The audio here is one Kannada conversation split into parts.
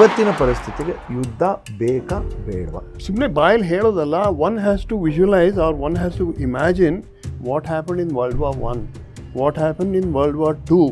ಇವತ್ತಿನ ಪರಿಸ್ಥಿತಿಗೆ ಯುದ್ಧ ಬೇಕಾ ಬೇಡವಾ? ಸುಮ್ಮನೆ ಬಾಯಲ್ಲಿ ಹೇಳೋದಲ್ಲ, one has to visualise or one has to imagine what happen in world war I, what happen in world war II.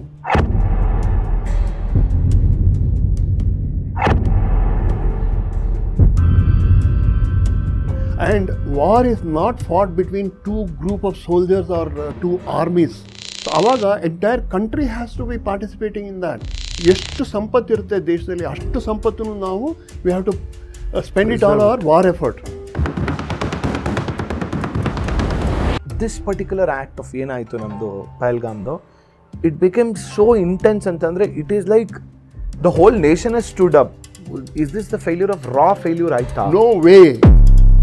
And war is not fought between two group of soldiers or two armies. So ಅವಾಗ entire country has to be participating in that. ಎಷ್ಟು ಸಂಪತ್ತು ಇರುತ್ತೆ ದೇಶದಲ್ಲಿ, ಅಷ್ಟು ಸಂಪತ್ತನ್ನು ನಾವು we have to spend it on our war effort. This particular act of ಏನಾಯಿತು ನಮ್ಮದು ಪಹಲ್ಗಾಮ್ದು, ಇಟ್ ಬಿಕೇಮ್ ಸೋ ಇಂಟೆನ್ಸ್ ಅಂತಂದರೆ it is like the whole nation has stood up. Is this the failure of ರಾ ಫೇಲ್ಯೂರ್ ಆಯ್ತಾ? No way,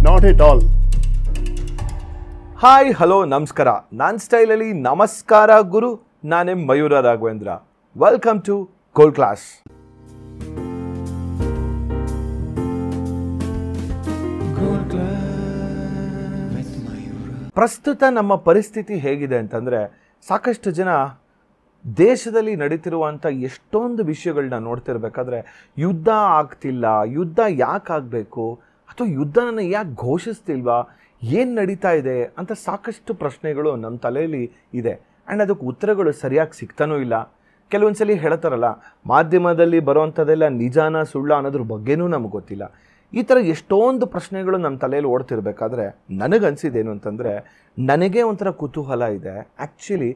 not at all. Hi hello ನಮಸ್ಕಾರ, ನಾನು ಸ್ಟೈಲಲ್ಲಿ ನಮಸ್ಕಾರ ಗುರು, ನಾನೇ Mayura Raghavendra. Welcome to gold class. ಪ್ರಸ್ತುತ ನಮ್ಮ ಪರಿಸ್ಥಿತಿ ಹೇಗಿದೆ ಅಂತಂದರೆ, ಸಾಕಷ್ಟು ಜನ ದೇಶದಲ್ಲಿ ನಡೀತಿರುವಂಥ ಎಷ್ಟೊಂದು ವಿಷಯಗಳನ್ನ ನೋಡ್ತಿರ್ಬೇಕಾದ್ರೆ ಯುದ್ಧ ಆಗ್ತಿಲ್ಲ, ಯುದ್ಧ ಯಾಕೆ ಆಗಬೇಕು, ಅಥವಾ ಯುದ್ಧನ ಯಾಕೆ ಘೋಷಿಸ್ತಿಲ್ವಾ, ಏನು ನಡೀತಾ ಇದೆ ಅಂತ ಸಾಕಷ್ಟು ಪ್ರಶ್ನೆಗಳು ನಮ್ಮ ತಲೆಯಲ್ಲಿ ಇದೆ. ಆ್ಯಂಡ್ ಅದಕ್ಕೆ ಉತ್ತರಗಳು ಸರಿಯಾಗಿ ಸಿಗ್ತಾನೂ ಇಲ್ಲ. ಕೆಲವೊಂದ್ಸಲಿ ಹೇಳ್ತಾರಲ್ಲ, ಮಾಧ್ಯಮದಲ್ಲಿ ಬರೋವಂಥದ್ದೆಲ್ಲ ನಿಜಾನ ಸುಳ್ಳ ಅನ್ನೋದ್ರ ಬಗ್ಗೆನೂ ನಮಗೆ ಗೊತ್ತಿಲ್ಲ. ಈ ಥರ ಎಷ್ಟೊಂದು ಪ್ರಶ್ನೆಗಳು ನಮ್ಮ ತಲೆಯಲ್ಲಿ ಓಡ್ತಿರ್ಬೇಕಾದ್ರೆ ನನಗನ್ಸಿದ್ದೇನು ಅಂತಂದರೆ, ನನಗೆ ಒಂಥರ ಕುತೂಹಲ ಇದೆ, ಆ್ಯಕ್ಚುಲಿ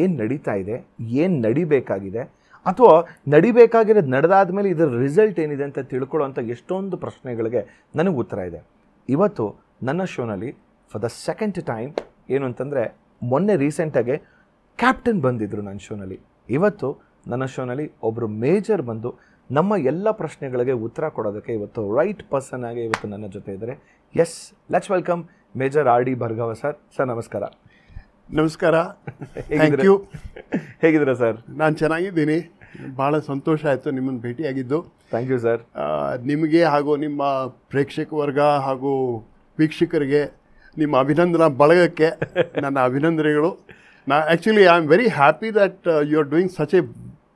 ಏನು ನಡೀತಾ ಇದೆ, ಏನು ನಡಿಬೇಕಾಗಿದೆ, ಅಥವಾ ನಡಿಬೇಕಾಗಿರೋದು ನಡೆದಾದ ಮೇಲೆ ಇದರ ರಿಸಲ್ಟ್ ಏನಿದೆ ಅಂತ ತಿಳ್ಕೊಳ್ಳೋವಂಥ ಎಷ್ಟೊಂದು ಪ್ರಶ್ನೆಗಳಿಗೆ ನನಗೆ ಉತ್ತರ ಇದೆ. ಇವತ್ತು ನನ್ನ ಶೋನಲ್ಲಿ ಫಾರ್ ದ ಸೆಕೆಂಡ್ ಟೈಮ್ ಏನು ಅಂತಂದರೆ, ಮೊನ್ನೆ ರೀಸೆಂಟಾಗೆ ಕ್ಯಾಪ್ಟನ್ ಬಂದಿದ್ದರು ನನ್ನ ಶೋನಲ್ಲಿ. ಇವತ್ತು ನನ್ನ ಶೋನಲ್ಲಿ ಒಬ್ಬರು ಮೇಜರ್ ಬಂದು ನಮ್ಮ ಎಲ್ಲ ಪ್ರಶ್ನೆಗಳಿಗೆ ಉತ್ತರ ಕೊಡೋದಕ್ಕೆ ಇವತ್ತು ರೈಟ್ ಪರ್ಸನ್ ಆಗಿ ಇವತ್ತು ನನ್ನ ಜೊತೆ ಇದ್ದಾರೆ. Yes, let's welcome major R.D. Bhargava sir. Sir ನಮಸ್ಕಾರ. ನಮಸ್ಕಾರ. Thank you. ಹೇಗಿದ್ದೀರಾ ಸರ್? ನಾನು ಚೆನ್ನಾಗಿದ್ದೀನಿ. ಭಾಳ ಸಂತೋಷ ಆಯಿತು ನಿಮ್ಮನ್ನು ಭೇಟಿಯಾಗಿದ್ದು. Thank you sir. ನಿಮಗೆ ಹಾಗೂ ನಿಮ್ಮ ಪ್ರೇಕ್ಷಕ ವರ್ಗ ಹಾಗೂ ವೀಕ್ಷಕರಿಗೆ, ನಿಮ್ಮ ಅಭಿನಂದನಾ ಬಳಗಕ್ಕೆ ನನ್ನ ಅಭಿನಂದನೆಗಳು. Actually, I am very happy that you are doing such a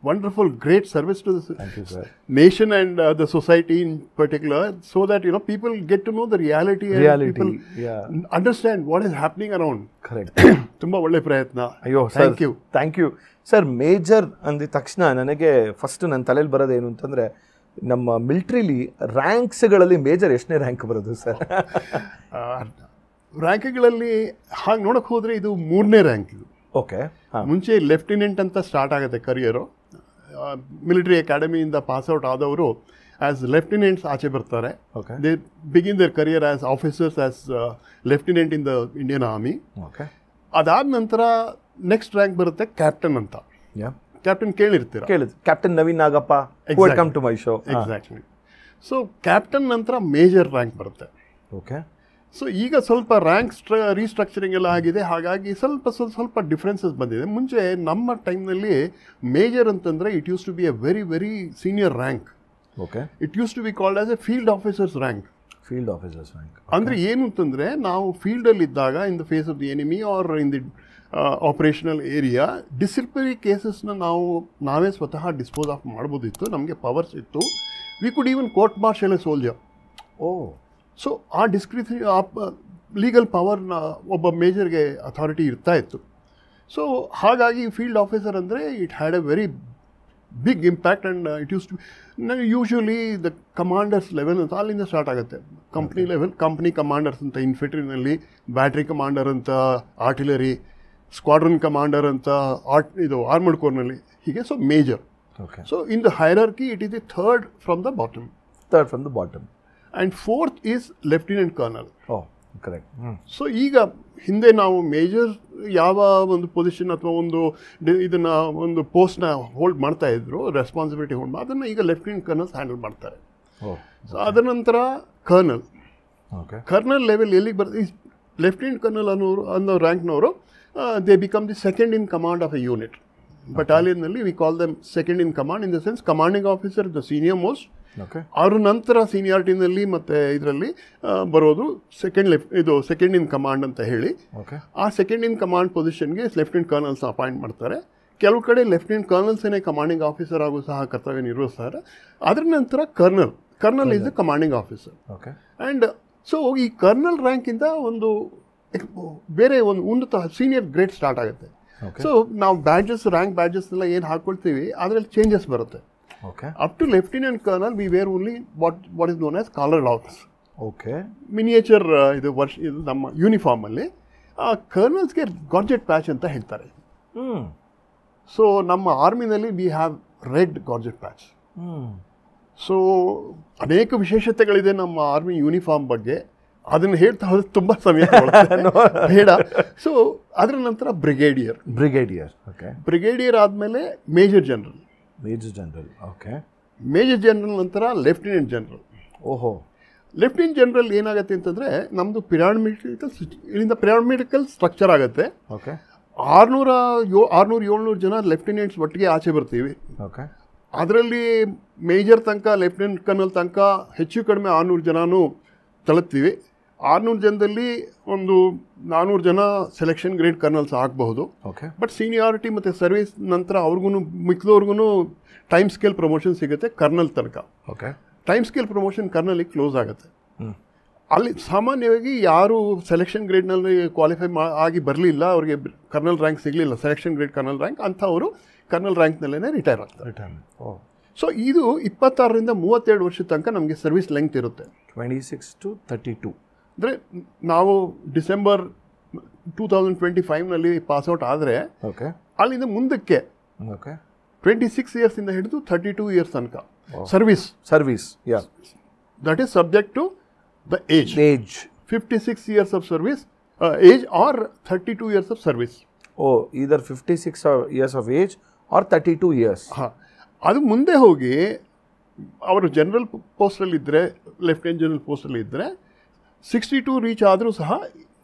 wonderful, great service to the nation and the society in particular, so that people get to know the reality and people understand what is happening around. Correct. ತುಂಬಾ ಒಳ್ಳೆ ಪ್ರಯತ್ನ. ಅಯ್ಯೋ, ಥ್ಯಾಂಕ್ ಯು ಸರ್. ಮೇಜರ್ ಅಂದಿದ ತಕ್ಷಣ ನನಗೆ ಫಸ್ಟ್ ನನ್ನ ತಲೆಯಲ್ಲಿ ಬರೋದೇನು ಅಂತಂದರೆ, ನಮ್ಮ ಮಿಲಿಟ್ರಿಲಿ ರ್ಯಾಂಕ್ಸ್ಗಳಲ್ಲಿ ಮೇಜರ್ ಎಷ್ಟನೇ ರ್ಯಾಂಕ್ ಬರೋದು ಸರ್? ರ್ಯಾಂಕ್ಗಳಲ್ಲಿ ಹಾಗೆ ನೋಡೋಕೆ ಹೋದರೆ ಇದು 3ನೇ ರ್ಯಾಂಕ್. ಇದು ಓಕೆ. ಮುಂಚೆ ಲೆಫ್ಟಿನೆಂಟ್ ಅಂತ ಸ್ಟಾರ್ಟ್ ಆಗುತ್ತೆ ಕರಿಯರು. ಮಿಲಿಟರಿ ಅಕಾಡೆಮಿಯಿಂದ ಪಾಸ್ಔಟ್ ಆದವರು ಆ್ಯಸ್ ಲೆಫ್ಟಿನೆಂಟ್ಸ್ ಆಚೆ ಬರ್ತಾರೆ. They begin their career as officers, as lieutenant in the Indian army. Okay. ಅದಾದ ನಂತರ ನೆಕ್ಸ್ಟ್ ರ್ಯಾಂಕ್ ಬರುತ್ತೆ ಕ್ಯಾಪ್ಟನ್ ಅಂತ. ಕ್ಯಾಪ್ಟನ್ ಕೇಳಿರ್ತೀರ? Captain Naveen Nagappa, welcome to my show. Exactly. So captain ನಂತರ ಮೇಜರ್ ರ್ಯಾಂಕ್ ಬರುತ್ತೆ. ಓಕೆ. ಸೊ ಈಗ ಸ್ವಲ್ಪ ರ್ಯಾಂಕ್ ರೀಸ್ಟ್ರಕ್ಚರಿಂಗ್ ಎಲ್ಲ ಆಗಿದೆ, ಹಾಗಾಗಿ ಸ್ವಲ್ಪ ಡಿಫ್ರೆನ್ಸಸ್ ಬಂದಿದೆ. ಮುಂಚೆ ನಮ್ಮ ಟೈಮ್ನಲ್ಲಿ ಮೇಜರ್ ಅಂತಂದರೆ it use to be a very very senior rank. Okay. It use to be called as a field officers rank. Field officers rank ಅಂದರೆ ಏನು ಅಂತಂದರೆ, ನಾವು ಫೀಲ್ಡಲ್ಲಿ ಇದ್ದಾಗ in the face of the enemy or in the operational area, disciplinary ಕೇಸಸ್ನ ನಾವೇ ಸ್ವತಃ ಡಿಸ್ಪೋಸ್ ಆಫ್ ಮಾಡ್ಬೋದಿತ್ತು. ನಮಗೆ ಪವರ್ಸ್ ಇತ್ತು. We could even court martial a soldier. So ಆ ಲೀಗಲ್ ಪವರ್ನ ಒಬ್ಬ ಮೇಜರ್ಗೆ ಅಥಾರಿಟಿ ಇರ್ತಾ ಇತ್ತು. ಸೊ ಹಾಗಾಗಿ ಫೀಲ್ಡ್ ಆಫೀಸರ್ ಅಂದರೆ it had a very big impact. And it use to usually the commanders level ಅಂತ ಅಲ್ಲಿಂದ ಸ್ಟಾರ್ಟ್ ಆಗುತ್ತೆ. ಕಂಪ್ನಿ ಲೆವೆಲ್, ಕಂಪ್ನಿ ಕಮಾಂಡರ್ಸ್ ಅಂತ ಇನ್ಫೆಂಟ್ರಿನಲ್ಲಿ, ಬ್ಯಾಟ್ರಿ ಕಮಾಂಡರ್ ಅಂತ ಆರ್ಟಿಲರಿ, ಸ್ಕ್ವಾಡ್ರನ್ ಕಮಾಂಡರ್ ಅಂತ ಆರ್ಮರ್ಡ್ ಕೋರ್ನಲ್ಲಿ, ಹೀಗೆ. So major. Okay. So in the hierarchy it is the third from the bottom. And fourth is lieutenant colonel. Correct. So ಈಗ ಹಿಂದೆ ನಾವು ಮೇಜರ್ ಯಾವ ಒಂದು ಪೊಸಿಷನ್ ಅಥವಾ ಒಂದು ಪೋಸ್ಟ್ನ ಹೋಲ್ಡ್ ಮಾಡ್ತಾ ಇದ್ರು, ರೆಸ್ಪಾನ್ಸಿಬಿಲಿಟಿ ಹೋಲ್ಡ್, ಅದನ್ನು ಈಗ ಲೆಫ್ಟಿನೆಂಟ್ ಕರ್ನಲ್ಸ್ ಹ್ಯಾಂಡಲ್ ಮಾಡ್ತಾರೆ. ಸೊ ಅದರ ನಂತರ ಕರ್ನಲ್. ಕರ್ನಲ್ ಲೆವೆಲ್ ಎಲ್ಲಿಗೆ ಬರ್ತದೆ? ಲೆಫ್ಟಿನೆಂಟ್ ಕರ್ನಲ್ ಅನ್ನೋ ರ್ಯಾಂಕ್ನವರು they become the second in command of a unit. ಬಟಾಲಿಯನ್ನಲ್ಲಿ we call them second in command, in the sense commanding officer the senior most. ಅವ್ರ ನಂತರ ಸೀನಿಯಾರಿಟಿನಲ್ಲಿ ಮತ್ತು ಇದರಲ್ಲಿ ಬರೋದು ಸೆಕೆಂಡ್ ಇನ್ ಕಮಾಂಡ್ ಅಂತ ಹೇಳಿ. ಆ ಸೆಕೆಂಡ್ ಇನ್ ಕಮಾಂಡ್ ಪೊಸಿಷನ್ಗೆ ಲೆಫ್ಟಿನೆಂಟ್ ಕರ್ನಲ್ಸ್ನ ಅಪಾಯಿಂಟ್ ಮಾಡ್ತಾರೆ. ಕೆಲವು ಕಡೆ ಲೆಫ್ಟಿನೆಂಟ್ ಕರ್ನಲ್ಸೇನೆ ಕಮಾಂಡಿಂಗ್ ಆಫೀಸರ್ ಆಗೋ ಸಹ ಕರ್ತವ್ಯ ನಿರ್ವಹಿಸ್ತಾರೆ. ಅದರ ನಂತರ colonel is the commanding officer. Okay. And so ಈ ಕರ್ನಲ್ ರ್ಯಾಂಕಿಂದ ಒಂದು ಬೇರೆ ಒಂದು ಉನ್ನತ ಸೀನಿಯರ್ ಗ್ರೇಡ್ ಸ್ಟಾರ್ಟ್ ಆಗುತ್ತೆ. ಸೊ ನಾವು ರ್ಯಾಂಕ್ ಬ್ಯಾಡ್ಜಸ್ ಎಲ್ಲ ಏನು ಹಾಕ್ಕೊಳ್ತೀವಿ ಅದರಲ್ಲಿ ಚೇಂಜಸ್ ಬರುತ್ತೆ. Okay. Up to lieutenant colonel we were only what is known as collar locks. Okay. Miniature ಇದು ನಮ್ಮ ಯೂನಿಫಾರ್ಮಲ್ಲಿ ಕರ್ನಲ್ಸ್ಗೆ ಗಾರ್ಜೆಟ್ ಪ್ಯಾಚ್ ಅಂತ ಹೇಳ್ತಾರೆ. ಸೊ ನಮ್ಮ ಆರ್ಮಿನಲ್ಲಿ we have red gorget patch. So ಅನೇಕ ವಿಶೇಷತೆಗಳಿದೆ ನಮ್ಮ ಆರ್ಮಿ ಯೂನಿಫಾರ್ಮ್ ಬಗ್ಗೆ. ಅದನ್ನು ಹೇಳ್ತಾ ಹೋದ್ರೆ ತುಂಬ ಸಮಯ ಬೇಡ. ಸೊ ಅದರ ನಂತರ ಬ್ರಿಗೇಡಿಯರ್. ಓಕೆ. ಬ್ರಿಗೇಡಿಯರ್ ಆದಮೇಲೆ major general. Okay. Major general ನಂತರ ಲೆಫ್ಟಿನೆಂಟ್ ಜನರಲ್. ಓಹೋ. ಲೆಫ್ಟಿನೆಂಟ್ ಜನರಲ್ ಏನಾಗುತ್ತೆ ಅಂತಂದರೆ ನಮ್ಮದು ಪಿರಾಮಿಡಿಕಲ್ ಸ್ಟ್ರಕ್ಚರ್ ಆಗುತ್ತೆ. ಓಕೆ. 600-700 ಜನ ಲೆಫ್ಟಿನೆಂಟ್ಸ್ ಒಟ್ಟಿಗೆ ಆಚೆ ಬರ್ತೀವಿ. ಓಕೆ. ಅದರಲ್ಲಿ ಮೇಜರ್ ತನಕ ಲೆಫ್ಟಿನೆಂಟ್ ಕರ್ನಲ್ ತನಕ ಹೆಚ್ಚು ಕಡಿಮೆ 600 ಜನನೂ ತಲುಪ್ತೀವಿ. 600 ಜನದಲ್ಲಿ ಒಂದು 400 ಜನ ಸೆಲೆಕ್ಷನ್ ಗ್ರೇಡ್ ಕರ್ನಲ್ಸ್ ಆಗಬಹುದು. ಓಕೆ. ಬಟ್ ಸೀನಿಯಾರಿಟಿ ಮತ್ತು ಸರ್ವಿಸ್ ನಂತರ ಮಿಕ್ಕಿದವ್ರಿಗೂ ಟೈಮ್ ಸ್ಕೇಲ್ ಪ್ರಮೋಷನ್ ಸಿಗುತ್ತೆ ಕರ್ನಲ್ ತನಕ. ಓಕೆ. ಟೈಮ್ ಸ್ಕೇಲ್ ಪ್ರಮೋಷನ್ ಕರ್ನಲಿಗೆ ಕ್ಲೋಸ್ ಆಗುತ್ತೆ. ಅಲ್ಲಿ ಸಾಮಾನ್ಯವಾಗಿ ಯಾರು ಸೆಲೆಕ್ಷನ್ ಗ್ರೇಡ್ನಲ್ಲಿ ಕ್ವಾಲಿಫೈ ಆಗಿ ಬರಲಿಲ್ಲ, ಅವರಿಗೆ ಕರ್ನಲ್ ರ್ಯಾಂಕ್ ಸಿಗಲಿಲ್ಲ, ಸೆಲೆಕ್ಷನ್ ಗ್ರೇಡ್ ಕರ್ನಲ್ ರ್ಯಾಂಕ್, ಅಂಥವರು ಕರ್ನಲ್ ರ್ಯಾಂಕ್ನಲ್ಲೇ ರಿಟೈರ್ ಆಗ್ತಾರೆ. ಸೊ ಇದು 26ರಿಂದ 32 ವರ್ಷದ ತನಕ ನಮಗೆ ಸರ್ವಿಸ್ ಲೆಂತ್ ಇರುತ್ತೆ. 26 to 32. ಅಂದರೆ ನಾವು ಡಿಸೆಂಬರ್ 2025ನಲ್ಲಿ ಪಾಸ್ಔಟ್ ಆದರೆ ಅಲ್ಲಿಂದ ಮುಂದಕ್ಕೆ 26 ಇಯರ್ಸಿಂದ ಹಿಡಿದು 32 ಇಯರ್ಸ್ ತನಕ service. That is subject to the age 56 years of service age or 32 years of service. Either 56 years of age or 32 years. ಅದು ಮುಂದೆ ಹೋಗಿ ಅವರು ಜನರಲ್ ಪೋಸ್ಟಲ್ಲಿ ಇದ್ದರೆ, ಲೆಫ್ಟಿನೆಂಟ್ ಜನರಲ್ ಪೋಸ್ಟಲ್ಲಿ ಇದ್ದರೆ 62 ರೀಚ್ ಆದರೂ ಸಹ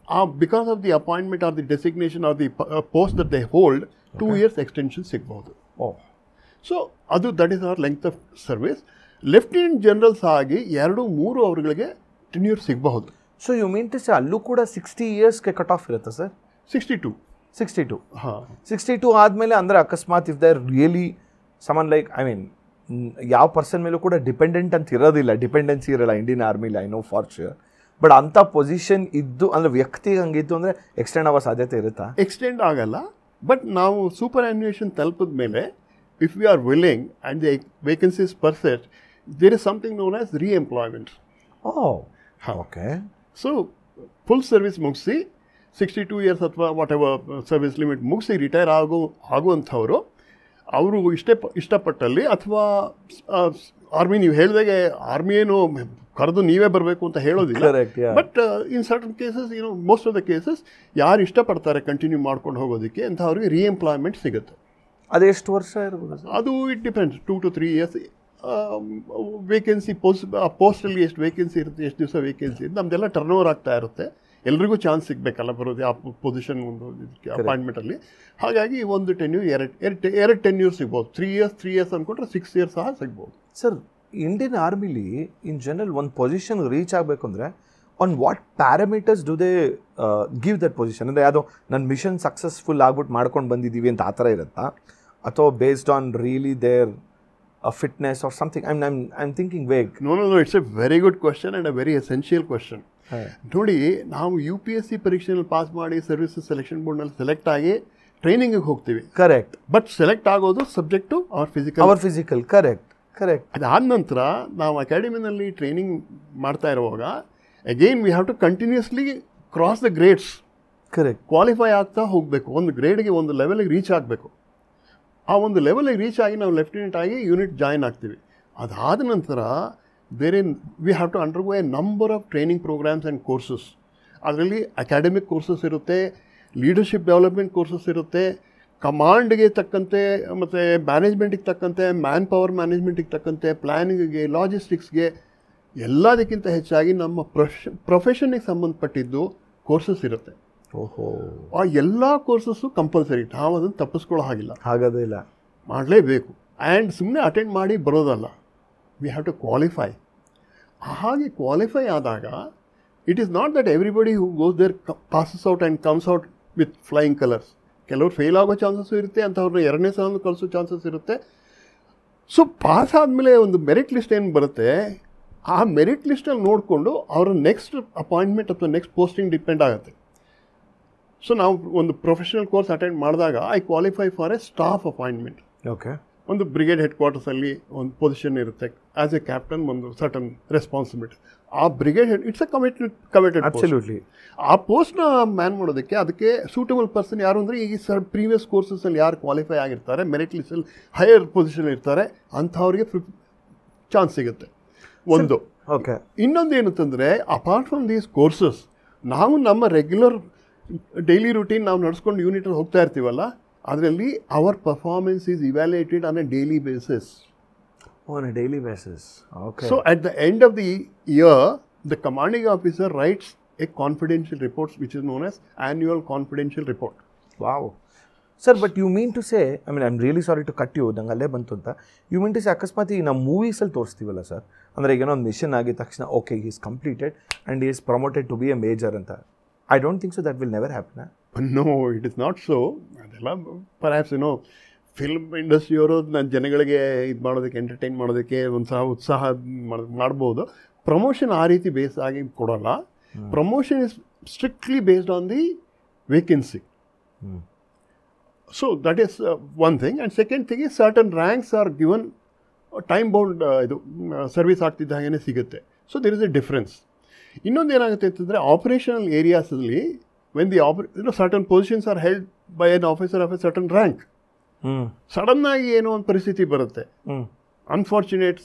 because of the appointment or the designation or the post that they hold 2 years extension ಸಿಗ್ಬಹುದು. ಸೊ ಅದು that is our length of service. Lieutenant generals ಆಗಿ 2-3 ಅವರುಗಳಿಗೆ ಟೆನ್ಯೂರ್ ಸಿಗಬಹುದು. So you mean to say ಅಲ್ಲೂ ಕೂಡ 60 ಇಯರ್ಸ್ಗೆ ಕಟ್ ಆಫ್ ಇರುತ್ತೆ ಸರ್? 62 ಹಾಂ. 62 ಆದಮೇಲೆ ಅಂದರೆ ಅಕಸ್ಮಾತ್ if there really someone like ಯಾವ ಪರ್ಸನ್ ಮೇಲೂ ಕೂಡ ಡಿಪೆಂಡೆಂಟ್ ಅಂತ ಇರೋದಿಲ್ಲ, ಡಿಪೆಂಡೆನ್ಸಿ ಇರೋಲ್ಲ Indian ಆರ್ಮಿಲಿ, I know for sure. But ಅಂಥ ಪೊಸಿಷನ್ ಇದ್ದು ಅಂದರೆ ವ್ಯಕ್ತಿಗೆ ಹಂಗಿತ್ತು ಅಂದರೆ ಎಕ್ಸ್ಟೆಂಡ್ ಆಗೋ ಸಾಧ್ಯತೆ ಇರುತ್ತಾ? ಎಕ್ಸ್ಟೆಂಡ್ ಆಗಲ್ಲ. ಬಟ್ ನಾವು ಸೂಪರ್ ಆನ್ಯುಯೇಷನ್ ತಲುಪಿದ ಮೇಲೆ if we are willing and the vacancies permit there is something known as reemployment. Okay. So full service ಮುಗಿಸಿ 62 ಇಯರ್ಸ್ ಅಥವಾ ವಾಟ್ ಎವರ್ ಸರ್ವಿಸ್ ಲಿಮಿಟ್ ಮುಗಿಸಿ ರಿಟೈರ್ ಆಗುವಂಥವರು ಅವರು ಇಷ್ಟಪಟ್ಟಲ್ಲಿ ಅಥವಾ ಆರ್ಮಿ ನೀವು ಹೇಳಿದಾಗೆ ಆರ್ಮಿ ಏನು ಕರೆದು ನೀವೇ ಬರಬೇಕು ಅಂತ ಹೇಳೋದಿಲ್ಲ. But in certain cases most of the cases ಯಾರು ಇಷ್ಟಪಡ್ತಾರೆ ಕಂಟಿನ್ಯೂ ಮಾಡ್ಕೊಂಡು ಹೋಗೋದಕ್ಕೆ ಅಂಥವ್ರಿಗೆ ರೀಎಂಪ್ಲಾಯ್ಮೆಂಟ್ ಸಿಗುತ್ತೆ. ಅದೆಷ್ಟು ವರ್ಷ ಇರ್ಬೋದು? ಅದು it depends. 2 to 3 years. Vacancy ಪೋಸ್ಟಲ್ಲಿ ಎಷ್ಟು ವೇಕೆನ್ಸಿ ಇರುತ್ತೆ, ಎಷ್ಟು ದಿವಸ ವೇಕೆನ್ಸಿ ಇರುತ್ತೆ, ನಮ್ಮದೆಲ್ಲ ಟರ್ನ್ ಓವರ್ ಆಗ್ತಾ ಇರುತ್ತೆ. ಎಲ್ರಿಗೂ ಚಾನ್ಸ್ ಸಿಗಬೇಕಲ್ಲ ಬರೋದು ಆ ಪೊಸಿಷನ್ ಒಂದು ಅಪಾಯಿಂಟ್ಮೆಂಟಲ್ಲಿ. ಹಾಗಾಗಿ ಒಂದು ಎರಡು ಟೆನ್ಯೂರ್ ಸಿಗ್ಬೋದು. 3 years ಅಂದ್ಕೊಂಡ್ರೆ 6 years ಸಹ ಸಿಗ್ಬೋದು. ಸರ್, ಇಂಡಿಯನ್ ಆರ್ಮಿಲಿ ಇನ್ ಜನರಲ್ ಒಂದು ಪೊಸಿಷನ್ ರೀಚ್ ಆಗಬೇಕು ಅಂದರೆ on what parameters do they give that position? ಅಂದರೆ ಯಾವುದೋ ನನ್ನ ಮಿಷನ್ ಸಕ್ಸಸ್ಫುಲ್ ಆಗ್ಬಿಟ್ಟು ಮಾಡ್ಕೊಂಡು ಬಂದಿದ್ದೀವಿ ಅಂತ ಆ ಥರ ಇರುತ್ತಾ, ಅಥವಾ based on really their fitness or something? I'm thinking vague. No, it's a very good question and a very essential question. ನೋಡಿ, ನಾವು UPSC ಪರೀಕ್ಷೆಯಲ್ಲಿ ಪಾಸ್ ಮಾಡಿ ಸರ್ವಿಸಸ್ ಸೆಲೆಕ್ಷನ್ ಬೋರ್ಡ್ನಲ್ಲಿ ಸೆಲೆಕ್ಟ್ ಆಗಿ ಟ್ರೈನಿಂಗಿಗೆ ಹೋಗ್ತೀವಿ. ಕರೆಕ್ಟ್. ಬಟ್ ಸೆಲೆಕ್ಟ್ ಆಗೋದು subject to our physical. Correct. ಅದಾದ ನಂತರ ನಾವು ಅಕಾಡೆಮಿನಲ್ಲಿ ಟ್ರೈನಿಂಗ್ ಮಾಡ್ತಾ ಇರುವಾಗ again we have to continuously cross the grades. Correct. Qualify ಆಗ್ತಾ ಹೋಗಬೇಕು. ಒಂದು ಗ್ರೇಡ್ಗೆ ಒಂದು ಲೆವೆಲ್ಗೆ ರೀಚ್ ಆಗಬೇಕು. ಆ ಒಂದು ಲೆವೆಲಿಗೆ ರೀಚ್ ಆಗಿ ನಾವು ಲೆಫ್ಟಿನೆಂಟ್ ಆಗಿ ಯೂನಿಟ್ ಜಾಯ್ನ್ ಆಗ್ತೀವಿ. ಅದಾದ ನಂತರ ಬೇರೆ we have to undergo a number of training programmes and courses. ಅದರಲ್ಲಿ ಅಕಾಡೆಮಿಕ್ ಕೋರ್ಸಸ್ ಇರುತ್ತೆ, ಲೀಡರ್ಶಿಪ್ ಡೆವಲಪ್ಮೆಂಟ್ ಕೋರ್ಸಸ್ ಇರುತ್ತೆ, ಕಮಾಂಡ್ಗೆ ತಕ್ಕಂತೆ ಮತ್ತು ಮ್ಯಾನೇಜ್ಮೆಂಟಿಗೆ ತಕ್ಕಂತೆ, ಮ್ಯಾನ್ ಪವರ್ ಮ್ಯಾನೇಜ್ಮೆಂಟಿಗೆ ತಕ್ಕಂತೆ, ಪ್ಲ್ಯಾನಿಂಗಿಗೆ, ಲಾಜಿಸ್ಟಿಕ್ಸ್ಗೆ, ಎಲ್ಲದಕ್ಕಿಂತ ಹೆಚ್ಚಾಗಿ ನಮ್ಮ ಪ್ರೊಫೆಷನ್ಗೆ ಸಂಬಂಧಪಟ್ಟಿದ್ದು ಕೋರ್ಸಸ್ ಇರುತ್ತೆ. ಆ ಎಲ್ಲ ಕೋರ್ಸಸ್ಸು ಕಂಪಲ್ಸರಿ. ನಾವು ಅದನ್ನು ತಪ್ಪಿಸ್ಕೊಳ್ಳೋ ಹಾಗಿಲ್ಲ, ಹಾಗೋದಿಲ್ಲ, ಮಾಡಲೇಬೇಕು. ಆ್ಯಂಡ್ ಸುಮ್ಮನೆ ಅಟೆಂಡ್ ಮಾಡಿ ಬರೋದಲ್ಲ, ವಿ ಹ್ಯಾವ್ ಟು ಕ್ವಾಲಿಫೈ. ಹಾಗೆ ಕ್ವಾಲಿಫೈ ಆದಾಗ it is not that everybody who goes there passes out and comes out with flying colours. ಕೆಲವರು ಫೇಲ್ ಆಗೋ ಚಾನ್ಸಸ್ ಇರುತ್ತೆ, ಅಂಥವ್ರನ್ನ ಎರಡನೇ ಸಲ ಕಳಿಸೋ ಚಾನ್ಸಸ್ ಇರುತ್ತೆ. ಸೊ ಪಾಸ್ ಆದಮೇಲೆ ಒಂದು ಮೆರಿಟ್ ಲಿಸ್ಟ್ ಏನು ಬರುತ್ತೆ, ಆ ಮೆರಿಟ್ ಲಿಸ್ಟಲ್ಲಿ ನೋಡಿಕೊಂಡು ಅವರ ನೆಕ್ಸ್ಟ್ ಅಪಾಯಿಂಟ್ಮೆಂಟ್ ಅಥವಾ ನೆಕ್ಸ್ಟ್ ಪೋಸ್ಟಿಂಗ್ ಡಿಪೆಂಡ್ ಆಗುತ್ತೆ. ಸೊ ನಾವು ಒಂದು ಪ್ರೊಫೆಷನಲ್ ಕೋರ್ಸ್ ಅಟೆಂಡ್ ಮಾಡಿದಾಗ I qualify for A staff appointment. Okay. ಒಂದು ಬ್ರಿಗೇಡ್ ಹೆಡ್ ಕ್ವಾರ್ಟರ್ಸಲ್ಲಿ ಒಂದು ಪೊಸಿಷನ್ ಇರುತ್ತೆ, ಆ್ಯಸ್ ಎ ಕ್ಯಾಪ್ಟನ್ ಒಂದು ಸರ್ಟನ್ ರೆಸ್ಪಾನ್ಸಿಬಿಲಿಟಿ. ಆ brigade head it's a committed absolutely. ಆ ಪೋಸ್ಟ್ನ ಮ್ಯಾನ್ ಮಾಡೋದಕ್ಕೆ ಅದಕ್ಕೆ ಸೂಟಬಲ್ ಪರ್ಸನ್ ಯಾರು ಅಂದರೆ ಈ ಪ್ರೀವಿಯಸ್ ಕೋರ್ಸಸಲ್ಲಿ ಯಾರು ಕ್ವಾಲಿಫೈ ಆಗಿರ್ತಾರೆ, ಮೆರಿಟ್ ಲಿಸ್ಟಲ್ಲಿ ಹೈಯರ್ ಪೊಸಿಷನ್ ಇರ್ತಾರೆ, ಅಂಥವ್ರಿಗೆ ಚಾನ್ಸ್ ಸಿಗುತ್ತೆ ಒಂದು. ಓಕೆ. ಇನ್ನೊಂದು ಏನಂತಂದರೆ ಅಪಾರ್ಟ್ ಫ್ರಮ್ ದೀಸ್ ಕೋರ್ಸಸ್ ನಾವು ನಮ್ಮ ರೆಗ್ಯುಲರ್ ಡೈಲಿ ರೂಟೀನ್ ನಾವು ನಡ್ಸ್ಕೊಂಡು ಯೂನಿಟಲ್ಲಿ ಹೋಗ್ತಾ ಇರ್ತೀವಲ್ಲ, ಅದರಲ್ಲಿ our performance is evaluated on a daily basis. On a daily basis. Okay. So at the end of the year, the commanding officer writes a confidential report which is known as annual confidential report. Wow. Sir, but you mean to say, I mean, I'm really sorry to cut you, ನಂಗೆ ಅಲ್ಲೇ ಬಂತು ಅಂತ. You mean to say, ಅಕಸ್ಮಾತ್ ಈ ನಾವು ಮೂವೀಸಲ್ಲಿ ತೋರಿಸ್ತೀವಲ್ಲ ಸರ್, ಅಂದರೆ ಈಗ ಒಂದು ಮಿಷನ್ ಆಗಿದ ತಕ್ಷಣ okay he is completed and he is promoted to be a major ಅಂತ. I don't think so, that will never happen. No, it is not so. ಅದೆಲ್ಲ perhaps, ಫಿಲ್ಮ್ ಇಂಡಸ್ಟ್ರಿಯವರು ಜನಗಳಿಗೆ ಇದು ಮಾಡೋದಕ್ಕೆ, ಎಂಟರ್ಟೈನ್ ಮಾಡೋದಕ್ಕೆ ಒಂದು ಉತ್ಸಾಹ ಮಾಡ್ಬೋದು. ಪ್ರಮೋಷನ್ ಆ ರೀತಿ ಬೇಸ್ ಆಗಿ ಕೊಡೋಲ್ಲ. Promotion is strictly based on the vacancy. So that is one thing. And second thing is certain ranks are given time bound, ಇದು ಸರ್ವಿಸ್ ಆಗ್ತಿದ್ದ ಹಾಗೇ ಸಿಗುತ್ತೆ. So there is a difference. ಇನ್ನೊಂದು ಏನಾಗುತ್ತೆ ಅಂತಂದರೆ ಆಪರೇಷನಲ್ ಏರಿಯಾಸಲ್ಲಿ when the certain positions are held by an officer of a certain rank, sudden ಆಗಿ ಏನೋ ಒಂದು ಪರಿಸ್ಥಿತಿ ಬರುತ್ತೆ. Unfortunate,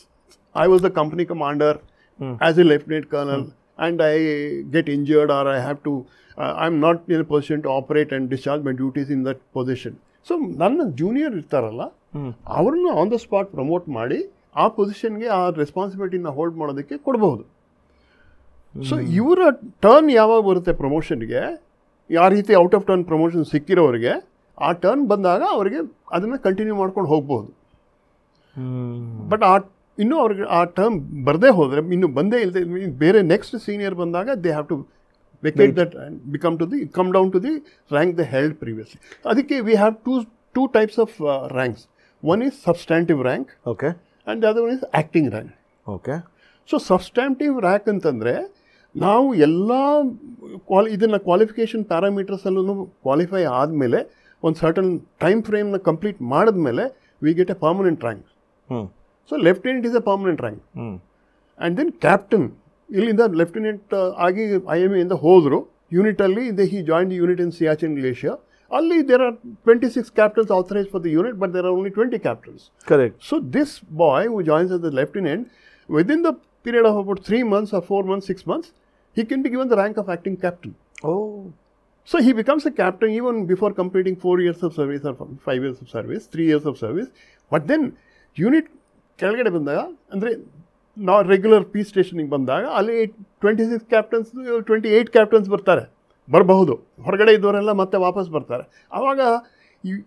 I was the company commander as a lieutenant kernel and I get injured or I have to I am not in a position to operate and discharge my duties in that position. So ನನ್ನ ಜೂನಿಯರ್ ಇರ್ತಾರಲ್ಲ, ಅವ್ರನ್ನ ಆನ್ ದ ಸ್ಪಾಟ್ ಪ್ರಮೋಟ್ ಮಾಡಿ ಆ ಪೊಸಿಷನ್ಗೆ ಆ ರೆಸ್ಪಾನ್ಸಿಬಿಲಿಟಿನ ಹೋಲ್ಡ್ ಮಾಡೋದಕ್ಕೆ ಕೊಡಬಹುದು. ಸೊ ಇವರ ಟರ್ನ್ ಯಾವಾಗ ಬರುತ್ತೆ ಪ್ರಮೋಷನ್ಗೆ, ಯಾವ ರೀತಿ ಔಟ್ ಆಫ್ ಟರ್ನ್ ಪ್ರಮೋಷನ್ ಸಿಕ್ಕಿರೋರಿಗೆ ಆ ಟರ್ನ್ ಬಂದಾಗ ಅವರಿಗೆ ಅದನ್ನು ಕಂಟಿನ್ಯೂ ಮಾಡ್ಕೊಂಡು ಹೋಗ್ಬೋದು. ಬಟ್ ಇನ್ನೂ ಅವ್ರಿಗೆ ಆ ಟರ್ಮ್ ಬರದೇ ಹೋದರೆ, ಇನ್ನು ಬಂದೇ ಇಲ್ಲದೆ ಬೇರೆ ನೆಕ್ಸ್ಟ್ ಸೀನಿಯರ್ ಬಂದಾಗ they have to vacate that and come down to the rank they held previously. ಅದಕ್ಕೆ we have two types of ranks. One is substantive rank, okay, and the other one is acting rank. Okay. So substantive rank ಅಂತಂದರೆ ನಾವು ಎಲ್ಲ ಇದನ್ನು ಕ್ವಾಲಿಫಿಕೇಷನ್ ಪ್ಯಾರಾಮೀಟರ್ಸಲ್ಲೂ ಕ್ವಾಲಿಫೈ ಆದಮೇಲೆ ಒಂದು ಸರ್ಟನ್ ಟೈಮ್ ಫ್ರೇಮ್ನ ಕಂಪ್ಲೀಟ್ ಮಾಡಿದ್ಮೇಲೆ we get a permanent rank. So lieutenant is a permanent rank. And then captain, ಇಲ್ಲಿಂದ ಲೆಫ್ಟಿನೆಂಟ್ ಆಗಿ IMA ಇಂದ ಹೋದರು ಯೂನಿಟಲ್ಲಿ. He join the unit in Siachen glacier. ಅಲ್ಲಿ there are 26 captains authorized for the unit, but there are only 20 captains. Correct. So this boy who joins as a lieutenant, within the period of about 3 months or 4 months, 6 months, he can be given the rank of acting captain. Oh. So he becomes a captain even before completing 4 years of service or 5 years of service, 3 years of service. But then unit ಕೆಳಗಡೆ ಬಂದಾಗ, ಅಂದರೆ ನಾವು ರೆಗ್ಯುಲರ್ ಪೀಸ್ ಸ್ಟೇಷನಿಗೆ ಬಂದಾಗ ಅಲ್ಲಿ 26 captains, 28 captains ಬರಬಹುದು. ಹೊರಗಡೆ ಇದ್ದವರೆಲ್ಲ ಮತ್ತೆ ವಾಪಸ್ ಬರ್ತಾರೆ. ಆವಾಗ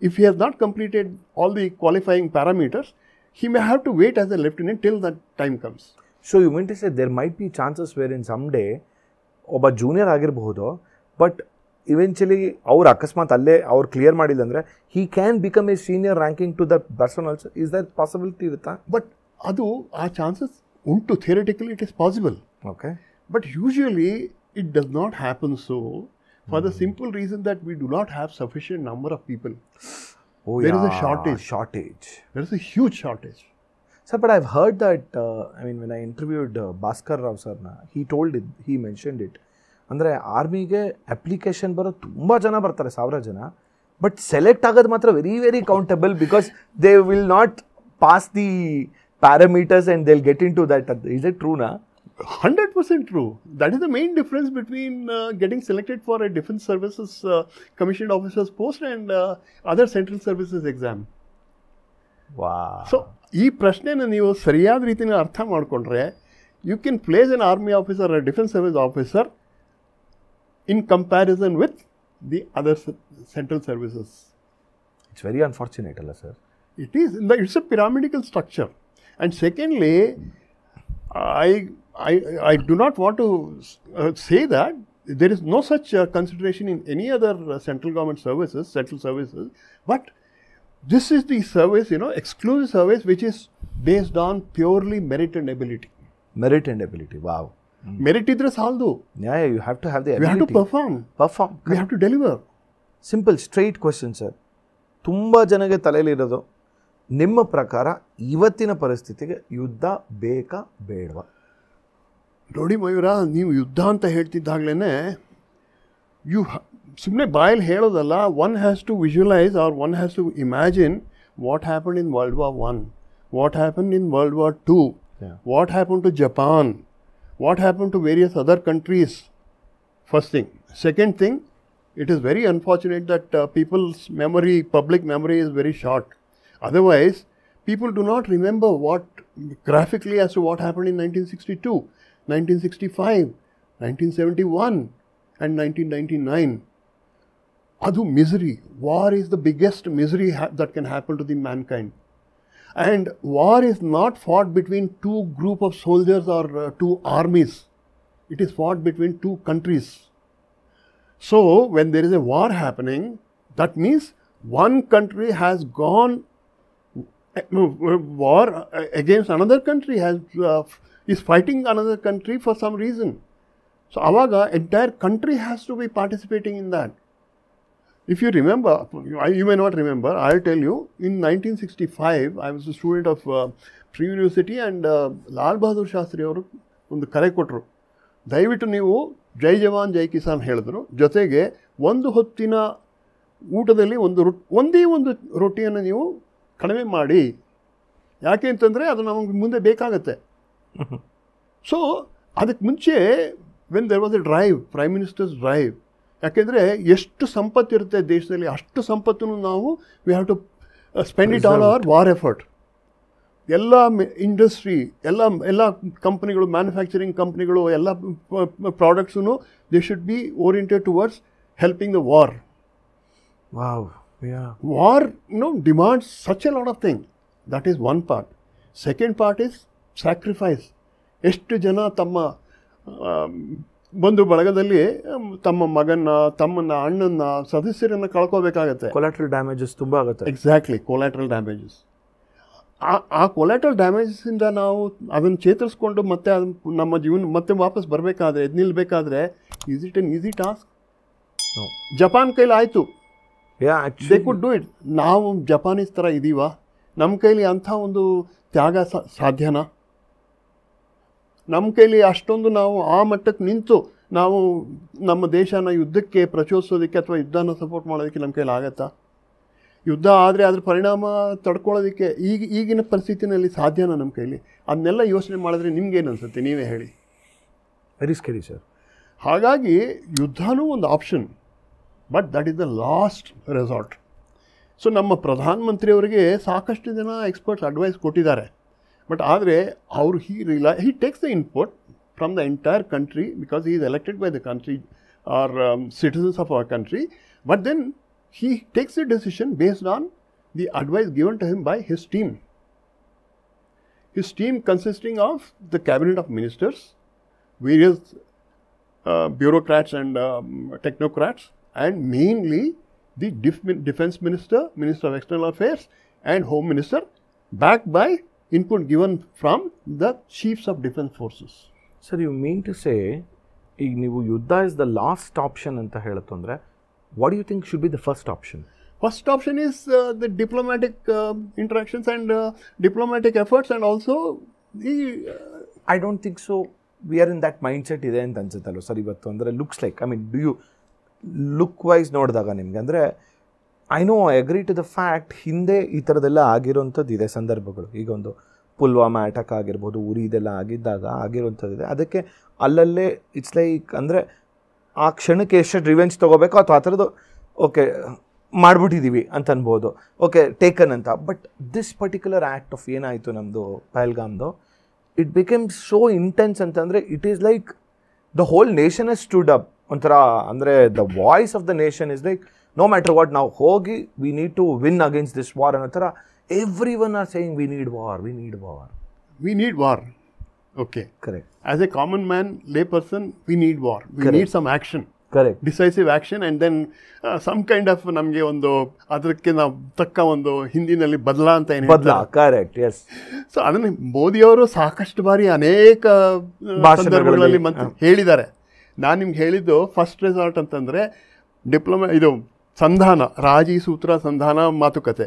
if he has not completed all the qualifying parameters, he may have to wait as a lieutenant till that time comes. So you mean to say there might be chances wherein someday ಒಬ್ಬ ಜೂನಿಯರ್ ಆಗಿರಬಹುದು, ಬಟ್ ಇವೆಂಚುಲಿ ಅವ್ರು ಅಕಸ್ಮಾತ್ ಅಲ್ಲೇ ಅವ್ರು ಕ್ಲಿಯರ್ ಮಾಡಿಲ್ಲ ಅಂದರೆ he can become a senior ranking to that person also. Is that possibility ಇರುತ್ತಾ? ಬಟ್ ಅದು ಆ ಚಾನ್ಸಸ್ ಉಂಟು. Theoretically it is possible. Okay. But usually it does not happen so, for the simple reason that we do not have sufficient number of people. Oh, there yeah, is a shortage. There is a huge shortage. Sir, but I've heard that, I mean, when I interviewed Bhaskar Rao sir, he mentioned it. ಅಂದರೆ ಆರ್ಮಿಗೆ ಅಪ್ಲಿಕೇಶನ್ ಬರೋ ತುಂಬ ಜನ ಬರ್ತಾರೆ, 1000 ಜನ, ಬಟ್ ಸೆಲೆಕ್ಟ್ ಆಗೋದು ಮಾತ್ರ very countable, because they will not pass the parameters and they will get into that. Is it ಟ್ರೂನಾ? 100% true. That is the main difference between getting selected for a defense services commissioned officer's post and other central services exam. Wow. So ಈ ಪ್ರಶ್ನೆನ ನೀವು ಸರಿಯಾದ ರೀತಿಯಲ್ಲಿ ಅರ್ಥ ಮಾಡಿಕೊಂಡ್ರೆ, you can place an army officer or defense service officer in comparison with the other central services. It's very unfortunate, Allah sir. It is. It's a pyramidal structure. And secondly, I do not want to say that, there is no such consideration in any other central government services, central services, but this is the service, exclusive service which is based on purely merit and ability. Merit and ability. Wow. Merit idre saldu. Yeah, you have to have the We ability. have to perform. We have to deliver. Simple straight question sir. ತುಂಬ ಜನಗೆ ತಲೆಯಲ್ಲಿರೋದು, ನಿಮ್ಮ ಪ್ರಕಾರ ಇವತ್ತಿನ ಪರಿಸ್ಥಿತಿಗೆ ಯುದ್ಧ ಬೇಕಾ ಬೇಡವಾ? ನೋಡಿ ಮಯೂರ, ನೀವು ಯುದ್ಧ ಅಂತ ಹೇಳ್ತಿದ್ದಾಗಲೇ ಸುಮ್ಮನೆ ಬಾಯಲ್ಲಿ ಹೇಳೋದಲ್ಲ, one has to visualise or one has to imagine what happen in world war I, what happen in world war II, what happened to Japan, what happened to various other countries. First thing. Second thing, it is very unfortunate that people's memory, public memory is very short. Otherwise, people do not remember what graphically as to what happened in 1962, 1965, 1971 and 1999. Adu misery. War is the biggest misery that can happen to the mankind. And war is not fought between two group of soldiers or two armies. It is fought between two countries. So, when there is a war happening, that means one country has gone war against another country, is fighting another country for some reason. So, avaga entire country has to be participating in that. If you remember, you may not remember, I'll tell you, in 1965, I was a student of Pre University and Lal Bahadur Shastri ಅವರು ಒಂದು ಕರೆ ಕೊಟ್ಟರು. ದಯವಿಟ್ಟು ನೀವು ಜೈ ಜವಾನ್ ಜೈ ಕಿಸಾನ್ ಹೇಳಿದ್ರು, ಜೊತೆಗೆ ಒಂದು ಹೊತ್ತಿನ ಊಟದಲ್ಲಿ ಒಂದೇ ಒಂದು ರೊಟ್ಟಿಯನ್ನು ನೀವು ಕಡಿಮೆ ಮಾಡಿ, ಯಾಕೆ ಅಂತಂದರೆ ಅದು ನಮಗೆ ಮುಂದೆ ಬೇಕಾಗತ್ತೆ. ಸೊ ಅದಕ್ಕೆ ಮುಂಚೆ when there was a drive, prime minister's drive, ಯಾಕೆಂದರೆ ಎಷ್ಟು ಸಂಪತ್ತಿರುತ್ತೆ ದೇಶದಲ್ಲಿ, ಅಷ್ಟು ಸಂಪತ್ತನ್ನು ನಾವು we have to spend it on our war effort. ಎಲ್ಲ ಇಂಡಸ್ಟ್ರಿ, ಎಲ್ಲ ಕಂಪ್ನಿಗಳು, ಮ್ಯಾನುಫ್ಯಾಕ್ಚರಿಂಗ್ ಕಂಪ್ನಿಗಳು, ಎಲ್ಲ ಪ್ರಾಡಕ್ಟ್ಸೂ they should be oriented towards helping the war. War demands such a lot of thing. That is one part. Second part is sacrifice. ಎಷ್ಟು ಜನ ತಮ್ಮ ಬಂಧು ಬಳಗದಲ್ಲಿ ತಮ್ಮ ಮಗನ್ನ, ತಮ್ಮನ್ನ, ಅಣ್ಣನ್ನ, ಸದಸ್ಯರನ್ನು ಕಳ್ಕೋಬೇಕಾಗತ್ತೆ. ಕೊಲಾಟ್ರಲ್ ಡ್ಯಾಮೇಜಸ್ ತುಂಬ ಆಗುತ್ತೆ. Exactly, collateral damages. ಆ ಕೊಲಾಟ್ರಲ್ ಡ್ಯಾಮೇಜಸ್ಸಿಂದ ನಾವು ಅದನ್ನು ಚೇತರಿಸ್ಕೊಂಡು ಮತ್ತೆ ನಮ್ಮ ಜೀವನ ಮತ್ತೆ ವಾಪಸ್ ಬರಬೇಕಾದ್ರೆ, ಎದ್ದು ನಿಲ್ಲಬೇಕಾದ್ರೆ, is it an easy task? Japan ಕೈಲಿ ಆಯಿತು, ದೇ ಕುಡ್ ಡೂ ಇಟ್. ನಾವು ಜಪಾನೀಸ್ ಥರ ಇದ್ದೀವ? ನಮ್ಮ ಕೈಲಿ ಅಂಥ ಒಂದು ತ್ಯಾಗ ಸಾಧ್ಯನಾ? ನಮ್ಮ ಕೈಲಿ ಅಷ್ಟೊಂದು ನಾವು ಆ ಮಟ್ಟಕ್ಕೆ ನಿಂತು ನಾವು ನಮ್ಮ ದೇಶನ ಯುದ್ಧಕ್ಕೆ ಪ್ರಚೋದಿಸೋದಕ್ಕೆ ಅಥವಾ ಯುದ್ಧನ ಸಪೋರ್ಟ್ ಮಾಡೋದಕ್ಕೆ ನಮ್ಮ ಕೈಲಿ ಆಗತ್ತಾ? ಯುದ್ಧ ಆದರೆ ಅದ್ರ ಪರಿಣಾಮ ತಡ್ಕೊಳ್ಳೋದಕ್ಕೆ ಈಗಿನ ಪರಿಸ್ಥಿತಿನಲ್ಲಿ ಸಾಧ್ಯನಾ ನಮ್ಮ ಕೈಲಿ? ಅದನ್ನೆಲ್ಲ ಯೋಚನೆ ಮಾಡಿದ್ರೆ ನಿಮ್ಗೇನು ಅನಿಸುತ್ತೆ, ನೀವೇ ಹೇಳಿ. Very scary sir. ಹಾಗಾಗಿ ಯುದ್ಧನೂ ಒಂದು option, but that is the last resort. So ನಮ್ಮ ಪ್ರಧಾನಮಂತ್ರಿಯವರಿಗೆ ಸಾಕಷ್ಟು ಜನ ಎಕ್ಸ್ಪರ್ಟ್ಸ್ ಅಡ್ವೈಸ್ ಕೊಟ್ಟಿದ್ದಾರೆ. ಬಟ್ ಆದರೆ ಅವರು he takes the input from the entire country because he is elected by the country or citizens of our country. But then he takes a decision based on the advice given to him by his team. His team consisting of the cabinet of ministers, various bureaucrats and technocrats, and mainly the defense minister, minister of external affairs and home minister, backed by input given from the chiefs of defense forces. Sir, you mean to say, ಈಗ ನೀವು ಯುದ್ಧ is the last option ಅಂತ ಹೇಳುತ್ತಂದ್ರೆ, what do you think should be the first option? First option is the diplomatic interactions and diplomatic efforts, and also the I don't think so. We are in that mindset ಇದೆ ಅಂತ ಅನ್ಸುತ್ತಲ್ಲ ಸರ್ ಇವತ್ತು. ಅಂದರೆ looks like, I mean do you look wise ನೋಡಿದಾಗ ನಿಮಗೆ, ಅಂದರೆ I agree to the fact, ಹಿಂದೆ ಈ ಥರದ್ದೆಲ್ಲ ಆಗಿರೋಂಥದ್ದು ಇದೆ ಸಂದರ್ಭಗಳು. ಈಗ ಒಂದು ಪುಲ್ವಾಮಾ ಅಟ್ಯಾಕ್ ಆಗಿರ್ಬೋದು, ಉರಿ ಇದೆಲ್ಲ ಆಗಿದ್ದಾಗ ಆಗಿರೋಂಥದ್ದಿದೆ. ಅದಕ್ಕೆ ಅಲ್ಲಲ್ಲೇ ಇಟ್ಸ್ ಲೈಕ್, ಅಂದರೆ ಆ ಕ್ಷಣಕ್ಕೆ ಎಷ್ಟು ರಿವೆಂಜ್ ತೊಗೋಬೇಕು ಅಥವಾ ಆ ಥರದ್ದು ಓಕೆ ಮಾಡಿಬಿಟ್ಟಿದ್ದೀವಿ ಅಂತ ಅನ್ಬೋದು, ಓಕೆ ಟೇಕನ್ ಅಂತ. But this particular act of ಏನಾಯಿತು ನಮ್ಮದು ಪಹಲ್ಗಾಮ್ದು, ಇಟ್ ಬಿಕೇಮ್ ಸೋ ಇಂಟೆನ್ಸ್ ಅಂತಂದರೆ it is like the whole nation has stood up ಒಂಥರ. ಅಂದರೆ the voice of the nation is like, no matter what, ನಾವು ಹೋಗಿ we need to win against this war ಅನ್ನೋ ಥರ everyone are saying we need war, we need war, we need war. Okay, correct as a common man, lay person, we need war, we need some action, correct decisive action and then some kind of ನಮಗೆ ಒಂದು ಅದಕ್ಕೆ ನಾವು ತಕ್ಕ ಒಂದು ಹಿಂದಿನಲ್ಲಿ ಬದಲಾ ಅಂತ ಏನು ಕರೆಕ್ಟ್, ಎಸ್. ಸೊ ಅದನ್ನು ಮೋದಿಯವರು ಸಾಕಷ್ಟು ಬಾರಿ ಅನೇಕ ಸಂದರ್ಭಗಳಲ್ಲಿ ಹೇಳಿದ್ದಾರೆ. ನಾನು ನಿಮ್ಗೆ ಹೇಳಿದ್ದು ಫಸ್ಟ್ ರೆಸಾರ್ಟ್ ಅಂತಂದರೆ ಇದು ಸಂಧಾನ, ರಾಜಿ ಸೂತ್ರ ಸಂಧಾನ ಮಾತುಕತೆ.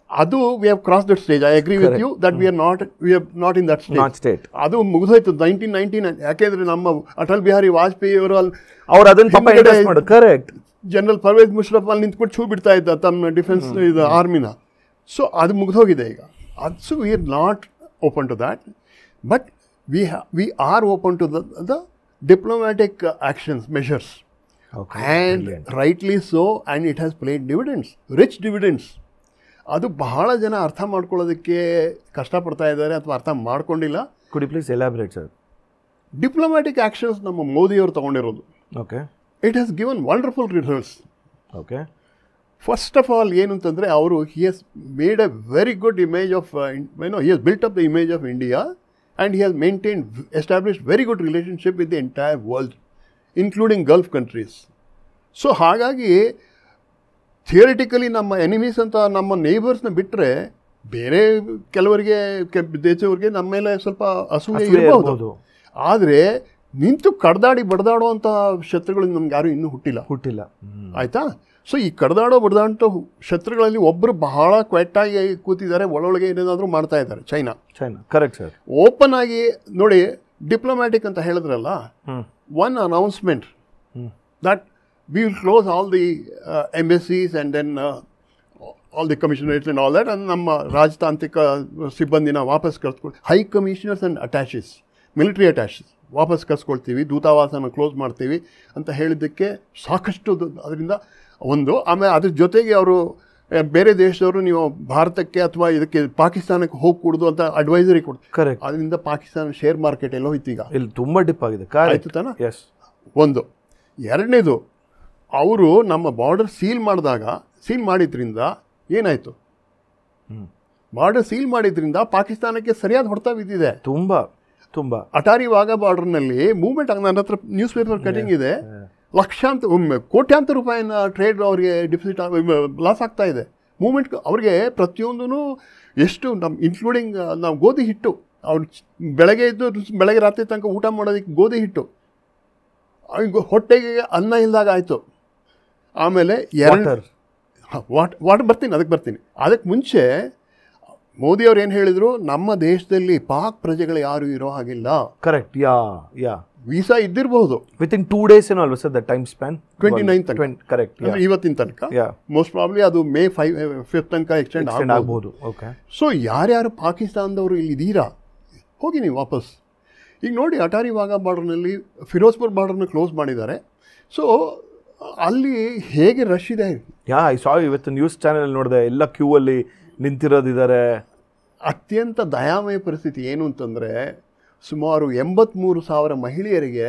ಅದು we have cross that stage. I agree with you that we are not in that stage. ಅದು ಮುಗಿದೋಯ್ತು 1999. ಯಾಕೆಂದ್ರೆ ನಮ್ಮ ಅಟಲ್ ಬಿಹಾರಿ ವಾಜಪೇಯಿ ಅವರು ಅಲ್ಲಿ ಕರೆಕ್ಟ್ ಜನರಲ್ ಪರ್ವೇಜ್ ಮುಷರಫ್ ಅಲ್ಲಿ ನಿಂತ್ಕೊಂಡು ಛೂ ಬಿಡ್ತಾ ಇದ್ದ ತಮ್ಮ ಡಿಫೆನ್ಸ್ ಇದು ಆರ್ಮಿನ. ಸೊ ಅದು ಮುಗಿದೋಗಿದೆ ಈಗ. ಅದು we are not open to that, but we are open to the diplomatic actions, measures, and rightly so, and it has played dividends, rich dividends. ಅದು ಬಹಳ ಜನ ಅರ್ಥ ಮಾಡ್ಕೊಳ್ಳೋದಕ್ಕೆ ಕಷ್ಟಪಡ್ತಾ ಇದ್ದಾರೆ ಅಥವಾ ಅರ್ಥ ಮಾಡ್ಕೊಂಡಿಲ್ಲ. Could you please elaborate sir? Diplomatic actions ನಮ್ಮ ಮೋದಿಯವರು ತಗೊಂಡಿರೋದು. Okay, it has given wonderful results. Okay, first of all ಏನು ಅಂತಂದರೆ ಅವರು he has made a very good image of he has built up the image of India and he has maintained established very good relationship with the entire world, including gulf countries. So ಹಾಗಾಗಿ ಥಿಯರಿಟಿಕಲಿ ನಮ್ಮ ಎನಿಮೀಸ್ ಅಂತ ನಮ್ಮ ನೇಬರ್ಸ್ನ ಬಿಟ್ಟರೆ ಬೇರೆ ಕೆಲವರಿಗೆ ದೇಶವ್ರಿಗೆ ನಮ್ಮ ಮೇಲೆ ಸ್ವಲ್ಪ ಅಸೂಯೆ ಇರಬಹುದು. ಆದರೆ ನಿಂತು ಕಡ್ದಾಡಿ ಬಡ್ದಾಡುವಂಥ ಶತ್ರುಗಳು ನಮ್ಗೆ ಯಾರು ಇನ್ನೂ ಹುಟ್ಟಿಲ್ಲ. ಆಯಿತಾ? ಸೊ ಈ ಬಡ್ದಾಡೋ ಶತ್ರುಗಳಲ್ಲಿ ಒಬ್ಬರು ಬಹಳ ಕ್ವೆಟ್ಟಾಗಿ ಕೂತಿದ್ದಾರೆ, ಒಳೊಳಗೆ ಏನೇನಾದರೂ ಮಾಡ್ತಾ ಇದ್ದಾರೆ. ಚೈನಾ. Correct sir. ಓಪನ್ ಆಗಿ ನೋಡಿ, ಡಿಪ್ಲೊಮ್ಯಾಟಿಕ್ ಅಂತ ಹೇಳಿದ್ರಲ್ಲ, one announcement that we will close all the embassies and then all the commissionerates and all that, and ನಮ್ಮ ರಾಜತಾಂತ್ರಿಕ ಸಿಬ್ಬಂದಿನ ವಾಪಸ್ ಕರ್ಸ್ಕೊಳ್ತೀವಿ. High commissioners and attaches, military attaches ವಾಪಸ್ ಕರ್ಸ್ಕೊಳ್ತೀವಿ, ದೂತಾವಾಸನ ಕ್ಲೋಸ್ ಮಾಡ್ತೀವಿ ಅಂತ ಹೇಳಿದ್ದಕ್ಕೆ ಸಾಕಷ್ಟು ಅದರಿಂದ ಒಂದು. ಆಮೇಲೆ ಅದ್ರ ಜೊತೆಗೆ ಅವರು ಬೇರೆ ದೇಶದವರು ನೀವು ಭಾರತಕ್ಕೆ ಅಥವಾ ಇದಕ್ಕೆ ಪಾಕಿಸ್ತಾನಕ್ಕೆ ಹೋಗ್ಕೂಡ್ದು ಅಂತ ಅಡ್ವೈಸರಿ ಕೊಡ್ತಾರೆ. ಕರೆಕ್ಟ್. ಅದರಿಂದ ಪಾಕಿಸ್ತಾನ ಶೇರ್ ಮಾರ್ಕೆಟ್ ಎಲ್ಲೋ ಹೋಯ್ತು, ಈಗ ಇಲ್ಲಿ ತುಂಬ ಡಿಪ್ ಆಗಿದೆ. ಆಯ್ತು ತಾನೆ? ಒಂದು. ಎರಡನೇದು, ಅವರು ನಮ್ಮ ಬಾರ್ಡರ್ ಸೀಲ್ ಮಾಡಿದ್ರಿಂದ ಏನಾಯಿತು? ಬಾರ್ಡರ್ ಸೀಲ್ ಮಾಡಿದ್ರಿಂದ ಪಾಕಿಸ್ತಾನಕ್ಕೆ ಸರಿಯಾದ ಹೊಡೆತ ಬಿದ್ದಿದೆ. ತುಂಬ ಅಟಾರಿ ವಾಘಾ ಬಾರ್ಡರ್ನಲ್ಲಿ ಮೂವ್ಮೆಂಟ್. ನನ್ನ ಹತ್ರ ನ್ಯೂಸ್ ಪೇಪರ್ ಕಟಿಂಗ್ ಇದೆ. ಕೋಟ್ಯಾಂತರ ರೂಪಾಯಿನ ಟ್ರೇಡ್ ಅವರಿಗೆ ಡಿಫಿಸಿಟ್ ಲಾಸ್ ಆಗ್ತಾ ಇದೆ. ಮೂವ್ಮೆಂಟ್ ಅವ್ರಿಗೆ ಪ್ರತಿಯೊಂದೂ ಎಷ್ಟು ಇನ್ಕ್ಲೂಡಿಂಗ್ ನಾವು ಗೋಧಿ ಹಿಟ್ಟು, ಅವ್ರು ಬೆಳಗ್ಗೆ ರಾತ್ರಿ ತನಕ ಊಟ ಮಾಡೋದಕ್ಕೆ ಗೋಧಿ ಹಿಟ್ಟು, ಹೊಟ್ಟೆಗೆ ಅನ್ನ ಇಲ್ದಾಗ ಆಯಿತು. ಆಮೇಲೆ ವಾಟರ್ ಬರ್ತೀನಿ. ಅದಕ್ಕೆ ಮುಂಚೆ ಮೋದಿಯವ್ರು ಏನು ಹೇಳಿದರು, ನಮ್ಮ ದೇಶದಲ್ಲಿ ಪಾಕ್ ಪ್ರಜೆಗಳು ಯಾರು ಇರೋ ಹಾಗಿಲ್ಲ. ಕರೆಕ್ಟ್. ವೀಸಾ ಇದ್ದಿರಬಹುದು ವಿತಿನ್ 2 days ಏನೋ ಸರ್ ದ ಟೈಮ್ ಸ್ಪ್ಯಾನ್. 29 ತನಕ. ಕರೆಕ್ಟ್. ಇವತ್ತಿನ ತನಕ. ಮೋಸ್ಟ್ ಪ್ರಾಬ್ಲಿ ಅದು May 5th ತನಕ ಎಕ್ಸ್ಟೆಂಡ್ ಆಗ್ಬೋದು. ಓಕೆ. ಸೊ ಯಾರ್ಯಾರು ಪಾಕಿಸ್ತಾನದವರು ಇಲ್ಲಿ ಇದ್ದೀರಾ, ಹೋಗಿ ನೀವು ವಾಪಸ್. ಈಗ ನೋಡಿ, ಅಟಾರಿ ವಾಘಾ ಬಾರ್ಡರ್ನಲ್ಲಿ ಫಿರೋಜ್ಪುರ್ ಬಾರ್ಡರ್ನ ಕ್ಲೋಸ್ ಮಾಡಿದ್ದಾರೆ. ಸೊ ಅಲ್ಲಿ ಹೇಗೆ ರಶ್ ಇದೆ. ಐ ಸಾ ಇವತ್ತು ನ್ಯೂಸ್ ಚಾನೆಲ್ ನೋಡಿದೆ, ಎಲ್ಲ ಕ್ಯೂ ಅಲ್ಲಿ ನಿಂತಿರೋದಿದ್ದಾರೆ. ಅತ್ಯಂತ ದಯಾಮಯ ಪರಿಸ್ಥಿತಿ ಏನು ಅಂತಂದರೆ, ಸುಮಾರು 83,000 ಮಹಿಳೆಯರಿಗೆ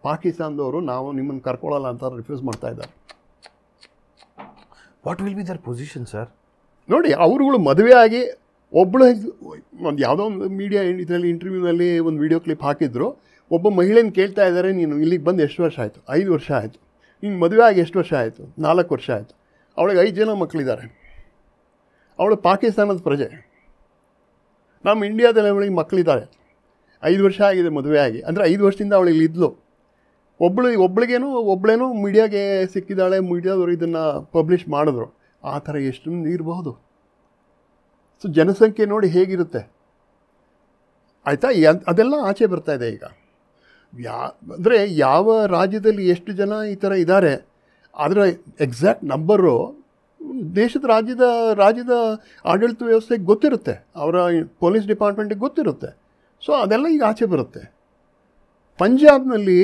ಪಾಕಿಸ್ತಾನದವರು ನಾವು ನಿಮ್ಮನ್ನು ಕರ್ಕೊಳ್ಳಲ್ಲ ಅಂತ ರಿಫ್ಯೂಸ್ ಮಾಡ್ತಾ ಇದ್ದಾರೆ. What will be their position sir? ನೋಡಿ, ಅವರುಗಳು ಮದುವೆ ಆಗಿ ಒಬ್ಬಳು ಒಂದು ಯಾವುದೋ ಒಂದು ಮೀಡಿಯಾ ಇದರಲ್ಲಿ ಇಂಟರ್ವ್ಯೂನಲ್ಲಿ ಒಂದು ವಿಡಿಯೋ ಕ್ಲಿಪ್ ಹಾಕಿದ್ರು. ಒಬ್ಬ ಮಹಿಳೆನ ಕೇಳ್ತಾ ಇದ್ದಾರೆ, ನೀನು ಇಲ್ಲಿಗೆ ಬಂದು ಎಷ್ಟು ವರ್ಷ ಆಯಿತು? 5 ವರ್ಷ ಆಯಿತು. ನೀನು ಮದುವೆ ಆಗಿ ಎಷ್ಟು ವರ್ಷ ಆಯಿತು? 4 ವರ್ಷ ಆಯಿತು. ಅವಳಿಗೆ 5 ಜನ ಮಕ್ಕಳಿದ್ದಾರೆ. ಅವಳು ಪಾಕಿಸ್ತಾನದ ಪ್ರಜೆ. ನಮ್ಮ ಇಂಡಿಯಾದಲ್ಲಿ ಅವಳಿಗೆ ಮಕ್ಕಳಿದ್ದಾರೆ. 5 ವರ್ಷ ಆಗಿದೆ ಮದುವೆ ಆಗಿ. ಅಂದರೆ 5 ವರ್ಷದಿಂದ ಅವಳು ಇಲ್ಲಿ ಇದ್ಲು. ಒಬ್ಬಳೇನೋ ಮೀಡಿಯಾಗೆ ಸಿಕ್ಕಿದ್ದಾಳೆ, ಮೀಡಿಯಾದವರು ಇದನ್ನು ಪಬ್ಲಿಷ್ ಮಾಡಿದ್ರು. ಆ ಥರ ಎಷ್ಟು ಇರಬಹುದು. ಸೊ ಜನಸಂಖ್ಯೆ ನೋಡಿ ಹೇಗಿರುತ್ತೆ. ಆಯಿತಾ? ಅದೆಲ್ಲ ಆಚೆ ಬರ್ತಾ ಇದೆ ಈಗ. ಅಂದರೆ ಯಾವ ರಾಜ್ಯದಲ್ಲಿ ಎಷ್ಟು ಜನ ಈ ಥರ ಇದ್ದಾರೆ ಅದರ ಎಕ್ಸಾಕ್ಟ್ ನಂಬರು ರಾಜ್ಯದ ಆಡಳಿತ ವ್ಯವಸ್ಥೆಗೆ ಗೊತ್ತಿರುತ್ತೆ, ಅವರ ಪೊಲೀಸ್ ಡಿಪಾರ್ಟ್ಮೆಂಟಿಗೆ ಗೊತ್ತಿರುತ್ತೆ. ಸೊ ಅದೆಲ್ಲ ಈಗ ಆಚೆ ಬರುತ್ತೆ. ಪಂಜಾಬ್ನಲ್ಲಿ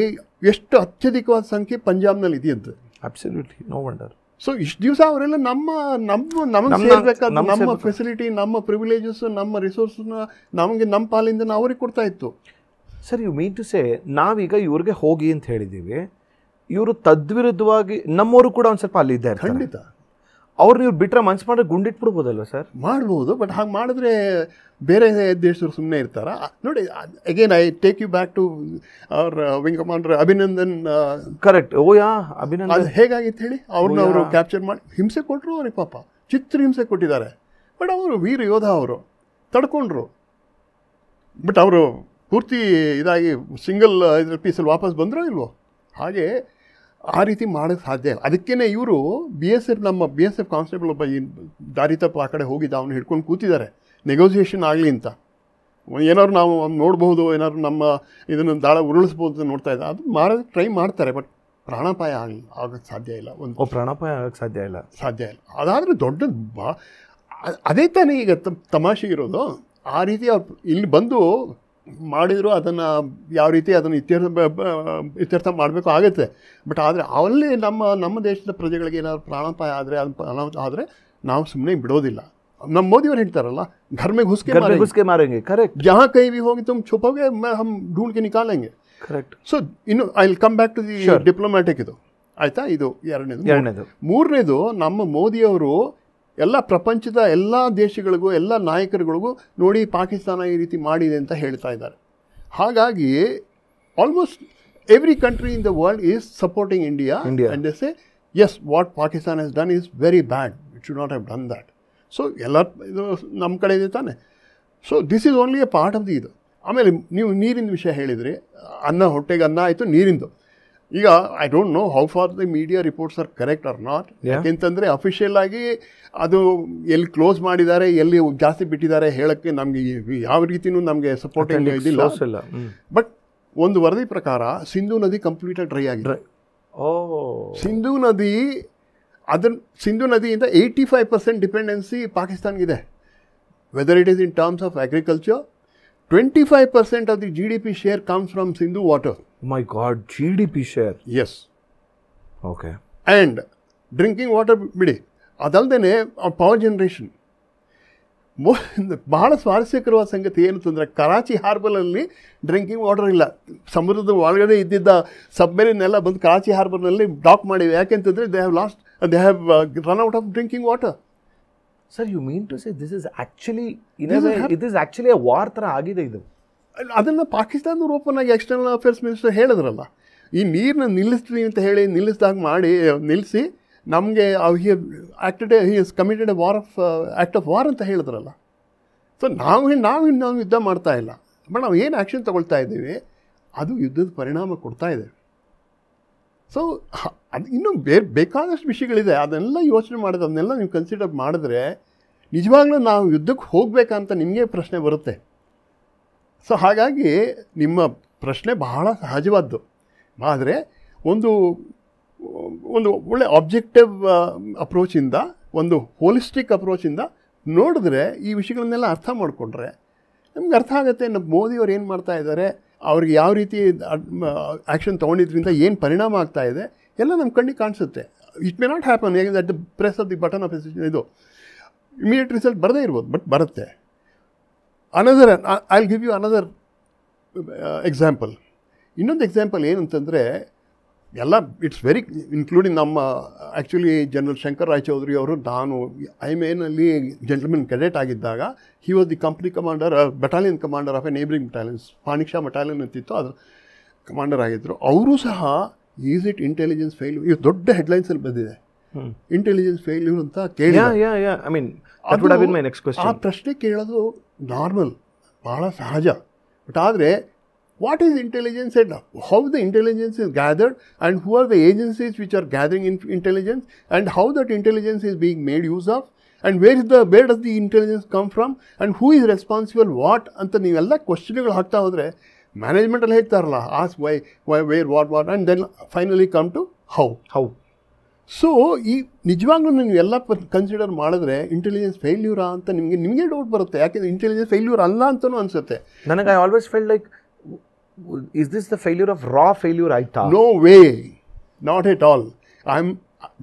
ಎಷ್ಟು ಅತ್ಯಧಿಕವಾದ ಸಂಖ್ಯೆ ಪಂಜಾಬ್ನಲ್ಲಿ ಇದೆಯಂತೆ. Absolutely no wonder. ಸೊ ಇಷ್ಟು ದಿವಸ ಅವರೆಲ್ಲ ನಮಗೆ ಸೇರಬೇಕಾದ ನಮ್ಮ ಫೆಸಿಲಿಟಿ, ನಮ್ಮ ಪ್ರಿವಿಲೇಜಸ್, ನಮ್ಮ ರಿಸೋರ್ಸನ್ನ ನಮ್ಮ ಪಾಲಿಂದ ಅವ್ರಿಗೆ ಕೊಡ್ತಾ ಇತ್ತು. Sir, you mean to say ನಾವೀಗ ಇವ್ರಿಗೆ ಹೋಗಿ ಅಂತ ಹೇಳಿದ್ದೀವಿ, ಇವರು ತದ್ವಿರುದ್ಧವಾಗಿ ನಮ್ಮವರು ಕೂಡ ಒಂದು ಸ್ವಲ್ಪ ಅಲ್ಲಿ ಇದ್ದಾರೆ. ಖಂಡಿತ. ಅವ್ರು ನೀವು ಬಿಟ್ರೆ ಮನ್ಸು ಮಾಡಿದ್ರೆ ಗುಂಡಿಟ್ಬಿಡ್ಬೋದಲ್ವ ಸರ್? ಮಾಡ್ಬೋದು, ಬಟ್ ಹಾಗೆ ಮಾಡಿದ್ರೆ ಬೇರೆ ದೇಶದವ್ರು ಸುಮ್ಮನೆ ಇರ್ತಾರ? ನೋಡಿ, again I take you back to our wing commander Abhinandan. Correct. Oh yeah, Abhinandan. ಅದು ಹೇಗಾಗಿತ್ತು ಹೇಳಿ? ಅವ್ರನ್ನ ಅವರು ಕ್ಯಾಪ್ಚರ್ ಮಾಡಿ ಹಿಂಸೆ ಕೊಟ್ಟರು, ಅವ್ರಿಗೆ ಪಾಪ ಚಿತ್ರ ಹಿಂಸೆ ಕೊಟ್ಟಿದ್ದಾರೆ. ಬಟ್ ಅವರು ವೀರ ಯೋಧ, ಅವರು ತಡ್ಕೊಂಡ್ರು. ಬಟ್ ಅವರು ಪೂರ್ತಿ ಇದಾಗಿ ಸಿಂಗಲ್ ಇದ್ರ ಪೀಸಲ್ಲಿ ವಾಪಸ್ ಬಂದರೋ ಇಲ್ವೋ? ಹಾಗೆ ಆ ರೀತಿ ಮಾಡೋಕ್ಕೆ ಸಾಧ್ಯ ಇಲ್ಲ. ಅದಕ್ಕೇ ಇವರು ನಮ್ಮ ಬಿ ಎಸ್ ಎಫ್ ಕಾನ್ಸ್ಟೇಬಲ್ ಒಬ್ಬ ದಾರಿ ತಪ್ಪು ಆ ಕಡೆ ಹೋಗಿದ್ದ, ಅವನು ಹಿಡ್ಕೊಂಡು ಕೂತಿದ್ದಾರೆ ನೆಗೋಸಿಯೇಷನ್ ಆಗಲಿ ಅಂತ. ಏನಾದ್ರು ನಾವು ನೋಡ್ಬೋದು, ಏನಾದ್ರು ನಮ್ಮ ಇದನ್ನು ದಾಳ ಉರುಳಿಸ್ಬೋದು ಅಂತ ನೋಡ್ತಾ ಇದ್ದ. ಅದು ಮಾಡೋದಕ್ಕೆ ಟ್ರೈ ಮಾಡ್ತಾರೆ, ಬಟ್ ಪ್ರಾಣಾಪಾಯ ಆಗೋಕ್ಕೆ ಸಾಧ್ಯ ಇಲ್ಲ. ಪ್ರಾಣಾಪಾಯ ಆಗೋಕ್ಕೆ ಸಾಧ್ಯ ಇಲ್ಲ. ಅದಾದರೆ ದೊಡ್ಡದು ಅದೇ ತಾನೇ ಈಗ ತಮಾಷೆ ಇರೋದು. ಆ ರೀತಿ ಅವ್ರು ಇಲ್ಲಿ ಬಂದು ಮಾಡಿದ್ರು, ಅದನ್ನು ಯಾವ ರೀತಿ ಅದನ್ನು ಇತ್ಯರ್ಥ ಮಾಡಬೇಕು ಆಗುತ್ತೆ. ಬಟ್ ಆದರೆ ಅಲ್ಲಿ ನಮ್ಮ ದೇಶದ ಪ್ರಜೆಗಳಿಗೆ ಏನಾದ್ರು ಪ್ರಾಣಾಪಾಯ ಆದರೆ, ಅದು ಅನಾಹುತ ಆದರೆ ನಾವು ಸುಮ್ಮನೆ ಬಿಡೋದಿಲ್ಲ. ನಮ್ಮ ಮೋದಿಯವ್ರು ಹೇಳ್ತಾರಲ್ಲ, घर में घुस के मारेंगे. करेक्ट. जहाँ कहीं भी होगी तुम छुपोगे, हम ढूंढ के निकालेंगे. ಕರೆಕ್ಟ್. ಸೊ ಇನ್ನು I will come back to the diplomatic. ಇದು ಆಯಿತಾ? ಇದು ಎರಡನೇದು. ಮೂರನೇದು, ನಮ್ಮ ಮೋದಿಯವರು ಎಲ್ಲ ಪ್ರಪಂಚದ ಎಲ್ಲ ದೇಶಗಳಿಗೂ ಎಲ್ಲ ನಾಯಕರುಗಳಿಗೂ ನೋಡಿ ಪಾಕಿಸ್ತಾನ ಈ ರೀತಿ ಮಾಡಿದೆ ಅಂತ ಹೇಳ್ತಾ ಇದ್ದಾರೆ. ಹಾಗಾಗಿ almost every country in the world is supporting India and they say yes, what Pakistan has done is very bad, it should not have done that. So ಎಲ್ಲ ಇದು ನಮ್ಮ ಕಡೆ ಇದೆ ತಾನೆ. So this is only A part of the ಇದು. ಆಮೇಲೆ ನೀವು ನೀರಿನ ವಿಷಯ ಹೇಳಿದ್ರಿ, ಹೊಟ್ಟೆಗೆ ಅನ್ನ ಆಯಿತು, ನೀರಿಂದು. ಈಗ I don't know how far the media reports are correct or not. ಯಾಕೆಂತಂದರೆ ಅಫಿಷಿಯಲ್ ಆಗಿ ಅದು ಎಲ್ಲಿ ಕ್ಲೋಸ್ ಮಾಡಿದ್ದಾರೆ, ಎಲ್ಲಿ ಜಾಸ್ತಿ ಬಿಟ್ಟಿದ್ದಾರೆ ಹೇಳೋಕ್ಕೆ ನಮಗೆ ಯಾವ ರೀತಿಯೂ ನಮಗೆ ಸಪೋರ್ಟಿಂಗ್ ಇದಿಲ್ಲ. ಬಟ್ ಒಂದು ವರದಿ ಪ್ರಕಾರ ಸಿಂಧೂ ನದಿ ಕಂಪ್ಲೀಟಾಗಿ ಡ್ರೈ ಆಗಿದೆ. ಸಿಂಧೂ ನದಿಯಿಂದ 85% ಡಿಪೆಂಡೆನ್ಸಿ ಪಾಕಿಸ್ತಾನ್ಗಿದೆ. Whether it is in terms of agriculture, 25% of the GDP share comes from Sindhu water. My God, GDP share? Yes. Okay. And drinking water ಬಿಡಿ, ಅದಲ್ಲದೆ ಪವರ್ ಜನ್ರೇಷನ್. ಬಹಳ ಸ್ವಾರಸ್ಯಕರವಾದ ಸಂಗತಿ ಏನು ಅಂತಂದರೆ, ಕರಾಚಿ ಹಾರ್ಬರ್ನಲ್ಲಿ ಡ್ರಿಂಕಿಂಗ್ ವಾಟರ್ ಇಲ್ಲ. ಸಮುದ್ರದ ಒಳಗಡೆ ಇದ್ದಿದ್ದ ಸಬ್ಮೆರಿನ್ ಎಲ್ಲ ಬಂದು ಕರಾಚಿ ಹಾರ್ಬರ್ನಲ್ಲಿ ಡಾಕ್ ಮಾಡಿವೆ. ಯಾಕೆಂತಂದರೆ they have run out of drinking water. Sir, you mean to say this is actually, it is actually a war ಥರ ಆಗಿದೆ ಇದು? ಅದನ್ನು ಪಾಕಿಸ್ತಾನದವ್ರು ಓಪನ್ ಆಗಿ ಎಕ್ಸ್ಟರ್ನಲ್ ಅಫೇರ್ಸ್ ಮಿನಿಸ್ಟರ್ ಹೇಳಿದ್ರಲ್ಲ, ಈ ನೀರನ್ನ ನಿಲ್ಲಿಸ್ತೀವಿ ಅಂತ ಹೇಳಿ ನಿಲ್ಲಿಸಿ ನಮಗೆ ಹಿ ಹಸ್ ಕಮಿಟೆಡ್ ಆ್ಯಕ್ಟ್ ಆಫ್ ವಾರ್ ಅಂತ ಹೇಳಿದ್ರಲ್ಲ. ಸೊ ನಾವು ಯುದ್ಧ ಮಾಡ್ತಾ ಇಲ್ಲ, ಬಟ್ ನಾವು ಏನು ಆ್ಯಕ್ಷನ್ ತೊಗೊಳ್ತಾ ಇದ್ದೀವಿ ಅದು ಯುದ್ಧದ ಪರಿಣಾಮ ಕೊಡ್ತಾ ಇದೆ. ಸೊ ಅದು ಇನ್ನೂ ಬೇಕಾದಷ್ಟು ವಿಷಯಗಳಿದೆ. ಅದನ್ನೆಲ್ಲ ಯೋಚನೆ ಮಾಡಿದ್ರೆ, ಅದನ್ನೆಲ್ಲ ನೀವು ಕನ್ಸಿಡರ್ ಮಾಡಿದ್ರೆ ನಿಜವಾಗ್ಲೂ ನಾವು ಯುದ್ಧಕ್ಕೆ ಹೋಗಬೇಕಂತ ನಿಮಗೆ ಪ್ರಶ್ನೆ ಬರುತ್ತೆ. ಸೊ ಹಾಗಾಗಿ ನಿಮ್ಮ ಪ್ರಶ್ನೆ ಬಹಳ ಸಹಜವಾದ್ದು. ಆದರೆ ಒಂದು ಒಳ್ಳೆ ಆಬ್ಜೆಕ್ಟಿವ್ ಅಪ್ರೋಚಿಂದ, ಒಂದು ಹೋಲಿಸ್ಟಿಕ್ ಅಪ್ರೋಚಿಂದ ನೋಡಿದ್ರೆ ಈ ವಿಷಯಗಳನ್ನೆಲ್ಲ ಅರ್ಥ ಮಾಡಿಕೊಂಡ್ರೆ ನಮ್ಗೆ ಅರ್ಥ ಆಗುತ್ತೆ ನಮ್ಮ ಮೋದಿಯವ್ರು ಏನು ಮಾಡ್ತಾ ಇದ್ದಾರೆ, ಅವ್ರಿಗೆ ಯಾವ ರೀತಿ ಆ್ಯಕ್ಷನ್ ತೊಗೊಂಡಿದ್ರಿಂದ ಏನು ಪರಿಣಾಮ ಆಗ್ತಾ ಇದೆ ಎಲ್ಲ ನಮ್ಮ ಕಣ್ಣಿಗೆ ಕಾಣಿಸುತ್ತೆ. It may not happen at the press of the button of ಇದು ಇಮಿಡಿಯೇಟ್ ರಿಸಲ್ಟ್ ಬರದೇ ಇರ್ಬೋದು, ಬಟ್ ಬರುತ್ತೆ. I will give you another example. ಇನ್ನೊಂದು ಎಕ್ಸಾಂಪಲ್ ಏನಂತಂದರೆ, ಎಲ್ಲ ಇಟ್ಸ್ ವೆರಿ ಇನ್ಕ್ಲೂಡಿಂಗ್ ನಮ್ಮ ಆ್ಯಕ್ಚುಲಿ ಜನರಲ್ ಶಂಕರ್ ರಾಯ್ ಚೌಧರಿ ಅವರು, ನಾನು IMA-ನಲ್ಲಿ ಜೆಂಟಲ್ಮನ್ ಕೆಡೆಟ್ ಆಗಿದ್ದಾಗ he was the company commander, battalion commander of a neighbouring battalions, Manekshaw battalion ಅಂತಿತ್ತು, ಅದ್ರ ಕಮಾಂಡರ್ ಆಗಿದ್ದರು. ಅವರು ಸಹ ಈಸ್ ಇಟ್ ಇಂಟೆಲಿಜೆನ್ಸ್ ಫೇಲ್ಯೂರ್, ಇದು ದೊಡ್ಡ ಹೆಡ್ಲೈನ್ಸಲ್ಲಿ ಬಂದಿದೆ, ಇಂಟೆಲಿಜೆನ್ಸ್ ಫೇಲ್ಯೂರ್ ಅಂತ ಕೇಳಿ. ಆ ಪ್ರಶ್ನೆ ಕೇಳೋದು ನಾರ್ಮಲ್, ಬಹಳ ಸಹಜ. ಬಟ್ ಆದರೆ what is intelligence and how the intelligence is gathered and who are the agencies which are gathering intelligence and how that intelligence is being made use of and where does the intelligence come from and who is responsible what ಅಂತ ನೀವೆಲ್ಲ ಕ್ವಶನ್ಗಳು ಹಾಕ್ತಾ ಹೋದರೆ ಮ್ಯಾನೇಜ್ಮೆಂಟಲ್ಲಿ ಹೇಳ್ತಾರಲ್ಲ, as why where what and then finally come to how. ಸೊ ಈ ನಿಜವಾಗ್ಲೂ ನೀವೆಲ್ಲ ಕನ್ಸಿಡರ್ ಮಾಡಿದ್ರೆ ಇಂಟೆಲಿಜೆನ್ಸ್ ಫೇಲ್ಯೂರಾ ಅಂತ ನಿಮಗೆ ಡೌಟ್ ಬರುತ್ತೆ. ಯಾಕೆಂದರೆ ಇಂಟೆಲಿಜೆನ್ಸ್ ಫೇಲ್ಯೂರ್ ಅಲ್ಲ ಅಂತಲೂ ಅನಿಸುತ್ತೆ ನನಗೆ. I always felt like, is this the failure of raw failure? No way, not at all.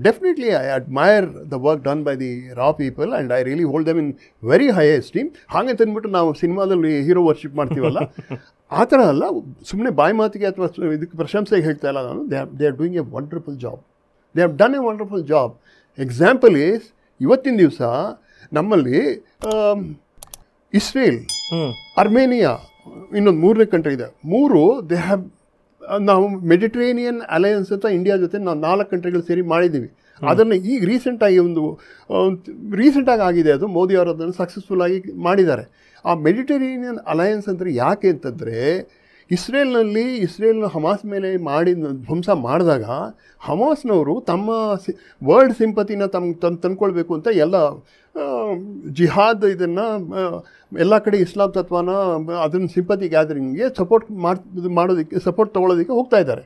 Definitely I admire the work done by the raw people and I really hold them in very high esteem. ಹಾಗೆ ತಂದ್ಬಿಟ್ಟು ನಾವು ಸಿನಿಮಾದಲ್ಲಿ ಹೀರೋ ವರ್ಷಿಪ್ ಮಾಡ್ತೀವಲ್ಲ, ಆ ಥರ ಅಲ್ಲ, ಸುಮ್ಮನೆ ಬಾಯಿ ಮಾತಿಗೆ ಅಥವಾ ಇದಕ್ಕೆ ಪ್ರಶಂಸೆಗೆ ಹೇಳ್ತಾ ಇಲ್ಲ ನಾನು. They are doing A wonderful job. They have done A wonderful job. Example is ಇವತ್ತಿನ ದಿವಸ ನಮ್ಮಲ್ಲಿ ಇಸ್ರೇಲ್, ಅರ್ಮೇನಿಯಾ, ಇನ್ನೊಂದು 3ನೇ ಕಂಟ್ರಿ ಇದೆ. 3 ದೇ ಹ್ಯಾವ್, ನಾವು ಮೆಡಿಟ್ರೇನಿಯನ್ ಅಲಯನ್ಸ್ ಅಂತ ಇಂಡಿಯಾ ಜೊತೆ ನಾವು 4 ಕಂಟ್ರಿಗಳು ಸೇರಿ ಮಾಡಿದ್ದೀವಿ. ಅದನ್ನು ಈಗ ರೀಸೆಂಟಾಗಿ ಆಗಿದೆ ಅದು. ಮೋದಿ ಅವರು ಅದನ್ನು ಸಕ್ಸಸ್ಫುಲ್ಲಾಗಿ ಮಾಡಿದ್ದಾರೆ. ಆ ಮೆಡಿಟರೇನಿಯನ್ ಅಲಯನ್ಸ್ ಅಂದರೆ ಯಾಕೆ ಅಂತಂದರೆ, ಇಸ್ರೇಲ್ನ ಹಮಾಸ್ ಮೇಲೆ ಧ್ವಂಸ ಮಾಡಿದಾಗ ಹಮಾಸ್ನವರು ತಮ್ಮ ವರ್ಲ್ಡ್ ಸಿಂಪತಿನ ತಂದ್ಕೊಳ್ಬೇಕು ಅಂತ ಎಲ್ಲ ಜಿಹಾದ್ ಇದನ್ನು ಎಲ್ಲ ಕಡೆ ಇಸ್ಲಾಂ ತತ್ವನ ಅದನ್ನು ಸಿಂಪತಿ ಗ್ಯಾದರಿಂಗ್ಗೆ ಸಪೋರ್ಟ್ ತೊಗೊಳೋದಕ್ಕೆ ಹೋಗ್ತಾ ಇದ್ದಾರೆ.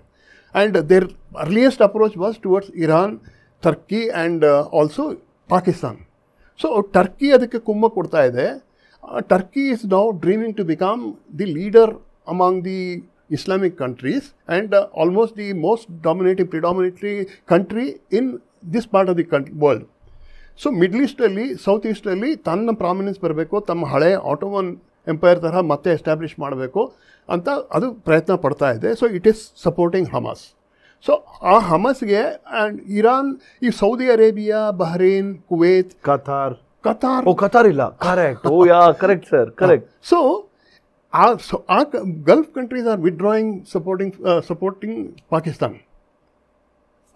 And their earliest approach was towards Iran, Turkey and also Pakistan. So Turkey ಅದಕ್ಕೆ ಕುಮ್ಮ ಕೊಡ್ತಾ ಇದೆ. Turkey is now dreaming to become the leader among the Islamic countries and almost the most predominantly country in this part of the world. So Middle Eastಲ್ಲಿ, South Eastಲ್ಲಿ ತನ್ನ ಪ್ರಾಮಿನೆನ್ಸ್ ಬರಬೇಕು, ತಮ್ಮ ಹಳೆ ಆಟೋಮನ್ ಎಂಪೈರ್ ತರಹ ಮತ್ತೆ ಎಸ್ಟಾಬ್ಲಿಷ್ ಮಾಡಬೇಕು ಅಂತ ಅದು ಪ್ರಯತ್ನ ಪಡ್ತಾ ಇದೆ. So it is supporting Hamas. So ಆ ಹಮಾಸ್ಗೆ ಆ್ಯಂಡ್ ಇರಾನ್, ಈ Saudi Arabia, Bahrain, Kuwait, Qatar ಇಲ್ಲ, correct sir, correct. So Gulf countries are withdrawing, supporting Pakistan.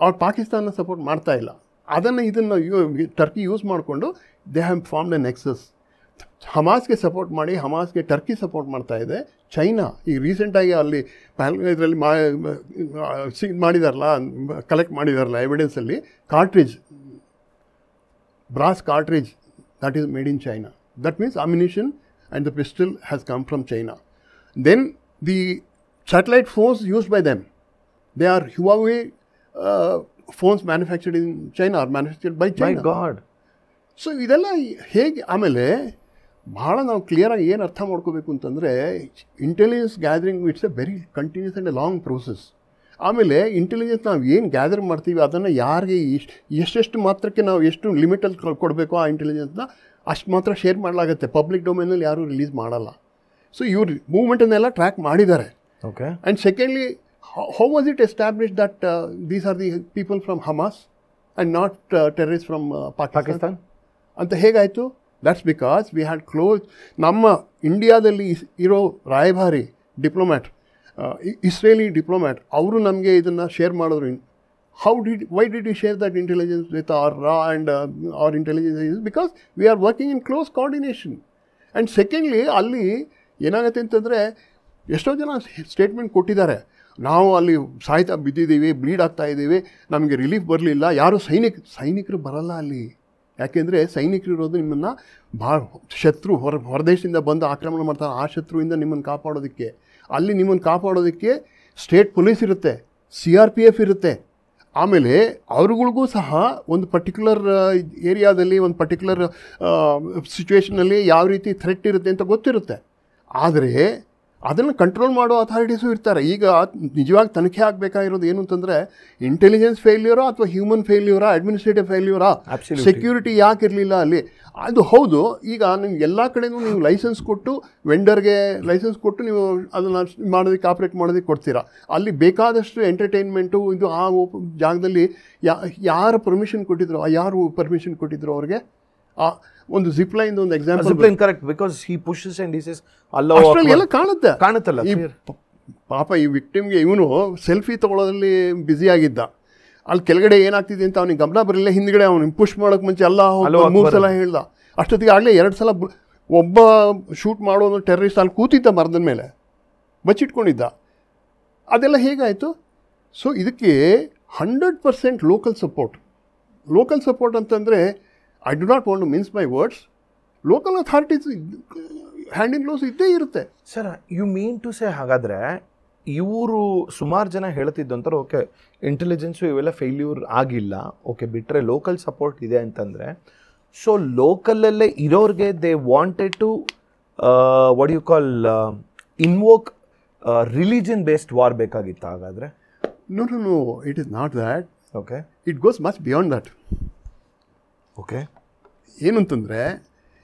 ಅವ್ರು ಪಾಕಿಸ್ತಾನ ಸಪೋರ್ಟ್ ಮಾಡ್ತಾ ಇಲ್ಲ. ಇದನ್ನು ಟರ್ಕಿ ಯೂಸ್ ಮಾಡಿಕೊಂಡು they have formed a nexus. ಹಮಾಸ್ಗೆ ಸಪೋರ್ಟ್ ಮಾಡಿ, ಹಮಾಸ್ಗೆ ಟರ್ಕಿ ಸಪೋರ್ಟ್ ಮಾಡ್ತಾ ಇದೆ. ಚೈನಾ ಈಗ ರೀಸೆಂಟಾಗಿ ಅಲ್ಲಿ ಇದರಲ್ಲಿ ಕಲೆಕ್ಟ್ ಮಾಡಿದಾರಲ್ಲ ಎವಿಡೆನ್ಸಲ್ಲಿ, brass cartridge that is made in China. That means ammunition and the pistol has come from China. Then the satellite phones used by them, they are Huawei phones manufactured in China or manufactured by China. My God. So ಇದೆಲ್ಲ ಹೇಗೆ, ಆಮೇಲೆ ಭಾಳ ನಾವು ಕ್ಲಿಯರಾಗಿ ಏನು ಅರ್ಥ ಮಾಡ್ಕೋಬೇಕು ಅಂತಂದರೆ, intelligence gathering it's a very continuous and a long process. ಆಮೇಲೆ ಇಂಟೆಲಿಜೆನ್ಸ್ ನಾವು ಏನು ಗ್ಯಾದರ್ ಮಾಡ್ತೀವಿ ಅದನ್ನು ಯಾರಿಗೆ ಎಷ್ಟೆಷ್ಟು ಮಾತ್ರಕ್ಕೆ ನಾವು ಎಷ್ಟು ಲಿಮಿಟಲ್ಲಿ ಕೊಡಬೇಕು ಆ ಇಂಟೆಲಿಜೆನ್ಸ್ನ ಅಷ್ಟು ಮಾತ್ರ ಶೇರ್ ಮಾಡಲಾಗುತ್ತೆ. ಪಬ್ಲಿಕ್ ಡೊಮೇನಲ್ಲಿ ಯಾರೂ ರಿಲೀಸ್ ಮಾಡಲ್ಲ. ಸೊ ಇವ್ರು ಮೂವ್ಮೆಂಟನ್ನೆಲ್ಲ ಟ್ರ್ಯಾಕ್ ಮಾಡಿದ್ದಾರೆ. Okay. And secondly, how was it establish that these are the people from Hamas and not terrorist from Pakistan ಅಂತ ಹೇಗಾಯಿತು? That's because we had close, ನಮ್ಮ ಇಂಡಿಯಾದಲ್ಲಿ ಇರೋ ರಾಯಭಾರಿ ಡಿಪ್ಲೊಮ್ಯಾಟ್, ಇಸ್ರೇಲಿ ಡಿಪ್ಲೊಮ್ಯಾಟ್, ಅವರು ನಮಗೆ ಇದನ್ನು ಶೇರ್ ಮಾಡಿದ್ರು. why did you share that intelligence with our RA and our intelligence agencies? Because we are working in close coordination. And secondly, ಅಲ್ಲಿ ಏನಾಗುತ್ತೆ ಅಂತಂದರೆ, ಎಷ್ಟೋ ಜನ ಸ್ಟೇಟ್ಮೆಂಟ್ ಕೊಟ್ಟಿದ್ದಾರೆ, ನಾವು ಅಲ್ಲಿ ಸಾಯ್ತಾ ಬಿದ್ದಿದ್ದೀವಿ, ಬ್ಲೀಡ್ ಆಗ್ತಾ ಇದ್ದೀವಿ, ನಮಗೆ ರಿಲೀಫ್ ಬರಲಿಲ್ಲ. ಯಾರು ಸೈನಿಕರು ಬರಲ್ಲ ಅಲ್ಲಿ. ಯಾಕೆಂದರೆ ಸೈನಿಕರು ಇರೋದು ನಿಮ್ಮನ್ನು ಭಾಳ ಶತ್ರು ಹೊರದೇಶದಿಂದ ಬಂದು ಆಕ್ರಮಣ ಮಾಡ್ತಾರೆ. ಆ ಶತ್ರುವಿಂದ ನಿಮ್ಮನ್ನು ಕಾಪಾಡೋದಕ್ಕೆ, ಅಲ್ಲಿ ನಿಮ್ಮನ್ನು ಕಾಪಾಡೋದಕ್ಕೆ ಸ್ಟೇಟ್ ಪೊಲೀಸ್ ಇರುತ್ತೆ, CRPF ಇರುತ್ತೆ. ಆಮೇಲೆ ಅವ್ರುಗಳಿಗೂ ಸಹ ಒಂದು ಪರ್ಟಿಕ್ಯುಲರ್ ಏರಿಯಾದಲ್ಲಿ, ಒಂದು ಪರ್ಟಿಕ್ಯುಲರ್ ಸಿಚುವೇಷನಲ್ಲಿ ಯಾವ ರೀತಿ ಥ್ರೆಟ್ ಇರುತ್ತೆ ಅಂತ ಗೊತ್ತಿರುತ್ತೆ. ಆದರೆ ಅದನ್ನು ಕಂಟ್ರೋಲ್ ಮಾಡೋ ಅಥಾರಿಟೀಸು ಇರ್ತಾರೆ. ಈಗ ನಿಜವಾಗಿ ತನಿಖೆ ಆಗಬೇಕಾಗಿರೋದು ಏನು ಅಂತಂದರೆ, ಇಂಟೆಲಿಜೆನ್ಸ್ ಫೇಲ್ಯೂರಾ ಅಥವಾ ಹ್ಯೂಮನ್ ಫೇಲ್ಯೂರಾ, ಅಡ್ಮಿನಿಸ್ಟ್ರೇಟಿವ್ ಫೇಲ್ಯೂರಾ, ಸೆಕ್ಯೂರಿಟಿ ಯಾಕೆ ಇರಲಿಲ್ಲ ಅಲ್ಲಿ? ಅದು ಹೌದು. ಈಗ ನೀವು ಎಲ್ಲ ಕಡೆಯೂ ನೀವು ಲೈಸೆನ್ಸ್ ಕೊಟ್ಟು, ವೆಂಡರ್ಗೆ ಲೈಸೆನ್ಸ್ ಕೊಟ್ಟು ನೀವು ಅದನ್ನು ಮಾಡೋದಕ್ಕೆ, ಆಪ್ರೇಟ್ ಮಾಡೋದಕ್ಕೆ ಕೊಡ್ತೀರಾ. ಅಲ್ಲಿ ಬೇಕಾದಷ್ಟು ಎಂಟರ್ಟೈನ್ಮೆಂಟು ಇದು ಆ ಜಾಗದಲ್ಲಿ ಯಾರು ಪರ್ಮಿಷನ್ ಕೊಟ್ಟಿದ್ರು, ಯಾರು ಪರ್ಮಿಷನ್ ಕೊಟ್ಟಿದ್ರು ಅವ್ರಿಗೆ? ಒಂದು ಜಿಪ್ಲೈನ್ ಒಂದು example. Zipline correct, because he pushes and he says ಅಲ್ಲೋ, ಅಷ್ಟರಲ್ಲಿ ಎಲ್ಲ ಕಾಣುತ್ತಲ್ಲ. ಪಾಪ ಈ ವಿಕ್ಟಿಮ್ಗೆ ಇವನು ಸೆಲ್ಫಿ ತೊಗೊಳೋದ್ರಲ್ಲಿ ಬ್ಯುಸಿ ಆಗಿದ್ದ. ಅಲ್ಲಿ ಕೆಳಗಡೆ ಏನಾಗ್ತಿದೆ ಅಂತ ಅವನಿಗೆ ಗಮನ ಬರಲಿಲ್ಲ. ಹಿಂದ್ಗಡೆ ಅವನು ಪುಷ್ ಮಾಡೋಕ್ಕೆ ಮುಂಚೆ ಎಲ್ಲ 3 ಸಲ ಹೇಳ್ದ. ಅಷ್ಟೊತ್ತಿಗೆ ಆಗಲೇ 2 ಸಲ ಒಬ್ಬ ಶೂಟ್ ಮಾಡೋನು ಟೆರರಿಸ್ಟ್ ಅಲ್ಲಿ ಕೂತಿದ್ದ, ಮರದ ಮೇಲೆ ಬಚ್ಚಿಟ್ಕೊಂಡಿದ್ದ. ಅದೆಲ್ಲ ಹೇಗಾಯಿತು? ಸೊ ಇದಕ್ಕೆ 100% ಲೋಕಲ್ ಸಪೋರ್ಟ್ ಅಂತಂದರೆ, I do not want to mince my words. Local authorities hand in gloves ಇದ್ದೇ ಇರುತ್ತೆ. Sir, you mean to say, ಹಾಗಾದರೆ ಇವರು ಸುಮಾರು ಜನ ಹೇಳ್ತಿದ್ದಂತಾರೆ, ಓಕೆ ಇಂಟೆಲಿಜೆನ್ಸು ಇವೆಲ್ಲ ಫೇಲ್ಯೂರ್ ಆಗಿಲ್ಲ, ಓಕೆ ಬಿಟ್ಟರೆ ಲೋಕಲ್ ಸಪೋರ್ಟ್ ಇದೆ ಅಂತಂದರೆ, ಸೊ ಲೋಕಲಲ್ಲೇ ಇರೋರಿಗೆ they wanted to what you call invoke religion based war ಬೇಕಾಗಿತ್ತು ಹಾಗಾದರೆ? No, it is not that. Okay, it goes much beyond that. Okay, ಏನು ಅಂತಂದರೆ,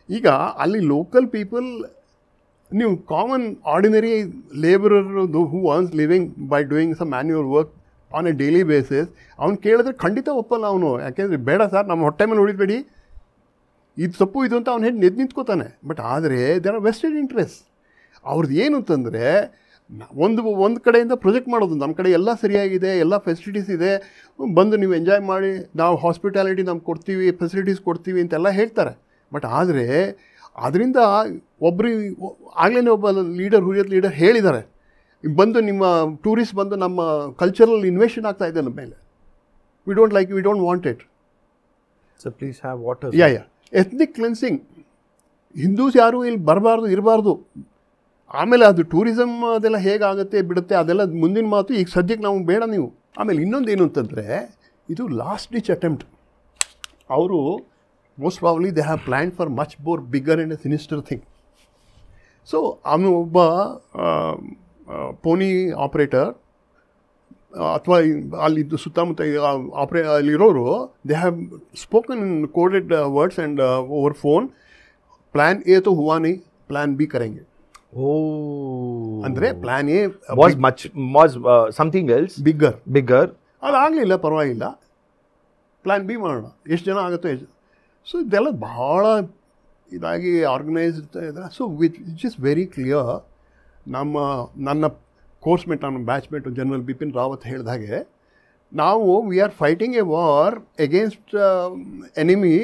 ಈಗ ಅಲ್ಲಿ ಲೋಕಲ್ ಪೀಪಲ್, ನೀವು common ordinary labourer who earns living by doing some manual work on a daily basis, ಅವ್ನು ಕೇಳಿದ್ರೆ ಖಂಡಿತ ಒಪ್ಪಲ್ಲ ಅವನು. ಯಾಕೆಂದರೆ ಬೇಡ ಸರ್, ನಮ್ಮ ಹೊಟ್ಟೆ ಮೇಲೆ ಉಳಿದ್ಬೇಡಿ, ಇದು ತಪ್ಪು ಇದು ಅಂತ ಅವ್ನು ಹೇಳಿ ನಿಂತ್ಕೋತಾನೆ. ಬಟ್ ಆದರೆ ದೇರ್ ಆರ್ ವೆಸ್ಟೆಡ್ ಇಂಟ್ರೆಸ್ಟ್. ಅವ್ರದ್ದು ಏನು ಅಂತಂದರೆ ಒಂದು ಕಡೆಯಿಂದ ಪ್ರೊಜೆಕ್ಟ್ ಮಾಡೋದು, ನಮ್ಮ ಕಡೆ ಎಲ್ಲ ಸರಿಯಾಗಿದೆ, ಎಲ್ಲ ಫೆಸಿಲಿಟೀಸ್ ಇದೆ, ಬಂದು ನೀವು ಎಂಜಾಯ್ ಮಾಡಿ, ನಾವು ಹಾಸ್ಪಿಟಾಲಿಟಿ ನಮ್ಗೆ ಕೊಡ್ತೀವಿ, ಫೆಸಿಲಿಟೀಸ್ ಕೊಡ್ತೀವಿ ಅಂತೆಲ್ಲ ಹೇಳ್ತಾರೆ. ಬಟ್ ಆದರೆ ಅದರಿಂದ ಆಗಲೇ ಒಬ್ಬ ಹುರಿಯತ್ ಲೀಡರ್ ಹೇಳಿದ್ದಾರೆ, ಬಂದು ನಿಮ್ಮ ಟೂರಿಸ್ಟ್ ಬಂದು ನಮ್ಮ ಕಲ್ಚರಲ್ ಇನ್ವೆಷನ್ ಆಗ್ತಾ ಇದೆ ನಮ್ಮ ಮೇಲೆ, we don't want it. So please have water. Yeah ethnic cleansing, Hindus ಯಾರು ಇಲ್ಲಿ ಇರಬಾರ್ದು. ಆಮೇಲೆ ಅದು ಟೂರಿಸಮ್ ಅದೆಲ್ಲ ಹೇಗಾಗುತ್ತೆ ಬಿಡುತ್ತೆ ಅದೆಲ್ಲ ಮುಂದಿನ ಮಾತು. ಈಗ ಸದ್ಯಕ್ಕೆ ನಾವು ಬೇಡ ನೀವು. ಆಮೇಲೆ ಇನ್ನೊಂದು ಏನು ಅಂತಂದರೆ, ಇದು ಲಾಸ್ಟ್ ಡಿಚ್ ಅಟೆಂಪ್ಟ್. ಅವರು most probably they have plan for much more bigger and a sinister thing. So ಅವನು ಒಬ್ಬ ಪೋನಿ ಆಪ್ರೇಟರ್ ಅಥವಾ ಅಲ್ಲಿದ್ದು ಸುತ್ತಮುತ್ತ ಅಲ್ಲಿರೋರು, they have spoken in coded words and over phone, plan A तो हुआ नहीं, ಪ್ಲ್ಯಾನ್ ಬಿ ಕರೆಂಗೆ. ಅಂದರೆ plan A was something else bigger, ಅದಾಗಲಿಲ್ಲ, ಪರವಾಗಿಲ್ಲ, ಪ್ಲ್ಯಾನ್ ಬಿ ಮಾಡೋಣ, ಎಷ್ಟು ಜನ ಆಗುತ್ತೋ ಸೊ ಇದೆಲ್ಲ ಭಾಳ ಇದಾಗಿ ಆರ್ಗನೈಸ್ಡ್ ಇದೆ. So which is very clear. ನನ್ನ ಕೋರ್ಸ್ಮೇಟ್, ನನ್ನ ಬ್ಯಾಚ್ಮೇಟು ಜನರಲ್ ಬಿಪಿನ್ ರಾವತ್ ಹೇಳಿದಾಗೆ, ನಾವು we are fighting A war against enemy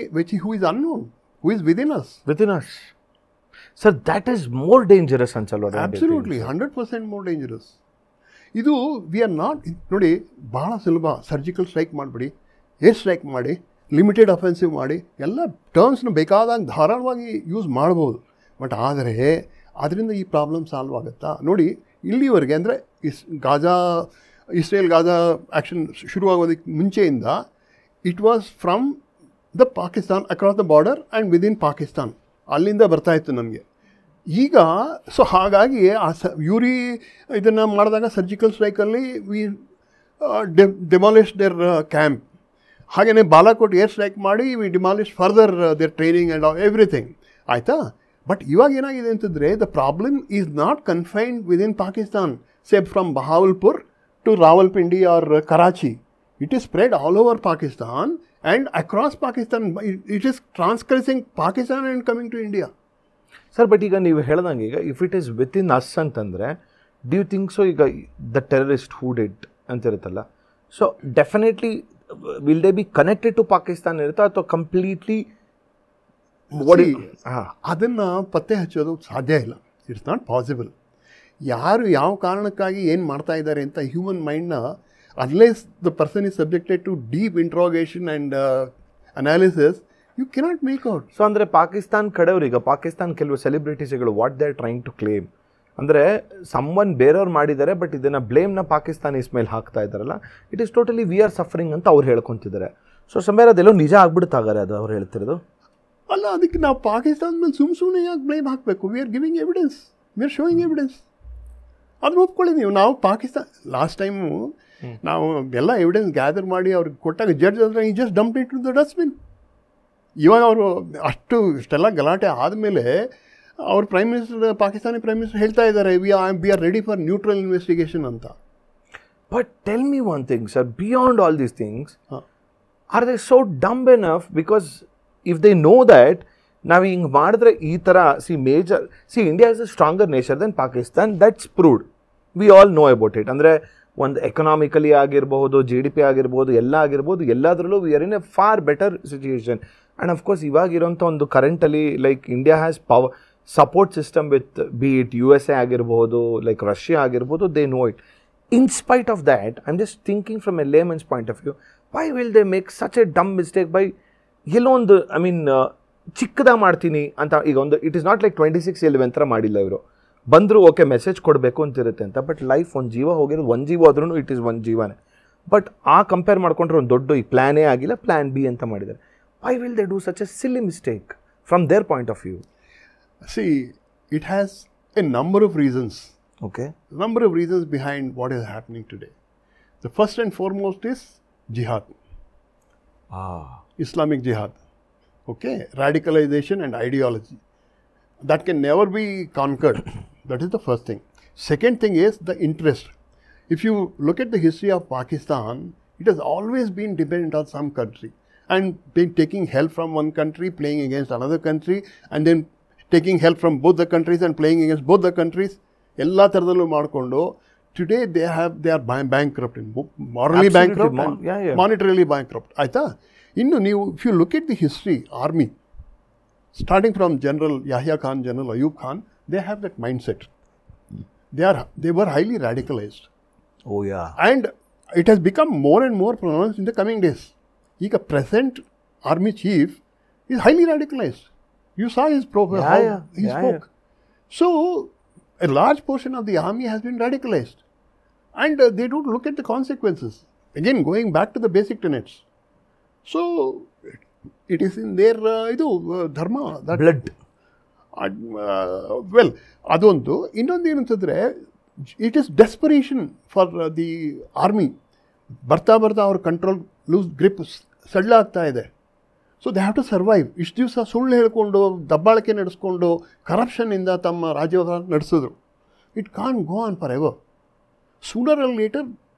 who is unknown, who is within us. Sir, that is more dangerous ಅನ್ಸಲ್ವಾ? Absolutely, 100% more dangerous. ಇದು ವಿ ಆರ್ ನಾಟ್, ನೋಡಿ ಭಾಳ ಸುಲಭ. ಸರ್ಜಿಕಲ್ ಸ್ಟ್ರೈಕ್ ಮಾಡಿಬಿಡಿ, ಏರ್ ಸ್ಟ್ರೈಕ್ ಮಾಡಿ, ಲಿಮಿಟೆಡ್ ಅಫೆನ್ಸಿವ್ ಮಾಡಿ, ಎಲ್ಲ ಟರ್ಮ್ಸ್ನ ಬೇಕಾದಾಗ ಧಾರಾಳವಾಗಿ ಯೂಸ್ ಮಾಡ್ಬೋದು. ಬಟ್ ಆದರೆ ಅದರಿಂದ ಈ ಪ್ರಾಬ್ಲಮ್ ಸಾಲ್ವ್ ಆಗುತ್ತಾ? ನೋಡಿ, ಇಲ್ಲಿವರೆಗೆ ಅಂದರೆ ಇಸ್ರೇಲ್ ಗಾಜಾ ಆ್ಯಕ್ಷನ್ ಶುರುವಾಗೋದಕ್ಕೆ ಮುಂಚೆಯಿಂದ it was from the Pakistan, across the border and within Pakistan, ಅಲ್ಲಿಂದ ಬರ್ತಾಯಿತ್ತು ನಮಗೆ. ಈಗ ಸೊ ಹಾಗಾಗಿ ಯೂರಿ ಇದನ್ನು ಮಾಡಿದಾಗ ಸರ್ಜಿಕಲ್ ಸ್ಟ್ರೈಕಲ್ಲಿ ವಿ ಡಿಮಾಲಿಷ್ ದೇರ್ ಕ್ಯಾಂಪ್. ಹಾಗೆಯೇ ಬಾಲಾಕೋಟ್ ಏರ್ ಸ್ಟ್ರೈಕ್ ಮಾಡಿ we demolish further their training and everything, ಆಯಿತಾ? ಬಟ್ ಇವಾಗ ಏನಾಗಿದೆ ಅಂತಂದರೆ, the problem is not confined within Pakistan, say from Bahawalpur to Rawalpindi or Karachi. It is spread all over Pakistan and across Pakistan. It is transgressing Pakistan and coming to India. Sir, but ಈಗ ನೀವು ಹೇಳ್ದಂಗೆ, ಈಗ if it is within us ಅಂತಂದರೆ, ಡ್ಯೂ ಥಿಂಕ್ ಸೊ ಈಗ ದ ಟೆರರಿಸ್ಟ್ ಹೂ ಡಿಡ್ ಅಂತ ಇರುತ್ತಲ್ಲ, so definitely will they be connected to Pakistan ಇರುತ್ತಾ ಅಥವಾ ಕಂಪ್ಲೀಟ್ಲಿ ಅದನ್ನು ಪತ್ತೆ ಹಚ್ಚೋದು ಸಾಧ್ಯ ಇಲ್ಲ. It's not possible. ಯಾರು ಯಾವ ಕಾರಣಕ್ಕಾಗಿ ಏನು ಮಾಡ್ತಾ ಇದ್ದಾರೆ ಅಂತ ಹ್ಯೂಮನ್ ಮೈಂಡ್ನ, unless the person is subjected to deep interrogation and analysis, you cannot make out. So ಅಂದರೆ ಪಾಕಿಸ್ತಾನ್ ಕಡೆಯವ್ರೀಗ, ಪಾಕಿಸ್ತಾನ್ ಕೆಲವು ಸೆಲೆಬ್ರಿಟೀಸ್ಗಳು what they are trying to claim ಅಂದರೆ, ಸಮ್ವನ್ ಬೇರೆಯವ್ರು ಮಾಡಿದ್ದಾರೆ ಬಟ್ ಇದನ್ನು ಬ್ಲೇಮ್ನ ಪಾಕಿಸ್ತಾನೀಸ್ ಮೇಲೆ ಹಾಕ್ತಾ ಇದ್ದಾರಲ್ಲ, it is totally we are suffering ಅಂತ ಅವ್ರು ಹೇಳ್ಕೊತಿದ್ದಾರೆ. ಸೊ ಸಮಯ ಅದೆಲ್ಲೋ ನಿಜ ಆಗ್ಬಿಡುತ್ತಾಗಾರೆ ಅದು ಅವ್ರು ಹೇಳ್ತಿರೋದು? ಅಲ್ಲ, ಅದಕ್ಕೆ ನಾವು ಪಾಕಿಸ್ತಾನ ಮೇಲೆ ಸುಮ್ಮನೆ ಯಾಕೆ ಬ್ಲೇಮ್ ಹಾಕಬೇಕು? We are giving evidence, we are showing evidence. ಅದನ್ನ ಒಪ್ಕೊಳ್ಳಿ ನೀವು. ನಾವು ಪಾಕಿಸ್ತಾನ ಲಾಸ್ಟ್ ಟೈಮು ನಾವು ಎಲ್ಲ ಎವಿಡೆನ್ಸ್ ಗ್ಯಾದರ್ ಮಾಡಿ ಅವ್ರಿಗೆ ಕೊಟ್ಟಾಗ ಜಡ್ಜ್ ಅಂದರೆ ಈ just dump it to the dustbin. ಇವಾಗ ಅವರು ಇಷ್ಟೆಲ್ಲ ಗಲಾಟೆ ಆದಮೇಲೆ ಅವ್ರ prime minister, Pakistani prime minister ಹೇಳ್ತಾ ಇದ್ದಾರೆ, we are ready for neutral investigation ಅಂತ. But tell me one thing sir, beyond all these things, are they so dumb enough? Because if they know that ನಾವು ಹಿಂಗೆ ಮಾಡಿದ್ರೆ ಈ ಥರ, India is a stronger nation than Pakistan, that's proved, we all know about it. ಅಂದರೆ ಒಂದು ಎಕನಾಮಿಕಲಿ ಆಗಿರ್ಬೋದು, GDP ಆಗಿರ್ಬೋದು, ಎಲ್ಲ ಆಗಿರ್ಬೋದು, ಎಲ್ಲದರಲ್ಲೂ we are in a far better situation. And of course ಇವಾಗಿರೋಂಥ ಒಂದು ಕರೆಂಟಲ್ಲಿ like India has support system with be it USA ಆಗಿರ್ಬೋದು, ಲೈಕ್ ರಷ್ಯಾ ಆಗಿರ್ಬೋದು, they know it. In spite of that, I am just thinking from a layman's point of view, why will they make such a dumb mistake by ಎಲ್ಲೋ ಒಂದು, ಐ ಮೀನ್ ಚಿಕ್ಕದಾಗಿ ಮಾಡ್ತೀನಿ ಅಂತ. ಈಗ ಒಂದು ಇಟ್ ಇಸ್ ನಾಟ್ ಲೈಕ್ 26/11 ಥರ ಮಾಡಿಲ್ಲ ಇವರು. ಬಂದರೂ ಓಕೆ ಮೆಸೇಜ್ ಕೊಡಬೇಕು ಅಂತಿರುತ್ತೆ ಅಂತ, ಬಟ್ ಲೈಫ್ ಒಂದು ಜೀವ ಹೋಗಿರೋದು, ಒಂದು ಜೀವ ಆದ್ರೂ ಇಟ್ ಈಸ್ ಒಂದು ಜೀವನೇ. ಬಟ್ ಆ ಕಂಪೇರ್ ಮಾಡ್ಕೊಂಡ್ರೆ ಒಂದು ದೊಡ್ಡ ಈ ಪ್ಲ್ಯಾನೇ ಆಗಿಲ್ಲ, ಪ್ಲ್ಯಾನ್ ಬಿ ಅಂತ ಮಾಡಿದ್ದಾರೆ. Why will they do such a silly mistake from their point of view? See, it has a number of reasons. Okay. Number of reasons behind what is happening today. The first and foremost is jihad. Islamic jihad. Okay. Radicalization and ideology. That can never be conquered. That is the first thing. Second thing is the interest. If you look at the history of Pakistan, it has always been dependent on some country. and then taking help from one country, playing against another country, and then taking help from both the countries and playing against both the countries. ಎಲ್ಲ ಥರದಲ್ಲೂ ಮಾಡಿಕೊಂಡು today they are bankrupt, morally Absolutely. bankrupt and Yeah. monetarily bankrupt. ಆಯ್ತಾ? ಇನ್ನು ನೀವು if you look at the history, army, starting from General Yahya Khan, General Ayub Khan, they have that mindset. They were highly radicalized. Oh yeah. And it has become more and more pronounced in the coming days. ಈಗ present army chief is highly radicalized. You saw his profile, how he spoke. So, a large portion of the army has been radicalized. And they don't look at the consequences. Again, going back to the basic tenets. So, it is in their dharma. That Blood. Well, ಅದೊಂದು. ಇನ್ನೊಂದು ಏನಂತಂದರೆ, it is desperation for the army. ಬರ್ತಾ ಅವ್ರ ಕಂಟ್ರೋಲ್ ಲೂಸ್ ಗ್ರಿಪ್ ಸಡ್ಲ ಆಗ್ತಾ ಇದೆ. So they have to survive. ಇಷ್ಟು ದಿವಸ ಸುಳ್ಳು ಹೇಳ್ಕೊಂಡು ದಬ್ಬಾಳಿಕೆ ನಡೆಸ್ಕೊಂಡು ಕರಪ್ಷನ್ನಿಂದ ತಮ್ಮ ರಾಜ್ಯವನ್ನು ನಡೆಸಿದ್ರು. It can go on forever. Sooner or later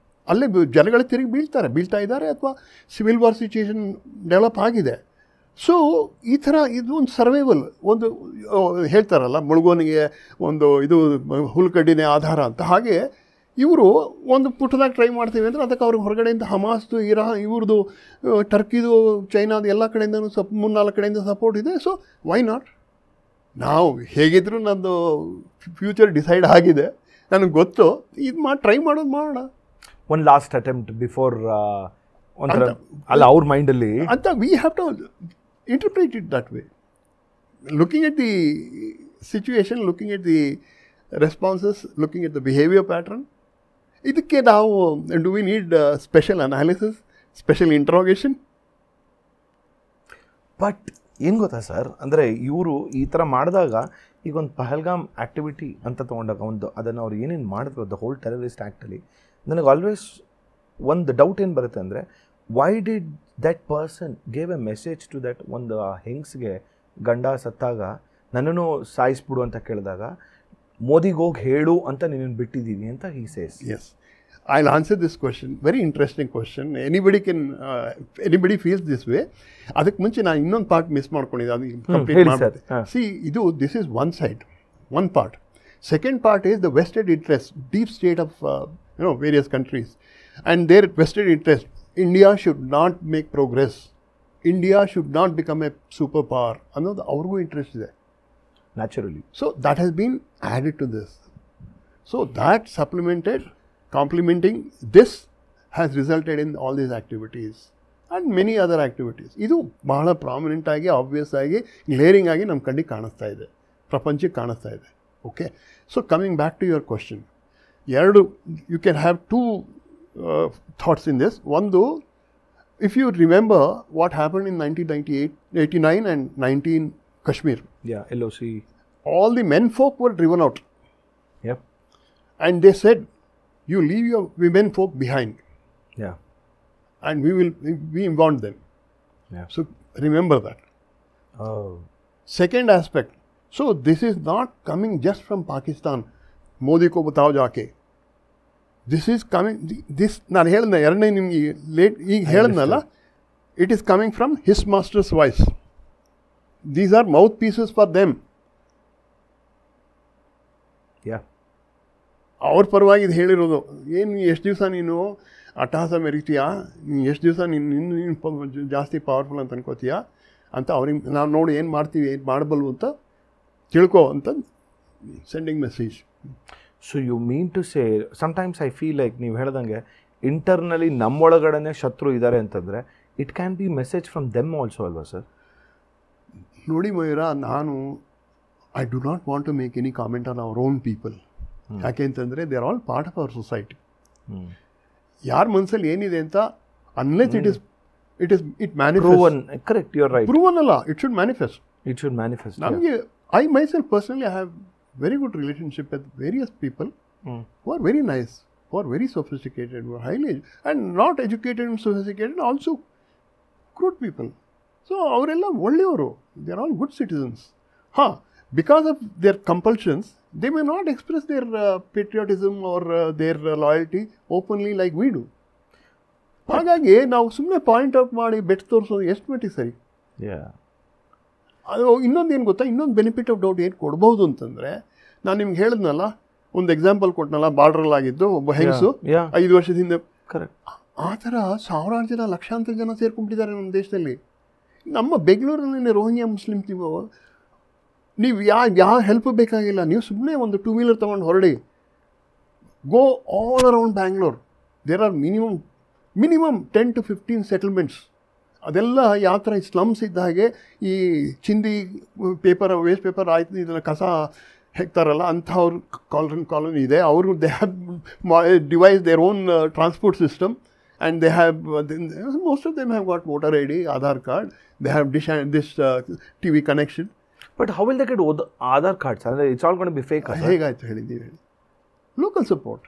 ಅಲ್ಲೇ ಜನಗಳು ತಿರುಗಿ ಬೀಳ್ತಾ ಇದ್ದಾರೆ, ಅಥವಾ ಸಿವಿಲ್ ವಾರ್ ಸಿಚುಯೇಷನ್ ಡೆವಲಪ್ ಆಗಿದೆ. ಸೊ ಈ ಥರ ಇದು ಒಂದು ಸರ್ವೈವಲ್, ಒಂದು ಹೇಳ್ತಾರಲ್ಲ ಮುಳುಗೋನಿಗೆ ಒಂದು ಹುಲ್ಕಡ್ಡಿನೇ ಆಧಾರ ಅಂತ. ಹಾಗೆ ಇವರು ಒಂದು ಪುಟ್ಟದಾಗ ಟ್ರೈ ಮಾಡ್ತೀವಿ ಅಂದರೆ ಅದಕ್ಕೆ ಅವ್ರಿಗೆ ಹೊರಗಡೆಯಿಂದ ಹಮಾಸ್ದು ಇವ್ರದ್ದು ಟರ್ಕಿದು ಚೈನಾದು ಎಲ್ಲ ಕಡೆಯಿಂದನೂ 3-4 ಕಡೆಯಿಂದ ಸಪೋರ್ಟ್ ಇದೆ. So why not? ನಾವು ಹೇಗಿದ್ರು ನಂದು ಫ್ಯೂಚರ್ ಡಿಸೈಡ್ ಆಗಿದೆ, ನನಗೆ ಗೊತ್ತು, ಇದು ಟ್ರೈ ಮಾಡೋಣ. ಒನ್ ಲಾಸ್ಟ್ ಅಟೆಂಪ್ಟ್ ಬಿಫೋರ್ ಅಲ್ಲ ಅವ್ರ ಮೈಂಡಲ್ಲಿ ಅಂತ we have to interpret it that way. Looking at the situation, looking at the responses, looking at the behaviour pattern. ಇದಕ್ಕೆ ನಾವು do we need special analysis, special interrogation? But ಏನು ಗೊತ್ತಾ ಸರ್, ಅಂದರೆ ಇವರು ಈ ಥರ ಮಾಡಿದಾಗ, ಈಗ ಒಂದು ಪಹಲ್ಗಾಮ್ ಆ್ಯಕ್ಟಿವಿಟಿ ಅಂತ ತೊಗೊಂಡಾಗ ಅದನ್ನು ಅವ್ರು ಏನೇನು ಮಾಡಿದ್ರು ದ ಹೋಲ್ ಟೆರರಿಸ್ಟ್ ಆ್ಯಕ್ಟಲ್ಲಿ, ನನಗೆ ಆಲ್ವೇಸ್ ಒಂದು ಡೌಟ್ ಏನು ಬರುತ್ತೆ ಅಂದರೆ, why did that person gave a message to that ಒಂದು ಹೆಂಗ್ಸ್ಗೆ ಗಂಡ ಸತ್ತಾಗ ನನ್ನನ್ನು ಸಾಯಿಸ್ಬಿಡು ಅಂತ ಕೇಳಿದಾಗ ಮೋದಿಗೆ ಹೋಗಿ ಹೇಳು ಅಂತ ನೀನು ಬಿಟ್ಟಿದ್ದೀನಿ ಅಂತ he says. Yes, I'll answer this question. Very interesting question. Anybody feels this way. ಅದಕ್ಕೆ ಮುಂಚೆ ನಾನು ಇನ್ನೊಂದು ಪಾರ್ಟ್ ಮಿಸ್ ಮಾಡ್ಕೊಂಡಿದ್ದೆ, ಅದು ಕಂಪ್ಲೀಟ್ ಮಾಡ್ತೀನಿ. C, this is one side, one part. Second part is the vested interest, deep state of various countries, and their vested interest. India should not make progress. India should not become a superpower. ಅನ್ನೋದು ಅವ್ರಿಗೂ ಇಂಟ್ರೆಸ್ಟ್ ಇದೆ. Naturally. So that has been added to this. So that complementing this has resulted in all these activities and many other activities. ಇದು ಬಹಳ ಪ್ರಾಮಿನೆಂಟ್ ಆಗಿ, ಆಬ್ವಿಯಸ್ ಆಗಿ, ಗ್ಲೇರಿಂಗ್ ಆಗಿ ನಮ್ಮ ಕಣ್ಣಿಗೆ ಕಾಣಿಸ್ತಾ ಇದೆ, ಪ್ರಪಂಚಕ್ಕೆ ಕಾಣಿಸ್ತಾ ಇದೆ. Okay, so coming back to your question, you can have two thoughts in this. ಒಂದು, if you remember what happened in 1989 and 19 Kashmir. Yeah, LOC. All the men folk were driven out. Yep. And they said, you leave your women folk behind. Yeah. And we want them. Yeah. So remember that. Oh. Second aspect. So this is not coming just from Pakistan. Modi ko batao jaake. This is coming, this ನಾನು ಹೇಳಿದ ಎರಡನೇ ನಿಮಗೆ ಈಗ ಹೇಳಿದ್ನಲ್ಲ, it is coming from his masters voice. These are mouth pieces for them. ಅವ್ರ ಪರವಾಗಿ ಇದು ಹೇಳಿರೋದು. ಏನು ಎಷ್ಟು ದಿವಸ ನೀನು ಅಟ್ಟಹಾಸ ಮೆರಿತೀಯಾ, ನೀನು ಎಷ್ಟು ದಿವಸ ನೀನು ಜಾಸ್ತಿ ಪವರ್ಫುಲ್ ಅಂತ ಅನ್ಕೋತೀಯಾ ಅಂತ ಅವ್ರಿಗೆ ನಾವು ನೋಡಿ ಏನು ಮಾಡ್ತೀವಿ, ಏನು ಮಾಡಬಲ್ವು ಅಂತ ತಿಳ್ಕೊ ಅಂತ sending message. So you mean to say, sometimes I feel like ನೀವು ಹೇಳ್ದಂಗೆ ಇಂಟರ್ನಲಿ ನಮ್ಮೊಳಗಡೆ ಶತ್ರು ಇದ್ದಾರೆ ಅಂತಂದರೆ it can be message from them also ಅಲ್ವಾ ಸರ್? ನೋಡಿ Mayura, I do not want to make any comment on our own people. ಯಾಕೆ ಅಂತಂದರೆ they are all part of our society. ಯಾರ ಮನಸ್ಸಲ್ಲಿ ಏನಿದೆ ಅಂತ unless it manifest. Correct, you are right. Proven ಅಲ್ಲ, ಇಟ್ ಶುಡ್ ಮ್ಯಾನಿಫೆಸ್ಟ್. ನಮಗೆ I myself personally I have very good relationship with various people who are very nice, who are very sophisticated, who are highly and not educated and sophisticated, also good people. So avarella ಒಳ್ಳೆಯವರು, they are all good citizens. Because of their compulsions, they may not express their patriotism or their loyalty openly like we do. ಹಾಗಾಗಿ ನಾವು ಸುಮ್ಮನೆ ಪಾಯಿಂಟ್ ಔಟ್ ಮಾಡಿ ಬೆಟ್ ತೋರಿಸೋದು ಎಷ್ಟು ಮಟ್ಟಿಗೆ ಸರಿ. ಅದು ಇನ್ನೊಂದು ಏನು ಗೊತ್ತಾ, ಇನ್ನೊಂದು ಬೆನಿಫಿಟ್ ಆಫ್ ಡೌಟ್ ಏನು ಕೊಡ್ಬೋದು ಅಂತಂದರೆ, ನಾನು ನಿಮ್ಗೆ ಹೇಳಿದ್ನಲ್ಲ, ಒಂದು ಎಕ್ಸಾಂಪಲ್ ಕೊಟ್ಟನಲ್ಲ, ಬಾರ್ಡ್ರಲ್ಲಾಗಿದ್ದು ಒಬ್ಬ ಹೆಂಗಸು 5 ವರ್ಷದಿಂದ, ಕರೆಕ್ಟ್. ಆ ಥರ ಸಾವಿರಾರು ಜನ, ಲಕ್ಷಾಂತರ ಜನ ಸೇರ್ಕೊಂಡಿದ್ದಾರೆ ನಮ್ಮ ದೇಶದಲ್ಲಿ. ನಮ್ಮ ಬೆಂಗಳೂರಲ್ಲಿ ರೋಹಿಂಗ್ಯಾ ಮುಸ್ಲಿಮ್ಸ್ ನೀವು ಯಾವ ಹೆಲ್ಪ್ ಬೇಕಾಗಿಲ್ಲ, ನೀವು ಸುಮ್ಮನೆ ಒಂದು 2 ವೀಲರ್ ತೊಗೊಂಡು ಹೊರಡಿ, go all around Bangalore, there are minimum 10 to 15 settlements. ಅದೆಲ್ಲ ಯಾವ ಥರ ಸ್ಲಮ್ಸ್ ಇದ್ದ ಹಾಗೆ ಈ ಚಿಂದಿ ಪೇಪರ್, ವೇಸ್ಟ್ ಪೇಪರ್ ಆಯ್ತು, ಇದನ್ನು ಕಸ ಹೆಕ್ತಾರಲ್ಲ ಅಂಥವ್ರ ಕಾಲೋನಿ ಇದೆ. ಅವರು they have device their own transport system, and they have most of them have got voter ID, Aadhaar card, they have this TV connection. But how will they get Aadhaar cards? It's all going to be fake. ಹೇಗಾಯ್ತು ಹೇಳಿದ್ದೀವಿ ಹೇಳಿ, ಲೋಕಲ್ ಸಪೋರ್ಟ್.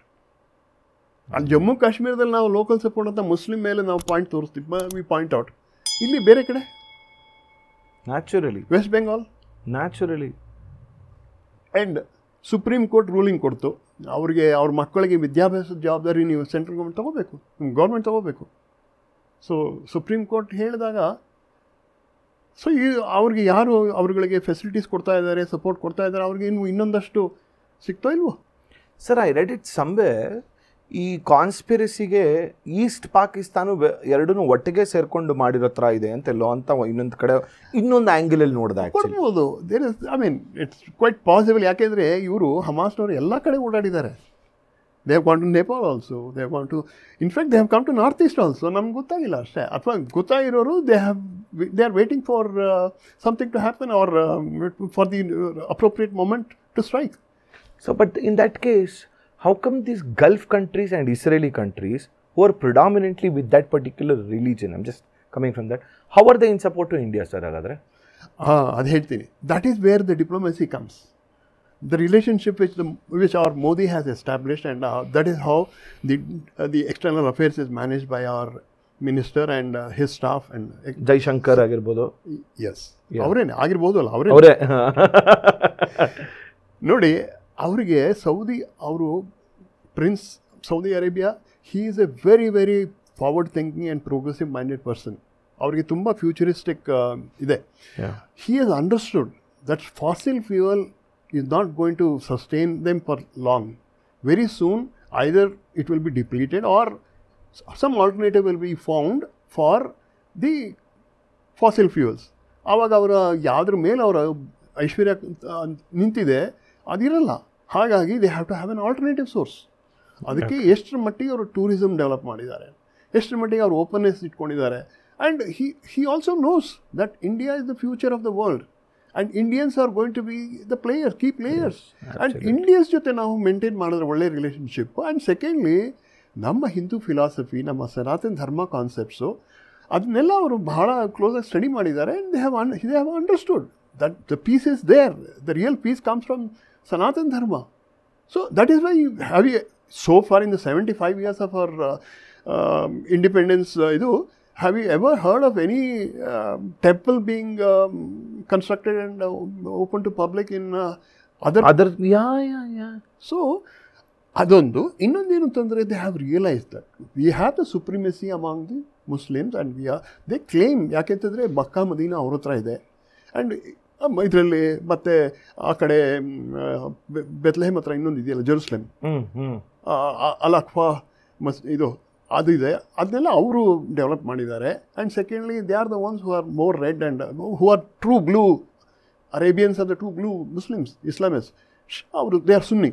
ಅಲ್ಲಿ ಜಮ್ಮು ಕಾಶ್ಮೀರದಲ್ಲಿ ನಾವು ಲೋಕಲ್ ಸಪೋರ್ಟ್ ಅಂತ ಮುಸ್ಲಿಂ ಮೇಲೆ ನಾವು ಪಾಯಿಂಟ್ ತೋರಿಸ್ತೀವಿ, ವಿ ಪಾಯಿಂಟ್ ಔಟ್. ಇಲ್ಲಿ ಬೇರೆ ಕಡೆ naturally West Bengal naturally. And supreme court ruling ಕೊಡ್ತು, ಅವ್ರಿಗೆ ಅವ್ರ ಮಕ್ಕಳಿಗೆ ವಿದ್ಯಾಭ್ಯಾಸದ ಜವಾಬ್ದಾರಿ ನೀವು ಸೆಂಟ್ರಲ್ ಗೌರ್ಮೆಂಟ್ ತೊಗೋಬೇಕು, ಗೌರ್ಮೆಂಟ್ ತೊಗೋಬೇಕು. ಸೊ ಸುಪ್ರೀಂ ಕೋರ್ಟ್ ಹೇಳಿದಾಗ, ಸೊ ಈ ಅವ್ರಿಗೆ ಯಾರು ಅವ್ರುಗಳಿಗೆ ಫೆಸಿಲಿಟೀಸ್ ಕೊಡ್ತಾ ಇದ್ದಾರೆ, ಸಪೋರ್ಟ್ ಕೊಡ್ತಾ ಇದ್ದಾರೆ, ಅವ್ರಿಗೆ ಇನ್ನೊಂದಷ್ಟು ಸಿಗ್ತಾ ಇಲ್ವೋ? Sir, I read it somewhere, ಈ ಕಾನ್ಸ್ಪಿರಸಿಗೆ ಈಸ್ಟ್ ಪಾಕಿಸ್ತಾನ ಎರಡೂ ಒಟ್ಟಿಗೆ ಸೇರ್ಕೊಂಡು ಮಾಡಿರೋ ಥರ ಇದೆ ಅಂತೆಲ್ಲೋ ಅಂತ ಇನ್ನೊಂದು ಕಡೆ ಇನ್ನೊಂದು ಆ್ಯಂಗಲಲ್ಲಿ ನೋಡಿದೆ. ಕೊಡ್ಬೋದು, there is, I mean it's quite possible. ಯಾಕೆಂದರೆ ಇವರು ಹಮಾಸ್ನವರು ಎಲ್ಲ ಕಡೆ ಓಡಾಡಿದ್ದಾರೆ. They have gone to Nepal also, they have gone to, in fact they have come to north east also. ನಮ್ಗೆ ಗೊತ್ತಾಗಿಲ್ಲ ಅಷ್ಟೇ, ಅಥವಾ ಗೊತ್ತಾಗಿರೋರು they are waiting for something to happen or for the appropriate moment to strike. So but in that case, how come these Gulf countries and Israeli countries who are predominantly with that particular religion, I'm just coming from that, how are they in support to India, sir? Hagadre ಅದು ಹೇಳ್ತೀನಿ, that is where the diplomacy comes, the relationship which our Modi has established, and that is how the external affairs is managed by our minister and his staff and Jaishankar ಆಗಿರಬಹುದು. Yes, ಅವರೇನೆ ಆಗಿರಬಹುದು ಅಲ್ಲ, ಅವರೇ ನೋಡಿ. ಅವರಿಗೆ ಅವರು prince Saudi Arabia, he is a very very forward thinking and progressive minded person. ಅವರಿಗೆ ತುಂಬ ಫ್ಯೂಚರಿಸ್ಟಿಕ್ ಇದೆ. He has understood that fossil fuel is not going to sustain them for long. Very soon either it will be depleted or some alternative will be found for the fossil fuels. ಆವಾಗ ಅವರ ಯಾವುದ್ರ ಮೇಲೆ ಅವರ ಐಶ್ವರ್ಯ ನಿಂತಿದೆ ಅದಿರಲ್ಲ. ಹಾಗಾಗಿ they have to have an alternative source. ಅದಕ್ಕೆ ಎಷ್ಟರ ಮಟ್ಟಿಗೆ ಅವರು ಟೂರಿಸಮ್ ಡೆವಲಪ್ ಮಾಡಿದ್ದಾರೆ, ಎಷ್ಟರ ಮಟ್ಟಿಗೆ ಅವರು ಓಪನ್ನೆಸ್ ಇಟ್ಕೊಂಡಿದ್ದಾರೆ. And he also knows that India is the future of the world and Indians are going to be the players, key players. Yes, and Indians ಜೊತೆ ನಾವು ಮೇಂಟೈನ್ ಮಾಡಿದ್ರೆ ಒಳ್ಳೆ ರಿಲೇಷನ್ಶಿಪ್. ಆ್ಯಂಡ್ ಸೆಕೆಂಡ್ಲಿ, ನಮ್ಮ ಹಿಂದೂ ಫಿಲಾಸಫಿ, ನಮ್ಮ ಸನಾತನ ಧರ್ಮ ಕಾನ್ಸೆಪ್ಟ್ಸು, ಅದನ್ನೆಲ್ಲ ಅವರು ಬಹಳ ಕ್ಲೋಸಾಗಿ ಸ್ಟಡಿ ಮಾಡಿದ್ದಾರೆ. And they have understood that the peace is there. The real peace comes from Sanatan Dharma. So that is why so far in the 75 years of our independence, have you ever heard of any temple being constructed and open to public in other? Yeah. So ಅದೊಂದು. ಇನ್ನೊಂದೇನು ಅಂತಂದರೆ, they have realized that we have the supremacy among the Muslims and they claim, ಯಾಕೆಂತಂದರೆ ಮಕ್ಕಾ ಮದೀನಾ ಅವ್ರ ಹತ್ರ ಇದೆ. ಆ್ಯಂಡ್ ಇದರಲ್ಲಿ ಮತ್ತೆ ಆ ಕಡೆ ಬೆತ್ಲೆಹೇಮ್ ಹತ್ರ ಇನ್ನೊಂದು ಇದೆಯಲ್ಲ, ಜೆರುಸಲೇಮ್, ಅಲ್ ಅಕ್ಫಾ ಅದು ಇದೆ. ಅದನ್ನೆಲ್ಲ ಅವರು ಡೆವಲಪ್ ಮಾಡಿದ್ದಾರೆ. And secondly, they are the ones who are more red and who are true blue. Arabians are the true blue Muslims, Islamist. ಅವರು they are Sunni.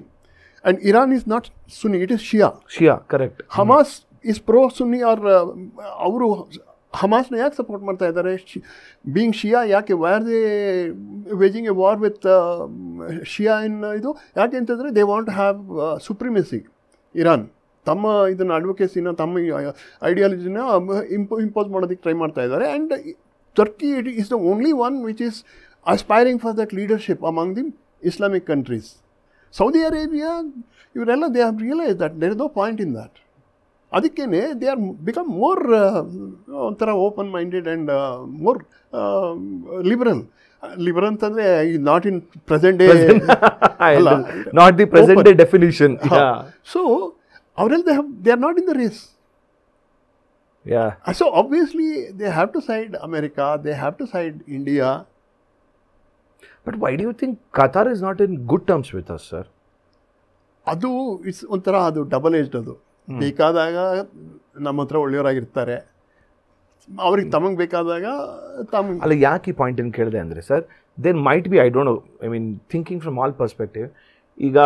And Iran is not Sunni, it is Shia. Correct. Hamas is pro Sunni. ಅವರು ಹಮಾಸ್ನ ಯಾಕೆ ಸಪೋರ್ಟ್ ಮಾಡ್ತಾ ಇದ್ದಾರೆ? Being Shia. ಯಾಕೆ why are they waging a war with Shia in ಯಾಕೆ ಅಂತಂದರೆ, they want have supremacy. Iran ತಮ್ಮ ಇದನ್ನು ಅಡ್ವೊಕೇಸಿನ, ತಮ್ಮ ಐಡಿಯಾಲಜಿನ ಇಂಪೋಸ್ ಮಾಡೋದಕ್ಕೆ ಟ್ರೈ ಮಾಡ್ತಾ ಇದ್ದಾರೆ. And Turkey is the only one which is aspiring for that leadership among the Islamic countries. Saudi Arabia, ಇವರೆಲ್ಲ they have realise that there is no point in that. ಅದಕ್ಕೇ ದೇ ಆರ್ ಬಿಕಮ್ ಮೋರ್ ಒಂಥರ open minded and more liberal. ಅಂತಂದರೆ not in present day, not the present day definition. So ಅವರೆಲ್ಲ they are not in the race. Yeah. So obviously they have to side America, they have to side India. But why do you think Qatar is not in good terms with us, sir? ಅದು ಇಟ್ಸ್ ಒಂಥರ ಅದು ಡಬಲ್ ಏಜ್ಡ್ ಅದು. ಬೇಕಾದಾಗ ನಮ್ಮ ಹತ್ರ ಒಳ್ಳೆಯವರಾಗಿರ್ತಾರೆ, ಅವ್ರಿಗೆ ತಮಗೆ ಬೇಕಾದಾಗ ತಮಗೆ. ಅಲ್ಲ, ಯಾಕೆ ಈ ಪಾಯಿಂಟನ್ನು ಕೇಳಿದೆ ಅಂದರೆ sir, there might be, I don't know, I mean thinking from all perspective, ಈಗ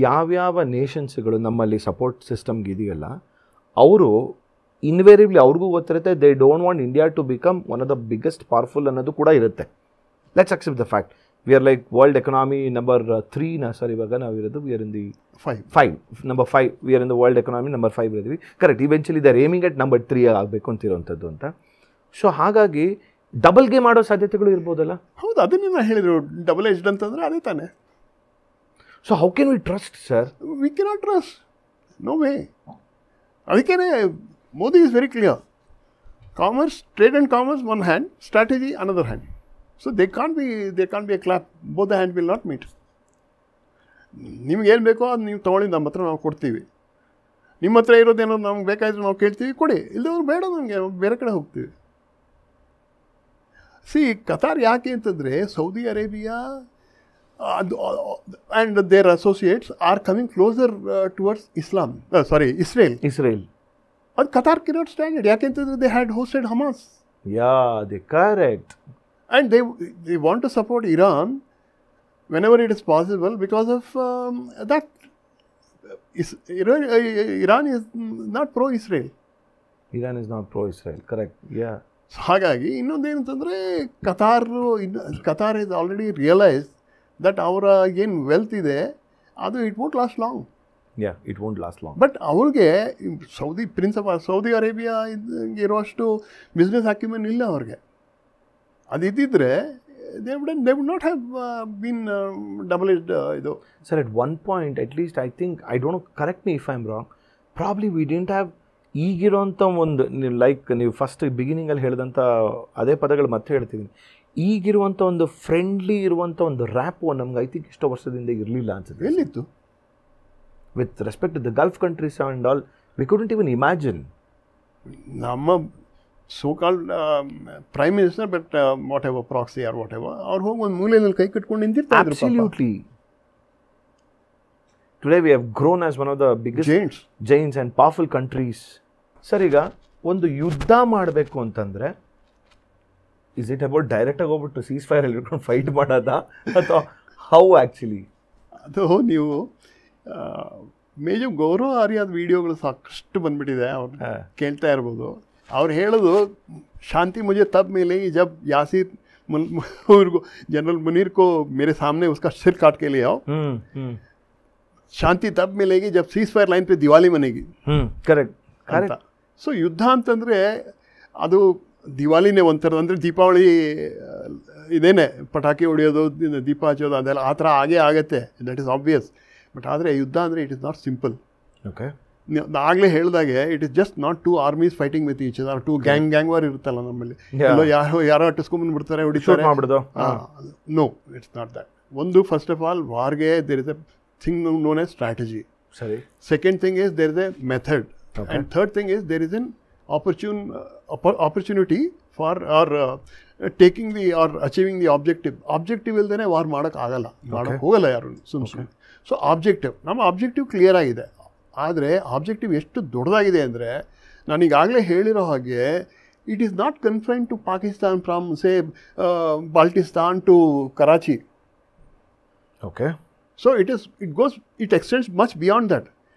ಯಾವ್ಯಾವ ನೇಷನ್ಸ್ಗಳು ನಮ್ಮಲ್ಲಿ ಸಪೋರ್ಟ್ ಸಿಸ್ಟಮ್ಗೆ ಇದೆಯಲ್ಲ, ಅವರು ಇನ್ವೇರಿಯಬ್ಲಿ ಅವ್ರಿಗೂ ಗೊತ್ತಿರುತ್ತೆ, they don't want India to become one of the biggest powerful ಅನ್ನೋದು ಕೂಡ ಇರುತ್ತೆ. Let's accept the fact, we are like world economy number 3 sir, ಇವಾಗ ನಾವಿರೋದು we are in the 5 number 5, we are in the world economy number 5 ಇದ್ದೀವಿ. Correct, eventually they are aiming at number 3 ಆಗಬೇಕು ಅಂತಿರೋವಂಥದ್ದು ಅಂತ. ಸೊ ಹಾಗಾಗಿ ಡಬಲ್ ಗೇಮ್ ಮಾಡೋ ಸಾಧ್ಯತೆಗಳು ಇರ್ಬೋದಲ್ಲ? ಹೌದು, ಅದನ್ನೇ ನಾನು ಹೇಳಿದ್ರು, ಡಬಲ್ ಏಜ್ಡ್ ಅಂತಂದರೆ ಅದೇ ತಾನೆ. So how can we trust sir? We cannot trust, no way. ಅದಕ್ಕೇ Modi is very clear. Commerce, trade and commerce one hand, strategy another hand. So they can't be a clap, both the hand will not meet. ನಿಮ್ಗೆ ಏನು ಬೇಕೋ ಅದು ನೀವು ತೊಗೊಳ್ಳಿ, ನಮ್ಮ ಹತ್ರ ನಾವು ಕೊಡ್ತೀವಿ. ನಿಮ್ಮ ಹತ್ರ ಇರೋದೇನೋ ನಮ್ಗೆ ಬೇಕಾದ್ರೆ ನಾವು ಕೇಳ್ತೀವಿ, ಕೊಡಿ, ಇಲ್ಲದವ್ರು ಬೇಡ, ನಮಗೆ ಬೇರೆ ಕಡೆ ಹೋಗ್ತೀವಿ. ಸಿ, ಕತಾರ್ ಯಾಕೆ ಅಂತಂದರೆ Saudi Arabia and their associates are coming closer towards Israel. But Qatar cannot stand it. Yakentadre they had hosted Hamas. Yeah, they correct. And they want to support Iran whenever it is possible because of that. Iran is not pro-Israel. Iran is not pro-Israel, correct, yeah. ಹಾಗಾಗಿ ಇನ್ನೊಂದೇನಂತಂದರೆ Qatar is already realise that ಅವರ ಏನು ವೆಲ್ತ್ ಇದೆ ಅದು it won't last long. Yeah, it won't last long. But ಅವ್ರಿಗೆ ಸೌದಿ ಅರೇಬಿಯಾ ಇರುವಷ್ಟು ಬಿಸ್ನೆಸ್ ಅಕ್ಯುಮೆಂಟ್ ಇಲ್ಲ ಅವ್ರಿಗೆ. ಅದಿದ್ದರೆ they would not have been double edged ಇದು. Sir, at one point at least I think, I don't know, correct me if I am wrong, probably we didn't have ಈಗಿರೋಂಥ ಒಂದು, ನೀವು ಫಸ್ಟ್ ಬಿಗಿನಿಂಗಲ್ಲಿ ಹೇಳಿದಂಥ ಅದೇ ಪದಗಳು ಮತ್ತೆ ಹೇಳ್ತೀನಿ, ಈಗಿರುವಂಥ ಒಂದು ಫ್ರೆಂಡ್ಲಿ ಇರುವಂಥ ಒಂದು ರ್ಯಾಪು ನಮ್ಗೆ ಐ ಥಿಂಕ್ ಎಷ್ಟೋ ವರ್ಷದಿಂದ ಇರಲಿಲ್ಲ ಅನ್ಸುತ್ತೆ. ಎಲ್ಲಿತ್ತು? With respect to the gulf countries and all, we couldn't even imagine. ನಮ್ಮ so called prime minister, but whatever proxy or whatever, ಅವ್ರು ಹೋಗಿ ಒಂದು ಮೂಲೆಯಲ್ಲಿ ಕೈ ಕಟ್ಕೊಂಡು ನಿಂತಿರ್ತಾರೆ. Absolutely. Today we have grown as one of the biggest giants and powerful countries. Sir, ಈಗ ಒಂದು ಯುದ್ಧ ಮಾಡಬೇಕು ಅಂತಂದರೆ ಇಸ್ ಇಟ್ ಅಬೌಟ್ ಡೈರೆಕ್ಟಾಗಿ ಹೋಗ್ಬಿಟ್ಟು ಸೀಸ್ ಫೈರ್ ಅಲ್ಲಿ ಇಟ್ಕೊಂಡು ಫೈಟ್ ಮಾಡೋದಾ, ಅಥವಾ ಹೌ ಆ್ಯಕ್ಚುಲಿ? ಅದು ನೀವು ಮೇಜರ್ ಗೌರವ ಆರ್ಯಾದ ವಿಡಿಯೋಗಳು ಸಾಕಷ್ಟು ಬಂದ್ಬಿಟ್ಟಿದೆ, ಅವ್ರು ಕೇಳ್ತಾ ಇರ್ಬೋದು. ಅವ್ರು ಹೇಳೋದು, ಶಾಂತಿ ಮುझे तब मिलेगी जब यासिर जनरल मुनीर को मेरे सामने उसका सिर काट के ले आओ. ಶಾಂತಿ ತಬ್ ಮಿಲೇಗಿ ಜಬ್ ಸೀಸ್ ಫೈರ್ ಲೈನ್ ಪೇ ದಿವಾಲಿ ಮನೆಗಿ. ಕರೆಕ್ಟ್ ಅಂತ. ಸೊ ಯುದ್ಧ ಅಂತಂದರೆ ಅದು ದಿವಾಲಿನೇ ಒಂಥರ, ಅಂದರೆ ದೀಪಾವಳಿ ಇದೇನೆ, ಪಟಾಕಿ ಹೊಡೆಯೋದು, ದೀಪ ಹಚ್ಚೋದು, ಅದೆಲ್ಲ ಆ ಥರ ಆಗೇ ಆಗುತ್ತೆ, ದಟ್ ಈಸ್ ಆಬ್ವಿಯಸ್. ಬಟ್ ಆದರೆ ಯುದ್ಧ ಅಂದರೆ it is not simple. Okay, ಆಗಲೇ ಹೇಳಿದಾಗೆ it is just not two armies fighting with each other, two gang war ಇರುತ್ತಲ್ಲ ನಮ್ಮಲ್ಲಿ, ಯಾರೋ ಅಟ್ಟಿಸ್ಕೊಂಡ್ಬಂದ್ಬಿಡ್ತಾರೆ, ಹೊಡಿತಾರೆ. No, it's not that. ಒಂದು, ಫಸ್ಟ್ ಆಫ್ ಆಲ್, ವಾರ್ಗೆ there is a thing known as strategy. Sorry. Second thing is there is a method. Okay. And third thing is there is an opportunity for taking the or achieving the objective. Objective ಇಲ್ದೇನೆ ವಾರ್ ಮಾಡೋಕ್ಕೆ ಆಗಲ್ಲ, ಮಾಡೋಕ್ಕೆ ಹೋಗಲ್ಲ ಯಾರು ಸುಮ್ಮನೆ. ಸೊ ಆಬ್ಜೆಕ್ಟಿವ್, ನಮ್ಮ ಆಬ್ಜೆಕ್ಟಿವ್ ಕ್ಲಿಯರ್ ಆಗಿದೆ. ಆದರೆ ಆಬ್ಜೆಕ್ಟಿವ್ ಎಷ್ಟು ದೊಡ್ಡದಾಗಿದೆ ಅಂದರೆ, ನಾನು ಈಗಾಗಲೇ ಹೇಳಿರೋ ಹಾಗೆ, it is not confined to Pakistan from say Baltistan to Karachi. Okay. So it extends much beyond that.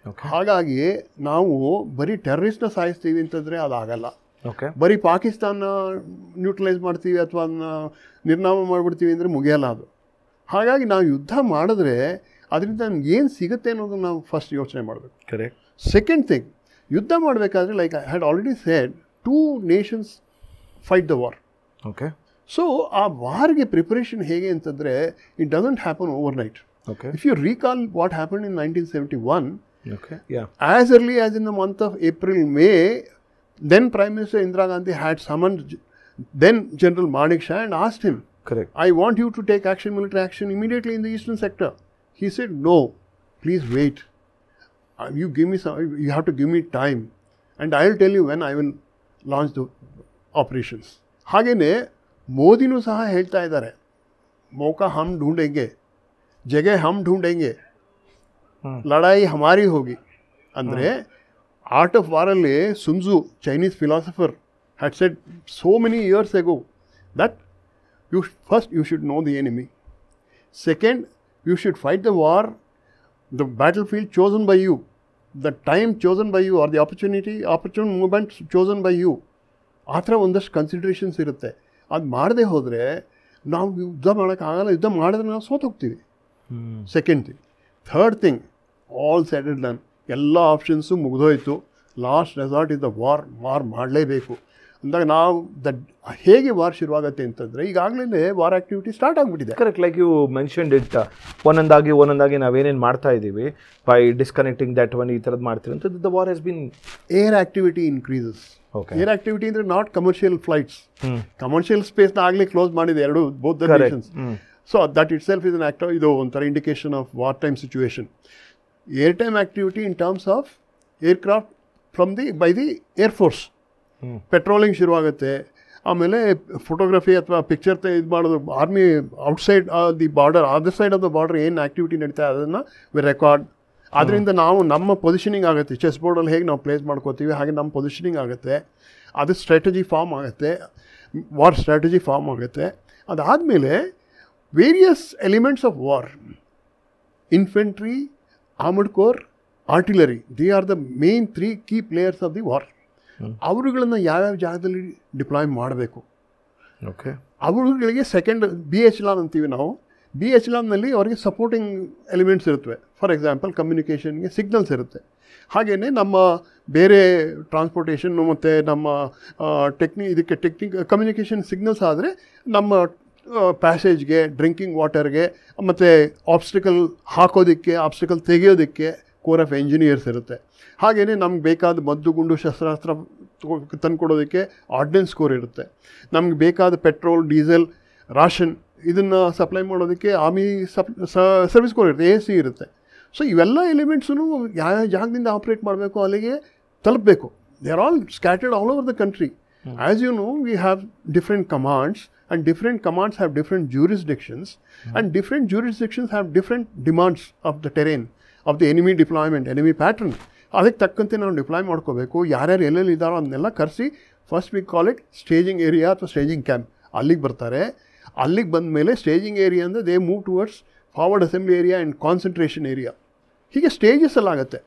ಹಾಗಾಗಿ ನಾವು ಬರೀ ಟೆರರಿಸ್ಟ್ನ ಸಾಯಿಸ್ತೀವಿ ಅಂತಂದರೆ ಅದಾಗಲ್ಲ. ಬರೀ ಪಾಕಿಸ್ತಾನ ನ್ಯೂಟ್ರಲೈಸ್ ಮಾಡ್ತೀವಿ ಅಥವಾ ನಿರ್ನಾಮ ಮಾಡಿಬಿಡ್ತೀವಿ ಅಂದರೆ ಮುಗಿಯಲ್ಲ ಅದು. ಹಾಗಾಗಿ ನಾವು ಯುದ್ಧ ಮಾಡಿದ್ರೆ ಅದರಿಂದ ನಮ್ಗೆ ಏನು ಸಿಗುತ್ತೆ ಅನ್ನೋದು ನಾವು ಫಸ್ಟ್ ಯೋಚನೆ ಮಾಡಬೇಕು. ಕರೆಕ್ಟ್. ಸೆಕೆಂಡ್ ಥಿಂಗ್, ಯುದ್ಧ ಮಾಡಬೇಕಾದ್ರೆ, like I had already said, 2 nations fight the war. Okay. So ಆ ವಾರ್ಗೆ ಪ್ರಿಪರೇಷನ್ ಹೇಗೆ ಅಂತಂದರೆ, it doesn't happen overnight. Okay. If you recall what happened in 1971, okay, yeah, as early as in the month of April, May, then Prime Minister Indira Gandhi had summoned then General Manik Shah and asked him, correct, I want you to take military action immediately in the eastern sector. He said, no, please wait. You have to give me time, and I'll tell you when I will launch the operations. ಹಾಗೆಯೇ ಮೋದಿನೂ ಸಹ ಹೇಳ್ತಾ ಇದ್ದಾರೆ, ಮೌಕಾ ಹಮ್ ಢೂಂಡೆಂಗೆ ಜಗह ಹಮ್ ಢೂಂಡೆಂಗೆ ಲಡಾಯಿ ಹಮಾರಿ ಹೋಗಿ. ಅಂದರೆ ಆರ್ಟ್ ಆಫ್ ವಾರಲ್ಲಿ Sun Tzu Chinese philosopher had said so many years ago that you should know the enemy. Second, you should fight the war, the battlefield chosen by you, the time chosen by you, or the opportune moment chosen by you. ಆ ಥರ ಒಂದಷ್ಟು ಕನ್ಸಿಡ್ರೇಷನ್ಸ್ ಇರುತ್ತೆ. ಅದು ಮಾಡದೆ ಹೋದರೆ ನಾವು ಯುದ್ಧ ಮಾಡೋಕ್ಕಾಗಲ್ಲ, ಯುದ್ಧ ಮಾಡಿದ್ರೆ ನಾವು ಸೋತೋಗ್ತೀವಿ. Second thing. Third thing, all said and done, ಎಲ್ಲ ಆಪ್ಷನ್ಸು ಮುಗಿದೋಯ್ತು, last resort is the war ಮಾಡಲೇಬೇಕು ಅಂದಾಗ ನಾವು ಹೇಗೆ ವಾರ್ ಶುರುವಾಗುತ್ತೆ ಅಂತಂದರೆ ಈಗಾಗಲೇ ವಾರ್ ಆ್ಯಕ್ಟಿವಿಟಿ ಸ್ಟಾರ್ಟ್ ಆಗಿಬಿಟ್ಟಿದೆ. ಕರೆಕ್ಟ್, ಲೈಕ್ ಯು ಮೆನ್ಷನ್ಡ್ ಇಟ್, ಒಂದೊಂದಾಗಿ ನಾವೇನೇನು ಮಾಡ್ತಾ ಇದ್ದೀವಿ ಬೈ ಡಿಸ್ಕನೆಕ್ಟಿಂಗ್ ದಟ್ ಒನ್, ಈ ಥರದ್ದು ಮಾಡ್ತೀವಿ ಅಂತ the war has been. Air activity increases. Air activity ಅಂದರೆ ನಾಟ್ ಕಮರ್ಷಿಯಲ್ ಫ್ಲೈಟ್ಸ್. ಕಮರ್ಷಿಯಲ್ ಸ್ಪೇಸ್ನ ಆಗಲೇ ಕ್ಲೋಸ್ ಮಾಡಿದೆ ಎರಡು both the Nations. So that it self is an act, ಇದು ಒಂಥರ indication of war time situation. Air time activity in terms of aircraft by the air force. Patrolling ಶುರುವಾಗುತ್ತೆ. ಆಮೇಲೆ ಫೋಟೋಗ್ರಫಿ ಅಥವಾ ಪಿಕ್ಚರ್ ಇದು ಮಾಡೋದು, army outside the border, other side of the border ಏನು ಆ್ಯಕ್ಟಿವಿಟಿ ನಡೀತಾ ಅದನ್ನು ವಿ ರೆಕಾರ್ಡ್. ಅದರಿಂದ ನಾವು ನಮ್ಮ ಪೊಸಿಷನಿಂಗ್ ಆಗುತ್ತೆ, ಚೆಸ್ ಬೋರ್ಡಲ್ಲಿ ಹೇಗೆ ನಾವು ಪ್ಲೇಸ್ ಮಾಡ್ಕೋತೀವಿ ಹಾಗೆ ನಮ್ಮ ಪೊಸಿಷನಿಂಗ್ ಆಗುತ್ತೆ. ಅದು ಸ್ಟ್ರಾಟಜಿ ಫಾರ್ಮ್ ಆಗುತ್ತೆ, ವಾರ್ ಸ್ಟ್ರಾಟಜಿ ಫಾರ್ಮ್ ಆಗುತ್ತೆ. ಅದಾದಮೇಲೆ various elements of war, infantry, armoured corps, artillery, they are the main 3 key players of the war. ಅವರುಗಳನ್ನು ಯಾವ್ಯಾವ ಜಾಗದಲ್ಲಿ ಡಿಪ್ಲಾಯ್ ಮಾಡಬೇಕು, ಓಕೆ, ಅವರುಗಳಿಗೆ ಸೆಕೆಂಡ್ ಬಿ ಎಚ್-ಲಾನ್ ಅಂತೀವಿ ನಾವು. ಬಿ ಎಚ್-ಲಾನ್ನಲ್ಲಿ ಅವರಿಗೆ ಸಪೋರ್ಟಿಂಗ್ ಎಲಿಮೆಂಟ್ಸ್ ಇರುತ್ತವೆ. ಫಾರ್ ಎಕ್ಸಾಂಪಲ್ ಕಮ್ಯುನಿಕೇಷನ್ಗೆ ಸಿಗ್ನಲ್ಸ್ ಇರುತ್ತೆ. ಹಾಗೆಯೇ ನಮ್ಮ ಬೇರೆ ಟ್ರಾನ್ಸ್ಪೋರ್ಟೇಷನ್ನು ಮತ್ತು ನಮ್ಮ ಟೆಕ್ನಿಕ್ ಕಮ್ಯುನಿಕೇಷನ್ ಸಿಗ್ನಲ್ಸ್ ಆದರೆ ನಮ್ಮ ಪ್ಯಾಸೇಜ್ಗೆ, ಡ್ರಿಂಕಿಂಗ್ ವಾಟರ್ಗೆ, ಮತ್ತು ಆಬ್ಸ್ಟಿಕಲ್ ಹಾಕೋದಕ್ಕೆ, ಆಬ್ಸ್ಟಿಕಲ್ ತೆಗೆಯೋದಕ್ಕೆ ಕೋರ್ ಆಫ್ ಎಂಜಿನಿಯರ್ಸ್ ಇರುತ್ತೆ. ಹಾಗೆಯೇ ನಮ್ಗೆ ಬೇಕಾದ ಮದ್ದು ಗುಂಡು ಶಸ್ತ್ರಾಸ್ತ್ರ ತಂದುಕೊಡೋದಕ್ಕೆ ಆರ್ಡಿನೆನ್ಸ್ ಕೋರ್ ಇರುತ್ತೆ. ನಮ್ಗೆ ಬೇಕಾದ ಪೆಟ್ರೋಲ್, ಡೀಸೆಲ್, ರಾಷನ್ ಇದನ್ನು ಸಪ್ಲೈ ಮಾಡೋದಕ್ಕೆ ಆರ್ಮಿ ಸರ್ವಿಸ್ ಕೋರ್ ಇರುತ್ತೆ, AC ಇರುತ್ತೆ. ಸೊ ಇವೆಲ್ಲ ಎಲಿಮೆಂಟ್ಸೂ ಯಾವ ಜಾಗದಿಂದ ಆಪ್ರೇಟ್ ಮಾಡಬೇಕು ಅಲ್ಲಿಗೆ ತಲುಪಬೇಕು. They are all scattered all over the country. As you know, we have different commands and different commands have different jurisdictions and different jurisdictions have different demands of the terrain, of the enemy deployment, enemy pattern. ಅದಕ್ಕೆ ತಕ್ಕಂತೆ ನಾವು ಡಿಪ್ಲಾಯ್ ಮಾಡ್ಕೋಬೇಕು. ಯಾರ್ಯಾರು ಎಲ್ಲೆಲ್ಲಿ ಇದ್ದಾರೋ ಅದನ್ನೆಲ್ಲ ಕರೆಸಿ first we call it staging area ಅಥವಾ ಸ್ಟೇಜಿಂಗ್ ಕ್ಯಾಂಪ್. ಅಲ್ಲಿಗೆ ಬರ್ತಾರೆ. ಅಲ್ಲಿಗೆ ಬಂದ ಮೇಲೆ ಸ್ಟೇಜಿಂಗ್ ಏರಿಯಾ ಅಂದರೆ they move towards forward assembly area and concentration area. ಹೀಗೆ ಸ್ಟೇಜಸ್ ಎಲ್ಲ ಆಗುತ್ತೆ.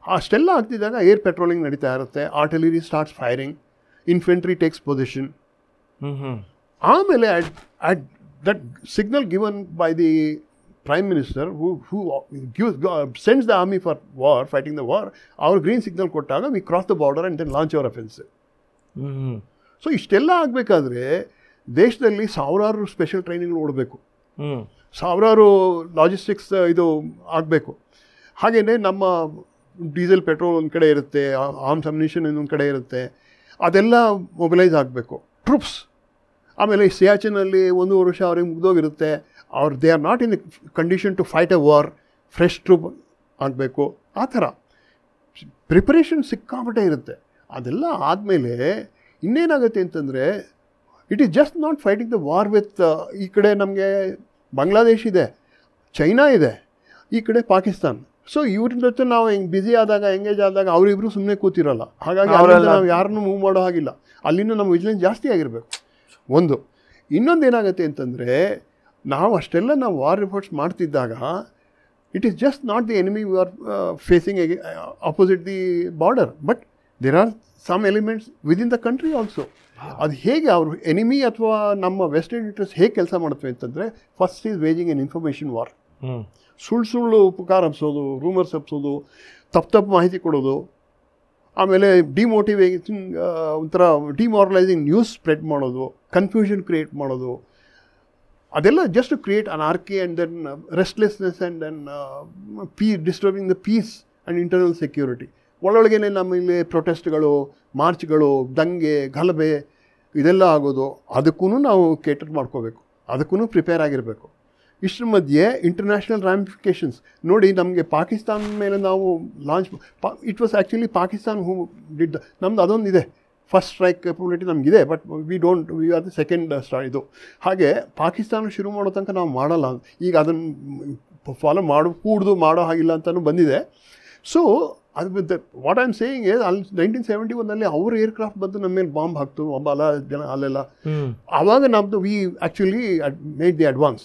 ಅಷ್ಟೆಲ್ಲ ಆಗ್ತಿದ್ದಾಗ ಏರ್ ಪೆಟ್ರೋಲಿಂಗ್ ನಡೀತಾ ಇರುತ್ತೆ, artillery starts firing, infantry takes position. ಆಮೇಲೆ at that signal given by the Prime Minister who sends the army for war, fighting the war, our green signal ಕೊಟ್ಟಾಗ we cross the border and then launch our offensive. So ಇಷ್ಟೆಲ್ಲ ಆಗಬೇಕಾದ್ರೆ ದೇಶದಲ್ಲಿ ಸಾವಿರಾರು ಸ್ಪೆಷಲ್ ಟ್ರೈನಿಂಗ್ ಓಡಬೇಕು, ಸಾವಿರಾರು ಲಾಜಿಸ್ಟಿಕ್ಸ್ ಇದು ಆಗಬೇಕು. ಹಾಗೆಯೇ ನಮ್ಮ ಡೀಸೆಲ್, ಪೆಟ್ರೋಲ್ ಒಂದು ಕಡೆ ಇರುತ್ತೆ, ಆರ್ಮ್ಸ್ ಅಮ್ಯುನಿಷನ್ ಇನ್ನೊಂದು ಕಡೆ ಇರುತ್ತೆ, ಅದೆಲ್ಲ ಮೊಬಿಲೈಸ್ ಆಗಬೇಕು. ಟ್ರೂಪ್ಸ್ ಆಮೇಲೆ ಸಿಯಾಚಿನಲ್ಲಿ 1 ವರ್ಷ ಅವ್ರಿಗೆ ಮುಗ್ದೋಗಿರುತ್ತೆ. They are not in the condition to fight a war, fresh troop ಆಗಬೇಕು. ಆ ಥರ ಪ್ರಿಪರೇಷನ್ ಸಿಕ್ಕಾಪಟ್ಟೆ ಇರುತ್ತೆ. ಅದೆಲ್ಲ ಆದಮೇಲೆ ಇನ್ನೇನಾಗುತ್ತೆ ಅಂತಂದರೆ, it is just not fighting the war with, ಈ ಕಡೆ ನಮಗೆ ಬಾಂಗ್ಲಾದೇಶ್ ಇದೆ, ಚೈನಾ ಇದೆ, ಈ ಕಡೆ ಪಾಕಿಸ್ತಾನ್. ಸೊ ಇವ್ರ ಜೊತೆ ನಾವು ಹೆಂಗೆ ಬ್ಯುಸಿ ಆದಾಗ, ಎಂಗೇಜ್ ಆದಾಗ ಅವರಿಬ್ಬರು ಸುಮ್ಮನೆ ಕೂತಿರೋಲ್ಲ. ಹಾಗಾಗಿ ನಾವು ಯಾರನ್ನೂ ಮೂವ್ ಮಾಡೋ ಹಾಗಿಲ್ಲ. ಅಲ್ಲಿಂದ ನಮ್ಮ ವಿಜಿಲೆನ್ಸ್ ಜಾಸ್ತಿ ಆಗಿರಬೇಕು. ಒಂದು ಇನ್ನೊಂದು ಏನಾಗುತ್ತೆ ಅಂತಂದರೆ, ನಾವು ಅಷ್ಟೆಲ್ಲ ನಾವು ವಾರ್ ರಿಪೋರ್ಟ್ಸ್ ಮಾಡ್ತಿದ್ದಾಗ it is just not the enemy we are facing opposite the border, but there are some elements within the country also. ಅದು ಹೇಗೆ ಅವರು ಎನಿಮಿ ಅಥವಾ ನಮ್ಮ ವೆಸ್ಟರ್ನ್ ಇಂಟ್ರೆಸ್ಟ್ ಹೇಗೆ ಕೆಲಸ ಮಾಡುತ್ತವೆ ಅಂತಂದರೆ, first is waging N information war. ಸುಳ್ಳು ಉಪಕಾರ ಹಬ್ಸೋದು, ರೂಮರ್ಸ್ ಹಬ್ಸೋದು, ತಪ್ಪು ಮಾಹಿತಿ ಕೊಡೋದು, ಆಮೇಲೆ ಡಿಮೋಟಿವೇಟಿಂಗ್ ಒಂಥರ ಡಿಮಾರಲೈಸಿಂಗ್ ನ್ಯೂಸ್ ಸ್ಪ್ರೆಡ್ ಮಾಡೋದು, ಕನ್ಫ್ಯೂಷನ್ ಕ್ರಿಯೇಟ್ ಮಾಡೋದು, ಅದೆಲ್ಲ just to create anarchy and then restlessness and then disturbing the peace and internal security. ಒಳೊಳಗೇನೆ ನಮ್ಮಲ್ಲಿ ಪ್ರೊಟೆಸ್ಟ್ಗಳು, ಮಾರ್ಚ್ಗಳು, ದಂಗೆ, ಗಲಭೆ ಇದೆಲ್ಲ ಆಗೋದು. ಅದಕ್ಕೂ ನಾವು ಕೇಟರ್ ಮಾಡ್ಕೋಬೇಕು, ಅದಕ್ಕೂ ಪ್ರಿಪೇರ್ ಆಗಿರಬೇಕು. ಇಷ್ಟರ ಮಧ್ಯೆ ಇಂಟರ್ನ್ಯಾಷನಲ್ ರ್ಯಾಮಿಫಿಕೇಷನ್ಸ್ ನೋಡಿ. ನಮಗೆ ಪಾಕಿಸ್ತಾನ ಮೇಲೆ ನಾವು launch, it was actually Pakistan who did, ನಮ್ದು ಅದೊಂದಿದೆ ಫಸ್ಟ್ ಸ್ಟ್ರೈಕ್ ಕೆಪಬಿಲಿಟಿ ನಮಗಿದೆ, but we are the second star ಇದು. ಹಾಗೆ ಪಾಕಿಸ್ತಾನ ಶುರು ಮಾಡೋ ತನಕ ನಾವು ಮಾಡಲ್ಲ, ಈಗ ಅದನ್ನು ಫಾಲೋ ಮಾಡೋ ಹಾಗಿಲ್ಲ ಅಂತಲೂ ಬಂದಿದೆ. ಸೊ ಅದು what I am saying is, ಅಲ್ಲಿ 1971 ಅವ್ರ ಏರ್ಕ್ರಾಫ್ಟ್ ಬಂದು ನಮ್ಮ ಮೇಲೆ ಬಾಂಬ್ ಹಾಕ್ತು, ಜನ ಅಲ್ಲೆಲ್ಲ. ಆವಾಗ ನಮ್ಮದು we actually made the advance.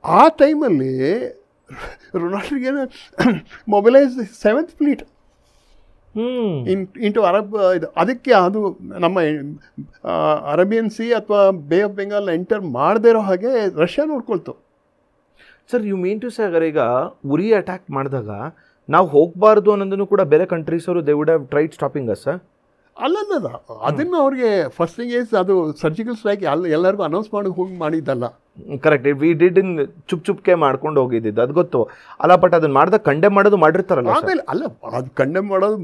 ಆ ಟೈಮಲ್ಲಿ ರೊನಾಲ್ಡ್ಗೆ mobilise 7th fleet into Arab ಇದು. ಅದಕ್ಕೆ ಅದು ನಮ್ಮ ಅರೇಬಿಯನ್ ಸಿ ಅಥವಾ ಬೇ ಆಫ್ ಬೆಂಗಾಲ್ ಎಂಟರ್ ಮಾಡದೇ ಇರೋ ಹಾಗೆ ರಷ್ಯಾ ನೋಡ್ಕೊಳ್ತು. Sir, you mean to say ಅಗರ್ ಈಗ ಉರಿ ಅಟ್ಯಾಕ್ ಮಾಡಿದಾಗ ನಾವು ಹೋಗಬಾರ್ದು ಅನ್ನೋದನ್ನು ಕೂಡ ಬೇರೆ ಕಂಟ್ರೀಸ್ ಅವರು they would have tried stopping us? ಅಲ್ಲಲ್ಲ, ಅದನ್ನು ಅವ್ರಿಗೆ ಫಸ್ಟ್ ಥಿಂಗ್ ಈಸ್ ಅದು ಸರ್ಜಿಕಲ್ ಸ್ಟ್ರೈಕ್ ಎಲ್ಲರಿಗೂ ಅನೌನ್ಸ್ ಹೋಗಿ ಮಾಡಿದ್ದಲ್ಲ. ಕರೆಕ್ಟ್, ವಿ ಡಿಡ್ ಇನ್ ಚುಪ್ಕೆ ಮಾಡ್ಕೊಂಡು ಹೋಗಿದ್ದು ಅದು ಗೊತ್ತು ಅಲ್ಲ, ಬಟ್ ಅದನ್ನ ಮಾಡಿದಾಗ ಕಂಡೆಮ್ ಮಾಡೋದು ಮಾಡಿರ್ತಾರಲ್ಲ. ಆಮೇಲೆ ಅಲ್ಲ, ಅದು ಕಂಡೆಮ್ ಮಾಡೋದು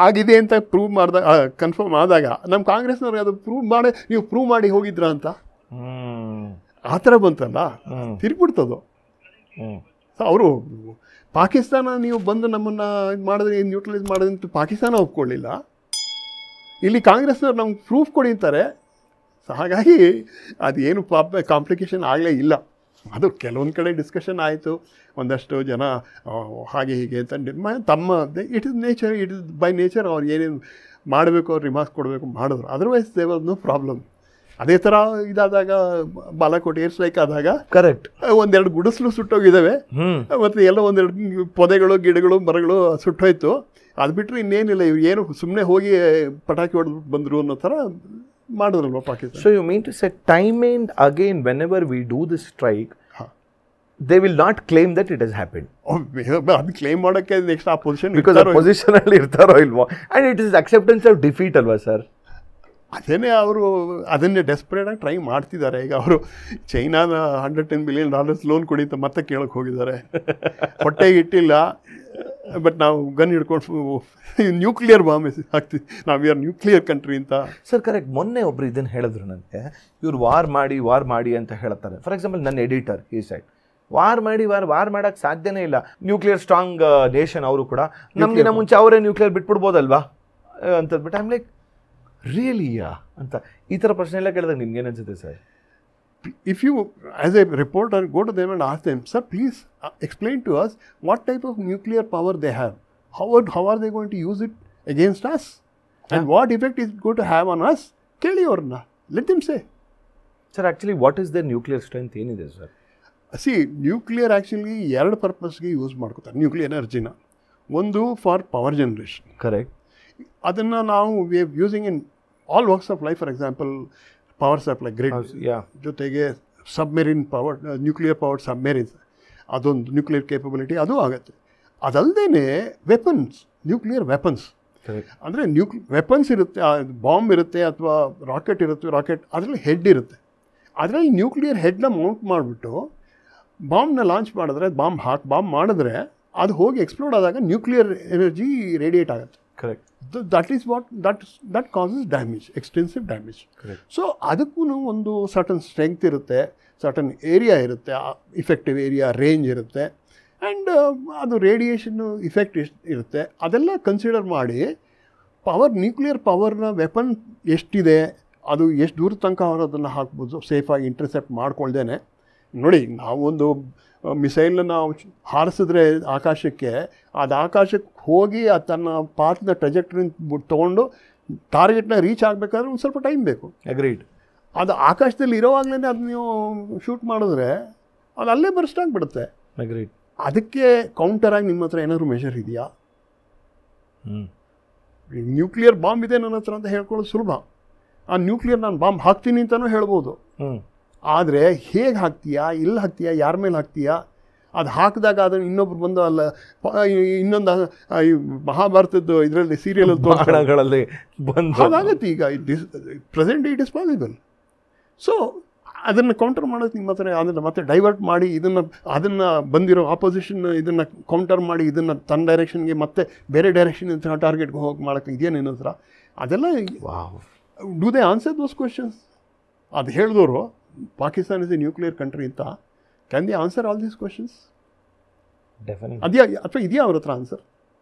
ಆಗಿದೆ ಅಂತ ಪ್ರೂವ್ ಮಾಡಿದಾಗ, ಕನ್ಫರ್ಮ್ ಆದಾಗ ನಮ್ಮ ಕಾಂಗ್ರೆಸ್ನವ್ರಿಗೆ ಅದು ನೀವು ಪ್ರೂವ್ ಮಾಡಿ ಹೋಗಿದ್ರ ಅಂತ ಆ ಥರ ಬಂತಲ್ಲ, ತಿರುಗ್ಬಿಡ್ತದು. ಸೊ ಅವರು ಪಾಕಿಸ್ತಾನ ನೀವು ಬಂದು ನಮ್ಮನ್ನು ಇದು ಮಾಡಿದ್ರೆ, ನ್ಯೂಟ್ರಲೈಸ್ ಮಾಡೋದಂತ ಪಾಕಿಸ್ತಾನ ಒಪ್ಕೊಳ್ಳಿಲ್ಲ. ಇಲ್ಲಿ ಕಾಂಗ್ರೆಸ್ನವ್ರು ನಮ್ಗೆ ಪ್ರೂಫ್ ಕೊಡಿ ಅಂತಾರೆ. ಸೊ ಹಾಗಾಗಿ ಅದೇನು ಕಾಂಪ್ಲಿಕೇಶನ್ ಆಗಲೇ ಇಲ್ಲ. ಅದು ಕೆಲವೊಂದು ಕಡೆ ಡಿಸ್ಕಷನ್ ಆಯಿತು, ಒಂದಷ್ಟು ಜನ ಹಾಗೆ ಹೀಗೆ ಅಂತ ತಮ್ಮ it is nature, it is by nature. ಅವ್ರು ಏನೇನು ಮಾಡಬೇಕು, ಅವ್ರು ರಿಮಾರ್ಕ್ಸ್ ಕೊಡಬೇಕು ಮಾಡಿದ್ರು. Otherwise they was no problem. ಅದೇ ಥರ ಇದಾದಾಗ ಬಾಲಾಕೋಟ್ ಏರ್ ಸ್ಟ್ರೈಕ್ ಆದಾಗ ಕರೆಕ್ಟ್ ಒಂದೆರಡು ಗುಡಿಸಲು ಸುಟ್ಟೋಗಿದ್ದಾವೆ, ಮತ್ತು ಎಲ್ಲ ಒಂದೆರಡು ಪೊದೆಗಳು ಗಿಡಗಳು ಮರಗಳು ಸುಟ್ಟೋಯ್ತು. ಅದು ಬಿಟ್ಟರೆ ಇನ್ನೇನಿಲ್ಲ. ಇವ್ರು ಏನು ಸುಮ್ಮನೆ ಹೋಗಿ ಪಟಾಕಿ ಹೊಡೆದು ಬಂದರು ಅನ್ನೋ ಥರ ಮಾಡಿದ್ರಲ್ವ Pakistan. So you mean to say time and again whenever we do this strike they will not claim that it has happened. ಅದು ಕ್ಲೇಮ್ ಮಾಡೋಕ್ಕೆ ನೆಕ್ಸ್ಟ್ ಆ ಪೊಸಿಷನ್, ಬಿಕಾಸ್ ಆ ಪೊಸಿಷನಲ್ಲಿ ಇರ್ತಾರೋ ಇಲ್ವೋ, and it is acceptance of defeat ಅಲ್ವಾ ಸರ್? ಅದೇನೇ ಅವರು ಅದನ್ನೇ ಡೆಸ್ಪರೇಟಾಗಿ ಟ್ರೈ ಮಾಡ್ತಿದ್ದಾರೆ. ಈಗ ಅವರು ಚೈನಾದ $110 ಬಿಲಿಯನ್ ಲೋನ್ ಕೊಡಿ ಅಂತ ಮತ್ತೆ ಕೇಳಕ್ಕೆ ಹೋಗಿದ್ದಾರೆ. ಹೊಟ್ಟೆಗೆ ಇಟ್ಟಿಲ್ಲ, ಬಟ್ ನಾವು ಗನ್ ಹಿಡ್ಕೊಂಡು ನ್ಯೂಕ್ಲಿಯರ್ ಬಾಂಬ್ ಹಾಕ್ತೀವಿ, ನಾವು ಯಾರು ನ್ಯೂಕ್ಲಿಯರ್ ಕಂಟ್ರಿ ಅಂತ. Sir correct. ಮೊನ್ನೆ ಒಬ್ರು ಇದನ್ನು ಹೇಳಿದ್ರು ನನಗೆ, ಇವ್ರು ವಾರ್ ಮಾಡಿ ಅಂತ ಹೇಳ್ತಾರೆ. ಫಾರ್ ಎಕ್ಸಾಂಪಲ್ ನನ್ನ ಎಡಿಟರ್ ಈ ಸೈಡ್ ವಾರ್ ಮಾಡೋಕ್ಕೆ ಸಾಧ್ಯನೇ ಇಲ್ಲ, ನ್ಯೂಕ್ಲಿಯರ್ ಸ್ಟ್ರಾಂಗ್ ನೇಷನ್ ಅವರು ಕೂಡ, ನಮಗಿನ್ನ ಮುಂಚೆ ಅವರೇ ನ್ಯೂಕ್ಲಿಯರ್ ಬಿಟ್ಬಿಡ್ಬೋದಲ್ವಾ ಅಂತಂದ್ಬಿಟ್ಟು ಐಮ್ ಲೈಕ್ ರಿಯಲಿಯಾ ಅಂತ ಈ ಥರ ಪ್ರಶ್ನೆ ಎಲ್ಲ ಕೇಳಿದಾಗ ನಿಮ್ಗೆ ಏನನ್ಸುತ್ತೆ sir? If you, as a reporter, go to them and ask them, sir, please explain to us what type of nuclear power they have. How are they going to use it against us? And what effect is it going to have on us? Keli aurna. Let them say. Sir, actually, what is their nuclear strength ಏನಿದೆ ಸರ್? See, nuclear actually ಎರಡು ಪರ್ಪಸ್ಗೆ ಯೂಸ್ ಮಾಡ್ಕೋತಾರೆ ನ್ಯೂಕ್ಲಿಯರ್ ಎನರ್ಜಿನ. ಒಂದು ಫಾರ್ ಪವರ್ ಜನರೇಷನ್. ಕರೆಕ್ಟ್. ಅದನ್ನು ನಾವು we are using in all works of life. For example power supply grid, ಜೊತೆಗೆ ಸಬ್ಮೆರಿನ್ ಪವರ್, ನ್ಯೂಕ್ಲಿಯರ್ ಪವರ್ ಸಬ್ಮೆರಿನ್ಸ್, ಅದೊಂದು ನ್ಯೂಕ್ಲಿಯರ್ ಕೇಪಬಿಲಿಟಿ ಅದು ಆಗುತ್ತೆ. ಅದಲ್ಲದೆ ವೆಪನ್ಸ್, ನ್ಯೂಕ್ಲಿಯರ್ ವೆಪನ್ಸ್ ಅಂದರೆ ವೆಪನ್ಸ್ ಇರುತ್ತೆ, ಬಾಂಬ್ ಇರುತ್ತೆ ಅಥವಾ ರಾಕೆಟ್ ಇರುತ್ತೆ. ರಾಕೆಟ್ ಅದರಲ್ಲಿ ಹೆಡ್ ಇರುತ್ತೆ, ಅದರಲ್ಲಿ ನ್ಯೂಕ್ಲಿಯರ್ ಹೆಡ್ನ ಮೌಂಟ್ ಮಾಡಿಬಿಟ್ಟು ಬಾಂಬ್ನ ಲಾಂಚ್ ಮಾಡಿದ್ರೆ, ಬಾಂಬ್ ಮಾಡಿದ್ರೆ ಅದು ಹೋಗಿ ಎಕ್ಸ್ಪ್ಲೋಡ್ ಆದಾಗ ನ್ಯೂಕ್ಲಿಯರ್ ಎನರ್ಜಿ ರೇಡಿಯೇಟ್ ಆಗುತ್ತೆ. Correct. That is what that causes damage, extensive damage. So ಅದಕ್ಕೂ ಒಂದು ಸರ್ಟನ್ ಸ್ಟ್ರೆಂಗ್ತ್ ಇರುತ್ತೆ, ಸರ್ಟನ್ ಏರಿಯಾ ಇರುತ್ತೆ, ಇಫೆಕ್ಟಿವ್ ಏರಿಯಾ ರೇಂಜ್ ಇರುತ್ತೆ, ಆ್ಯಂಡ್ ಅದು ರೇಡಿಯೇಷನ್ನು ಇಫೆಕ್ಟ್ ಇರುತ್ತೆ. ಅದೆಲ್ಲ ಕನ್ಸಿಡರ್ ಮಾಡಿ ನ್ಯೂಕ್ಲಿಯರ್ ಪವರ್ನ ವೆಪನ್ ಎಷ್ಟಿದೆ, ಅದು ಎಷ್ಟು ದೂರ ತನಕ ಅವರು ಅದನ್ನು ಹಾಕ್ಬೋದು ಸೇಫಾಗಿ ಇಂಟರ್ಸೆಪ್ಟ್ ಮಾಡ್ಕೊಳ್ದೇನೆ. ನೋಡಿ, ನಾವೊಂದು ಮಿಸೈಲ್ನ ನಾವು ಹಾರಿಸಿದ್ರೆ ಆಕಾಶಕ್ಕೆ, ಅದು ಆಕಾಶಕ್ಕೆ ಹೋಗಿ ಅದು ತನ್ನ ಪಾತ್ನ ಟ್ರೆಜೆಕ್ಟ್ರಿ ತೊಗೊಂಡು ಟಾರ್ಗೆಟ್ನ ರೀಚ್ ಆಗಬೇಕಾದ್ರೆ ಒಂದು ಸ್ವಲ್ಪ ಟೈಮ್ ಬೇಕು. ಅಗ್ರೀಡ್. ಅದು ಆಕಾಶದಲ್ಲಿ ಇರೋವಾಗಲೇ ಅದು ನೀವು ಶೂಟ್ ಮಾಡಿದ್ರೆ ಅದು ಅಲ್ಲೇ ಬರ್ಸ್ಟ್ ಆಗಿಬಿಡುತ್ತೆ. ಅಗ್ರೀಡ್. ಅದಕ್ಕೆ ಕೌಂಟರಾಗಿ ನಿಮ್ಮ ಹತ್ರ ಏನಾದರೂ ಮೆಷರ್ ಇದೆಯಾ? ನ್ಯೂಕ್ಲಿಯರ್ ಬಾಂಬ್ ಇದೆ ನನ್ನ ಹತ್ರ ಅಂತ ಹೇಳ್ಕೊಳ್ಳೋದು ಸುಲಭ. ಆ ನ್ಯೂಕ್ಲಿಯರ್ ನಾನು ಬಾಂಬ್ ಹಾಕ್ತೀನಿ ಅಂತಲೂ ಹೇಳ್ಬೋದು. ಆದರೆ ಹೇಗೆ ಹಾಕ್ತೀಯಾ, ಎಲ್ಲಿ ಹಾಕ್ತೀಯಾ, ಯಾರ ಮೇಲೆ ಹಾಕ್ತೀಯಾ, ಅದು ಹಾಕಿದಾಗ ಅದನ್ನು ಇನ್ನೊಬ್ರು ಬಂದು ಅಲ್ಲ ಇನ್ನೊಂದು ಮಹಾಭಾರತದ್ದು ಇದರಲ್ಲಿ ಸೀರಿಯಲಲ್ಲಿ ತೋರಣಗಳಲ್ಲಿ ಬಂದು ಹಾಗಾಗತ್ತೆ. ಈಗ present it is possible. So ಅದನ್ನು ಕೌಂಟರ್ ಮಾಡೋದು ನಿಮ್ಮ ಹತ್ರ, ಅದನ್ನು ಮತ್ತೆ ಡೈವರ್ಟ್ ಮಾಡಿ ಅದನ್ನು ಬಂದಿರೋ ಆಪೋಸಿಷನ್ ಇದನ್ನು ಕೌಂಟರ್ ಮಾಡಿ ಇದನ್ನು ತನ್ನ ಡೈರೆಕ್ಷನ್ಗೆ ಮತ್ತೆ ಬೇರೆ ಡೈರೆಕ್ಷನ್ ಟಾರ್ಗೆಟ್ಗೆ ಹೋಗಿ ಮಾಡೋಕ್ಕೆ ಇದೆಯಾ ನಿನ್ನ ಹತ್ರ? ಅದೆಲ್ಲ do they answer those questions? ಅದು ಹೇಳಿದವರು Pakistan is a nuclear country ಅಂತ, can they answer all these questions? Definitely. ಅದೆಯಾ ಅಥವಾ ಇದೆಯಾ ಅವ್ರ ಹತ್ರ answer?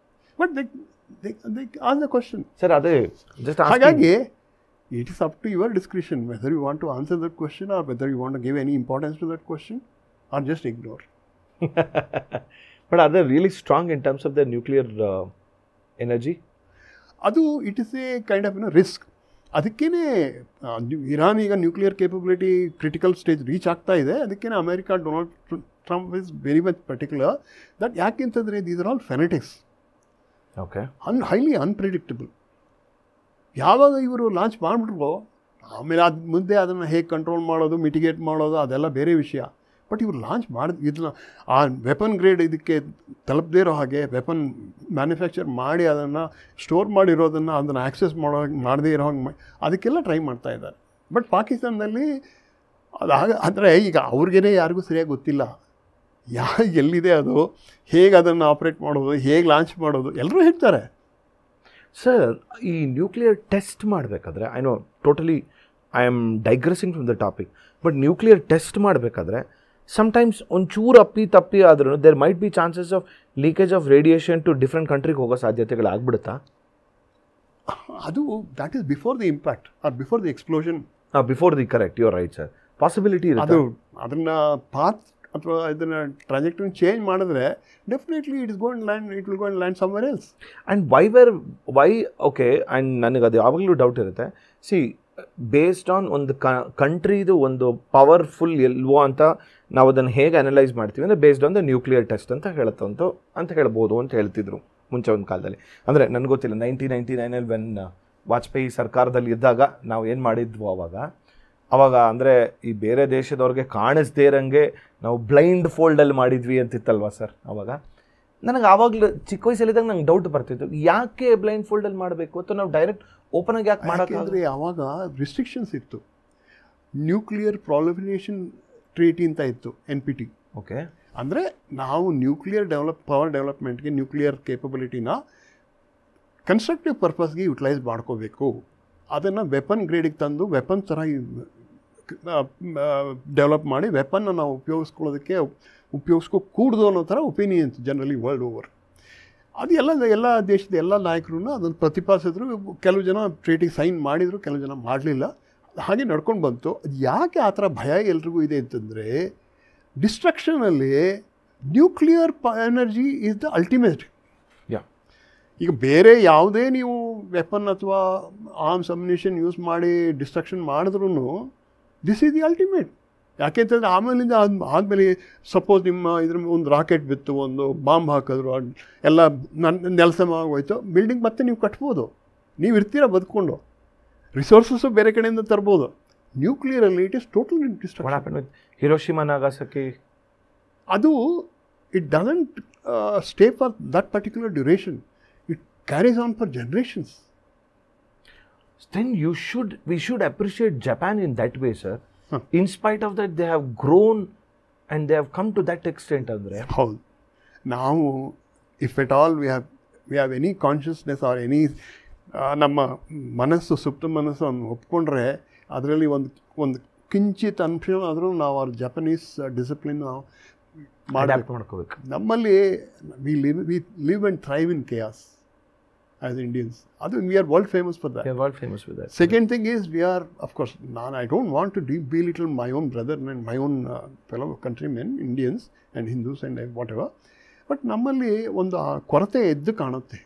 But they on the question. Sir ಅದೇ ಹಾಗಾಗಿ It is up to your discretion whether you want to answer that question or whether you want to give any importance to that question or just ignore. But are they really strong in terms of their nuclear energy? ಅದು it is a kind of risk. ಅದಕ್ಕೇ ಇರಾನ್ ಈಗ nuclear capability critical stage reach ಆಗ್ತಾ ಇದೆ. ಅದಕ್ಕೇ America Donald Trump is very much particular that ಯಾಕೆಂತಂದರೆ these are all fanatics. Okay. Highly unpredictable. ಯಾವಾಗ ಇವರು ಲಾಂಚ್ ಮಾಡಿಬಿಟ್ರೋ ಆಮೇಲೆ ಅದು ಮುಂದೆ ಅದನ್ನು ಹೇಗೆ ಕಂಟ್ರೋಲ್ ಮಾಡೋದು, ಮಿಟಿಗೇಟ್ ಮಾಡೋದು ಅದೆಲ್ಲ ಬೇರೆ ವಿಷಯ. ಬಟ್ ಇವರು ಲಾಂಚ್ ಇದನ್ನು ಆ ವೆಪನ್ ಗ್ರೇಡ್ ಇದಕ್ಕೆ ತಲುಪದೇ ಇರೋ ಹಾಗೆ ವೆಪನ್ ಮ್ಯಾನುಫ್ಯಾಕ್ಚರ್ ಮಾಡಿ ಅದನ್ನು ಸ್ಟೋರ್ ಮಾಡಿರೋದನ್ನು ಅದನ್ನು ಆಕ್ಸೆಸ್ ಮಾಡದೇ ಇರೋ ಹಾಗೆ ಅದಕ್ಕೆಲ್ಲ ಟ್ರೈ ಮಾಡ್ತಾ ಇದ್ದಾರೆ. ಬಟ್ ಪಾಕಿಸ್ತಾನದಲ್ಲಿ ಅಂದರೆ ಈಗ ಅವ್ರಿಗೇ ಯಾರಿಗೂ ಸರಿಯಾಗಿ ಗೊತ್ತಿಲ್ಲ ಎಲ್ಲಿದೆ ಅದು, ಹೇಗೆ ಅದನ್ನು ಆಪ್ರೇಟ್ ಮಾಡೋದು, ಹೇಗೆ ಲಾಂಚ್ ಮಾಡೋದು ಎಲ್ಲರೂ ಹೇಳ್ತಾರೆ. ಸರ್, ಈ ನ್ಯೂಕ್ಲಿಯರ್ ಟೆಸ್ಟ್ ಮಾಡಬೇಕಾದ್ರೆ I know totally I am digressing from the topic, but nuclear test ಮಾಡಬೇಕಾದ್ರೆ ಸಮ್ಟೈಮ್ಸ್ ಒಂಚೂರು ಅಪ್ಪಿ ತಪ್ಪಿ ಆದ್ರೂ there might be chances of leakage of radiation to different ಕಂಟ್ರಿಗೆ ಹೋಗೋ ಸಾಧ್ಯತೆಗಳಾಗ್ಬಿಡುತ್ತಾ? ಅದು that is before the impact or before the explosion. Before the correct, you are right sir. Possibility ಇರುತ್ತೆ. ಅದು ಅದನ್ನು ಪಾತ್ ಅಥವಾ ಇದನ್ನು ಟ್ರಾಜೆಕ್ಟರಿ ಚೇಂಜ್ ಮಾಡಿದ್ರೆ definitely it is going land, it will going land somewhere else. And why okay. And ನನಗೆ ಅದು ಯಾವಾಗಲೂ ಡೌಟ್ ಇರುತ್ತೆ. ಸಿ, ಬೇಸ್ಡ್ ಆನ್ ಒಂದು ಕಂಟ್ರಿದು ಒಂದು ಪವರ್ಫುಲ್ ಎಲ್ವೋ ಅಂತ ನಾವು ಅದನ್ನು ಹೇಗೆ ಅನಲೈಸ್ ಮಾಡ್ತೀವಿ ಅಂದರೆ based on the nuclear test ಅಂತ ಅಂತ ಹೇಳ್ಬೋದು ಅಂತ ಹೇಳ್ತಿದ್ರು ಮುಂಚೆ ಒಂದು ಕಾಲದಲ್ಲಿ. ಅಂದರೆ ನನಗೆ ಗೊತ್ತಿಲ್ಲ, 1999 ವೆನ್ ವಾಜಪೇಯಿ ಸರ್ಕಾರದಲ್ಲಿ ಇದ್ದಾಗ ನಾವು ಏನು ಮಾಡಿದ್ವು ಅವಾಗ ಅಂದರೆ ಈ ಬೇರೆ ದೇಶದವ್ರಿಗೆ ಕಾಣಿಸ್ದೇ ಇರೋಂಗೆ ನಾವು ಬ್ಲೈಂಡ್ ಫೋಲ್ಡಲ್ಲಿ ಮಾಡಿದ್ವಿ ಅಂತಿತ್ತಲ್ವ ಸರ್ ಅವಾಗ. ನನಗೆ ಆವಾಗಲೂ ಚಿಕ್ಕ ವಯಸ್ಸಲ್ಲಿದ್ದಾಗ ನಂಗೆ ಡೌಟ್ ಬರ್ತಿತ್ತು, ಯಾಕೆ ಬ್ಲೈಂಡ್ ಫೋಲ್ಡಲ್ಲಿ ಮಾಡಬೇಕು ಅಂತ. ನಾವು ಡೈರೆಕ್ಟ್ ಓಪನ್ ಆಗಿ ಯಾಕೆ ಮಾಡೋಕ್ಕಾದ್ರೆ ಆವಾಗ ರಿಸ್ಟ್ರಿಕ್ಷನ್ಸ್ ಇತ್ತು. ನ್ಯೂಕ್ಲಿಯರ್ ಪ್ರಾಲಿಫರೇಷನ್ ಟ್ರೀಟಿ ಅಂತ ಇತ್ತು, NPT. ಓಕೆ. ಅಂದರೆ ನಾವು ನ್ಯೂಕ್ಲಿಯರ್ ಪವರ್ ಡೆವಲಪ್ಮೆಂಟ್ಗೆ ನ್ಯೂಕ್ಲಿಯರ್ ಕೇಪಬಿಲಿಟಿನ ಕನ್ಸ್ಟ್ರಕ್ಟಿವ್ ಪರ್ಪಸ್ಗೆ ಯುಟಿಲೈಸ್ ಮಾಡ್ಕೋಬೇಕು. ಅದನ್ನು ವೆಪನ್ ಗ್ರೇಡಿಗೆ ತಂದು ವೆಪನ್ ಥರ ಡೆವಲಪ್ ಮಾಡಿ ವೆಪನ್ನ ನಾವು ಉಪಯೋಗಿಸ್ಕೋಕೂಡ್ದು ಅನ್ನೋ ಥರ ಒಪಿನಿಯನ್ಸ್ ಜನರಲಿ ವರ್ಲ್ಡ್ ಓವರ್. ಅದು ಎಲ್ಲ ದೇಶದ ಎಲ್ಲ ನಾಯಕರು ಅದನ್ನು ಪ್ರತಿಪಾದಿಸಿದ್ರು. ಕೆಲವು ಜನ ಟ್ರೀಟಿಗೆ ಸೈನ್ ಮಾಡಿದರು, ಕೆಲವು ಜನ ಮಾಡಲಿಲ್ಲ. ಹಾಗೆ ನಡ್ಕೊಂಡು ಬಂತು. ಅದು ಯಾಕೆ ಆ ಥರ ಭಯ ಎಲ್ರಿಗೂ ಇದೆ ಅಂತಂದರೆ, ಡಿಸ್ಟ್ರಕ್ಷನಲ್ಲಿ nuclear energy is the ultimate. ಈಗ ಬೇರೆ ಯಾವುದೇ ನೀವು ವೆಪನ್ ಅಥವಾ ಆರ್ಮ್ಸ್ ಅಮ್ಯುನಿಷನ್ ಯೂಸ್ ಮಾಡಿ ಡಿಸ್ಟ್ರಕ್ಷನ್ ಮಾಡಿದ್ರೂ ದಿಸ್ ಈಸ್ ದಿ ಅಲ್ಟಿಮೇಟ್. ಯಾಕೆಂತಂದರೆ ಆದಮೇಲೆ ಸಪೋಸ್ ನಿಮ್ಮ ಇದ್ರ ಒಂದು ರಾಕೆಟ್ ಬಿತ್ತು, ಒಂದು ಬಾಂಬ್ ಹಾಕಿದ್ರು, ಎಲ್ಲ ನೆಲಸಮ ಆಗೋಯ್ತು, ಬಿಲ್ಡಿಂಗ್ ಮತ್ತೆ ನೀವು ಕಟ್ಬೋದು, ನೀವು ಇರ್ತೀರ ಬದುಕೊಂಡು, ರಿಸೋರ್ಸಸ್ಸು ಬೇರೆ ಕಡೆಯಿಂದ ತರ್ಬೋದು. ನ್ಯೂಕ್ಲಿಯರಲ್ಲಿ it is total destruction. Hiroshima Nagasaki ಅದು it doesn't stay for that particular duration. It carries on for generations. Then we should appreciate Japan in that way, sir. In spite of that, they have grown and they have come to that extent. Andre. ಹೌದು. ನಾವು if at all we have any consciousness or any ನಮ್ಮ ಮನಸ್ಸು, ಸುಪ್ತ ಮನಸ್ಸು ಒಪ್ಕೊಂಡ್ರೆ ಅದರಲ್ಲಿ ಒಂದು ಕಿಂಚಿತ್ ಅಂಶ ಆದರೂ ನಾವು ಅವ್ರ ಜಪನೀಸ್ ಡಿಸಿಪ್ಲಿನ್ ನಾವು ಮಾಡ್ಕೋಬೇಕು. ನಮ್ಮಲ್ಲಿ V live and thrive in chaos as Indians. We are world famous for that. We are world famous for that. Second thing is we are, of course, I don't want to belittle my own brother and my own fellow countrymen, Indians and Hindus and whatever. But ನಮ್ಮಲ್ಲಿ ಒಂದು ಕೊರತೆ ಎದ್ದು ಕಾಣುತ್ತೆ.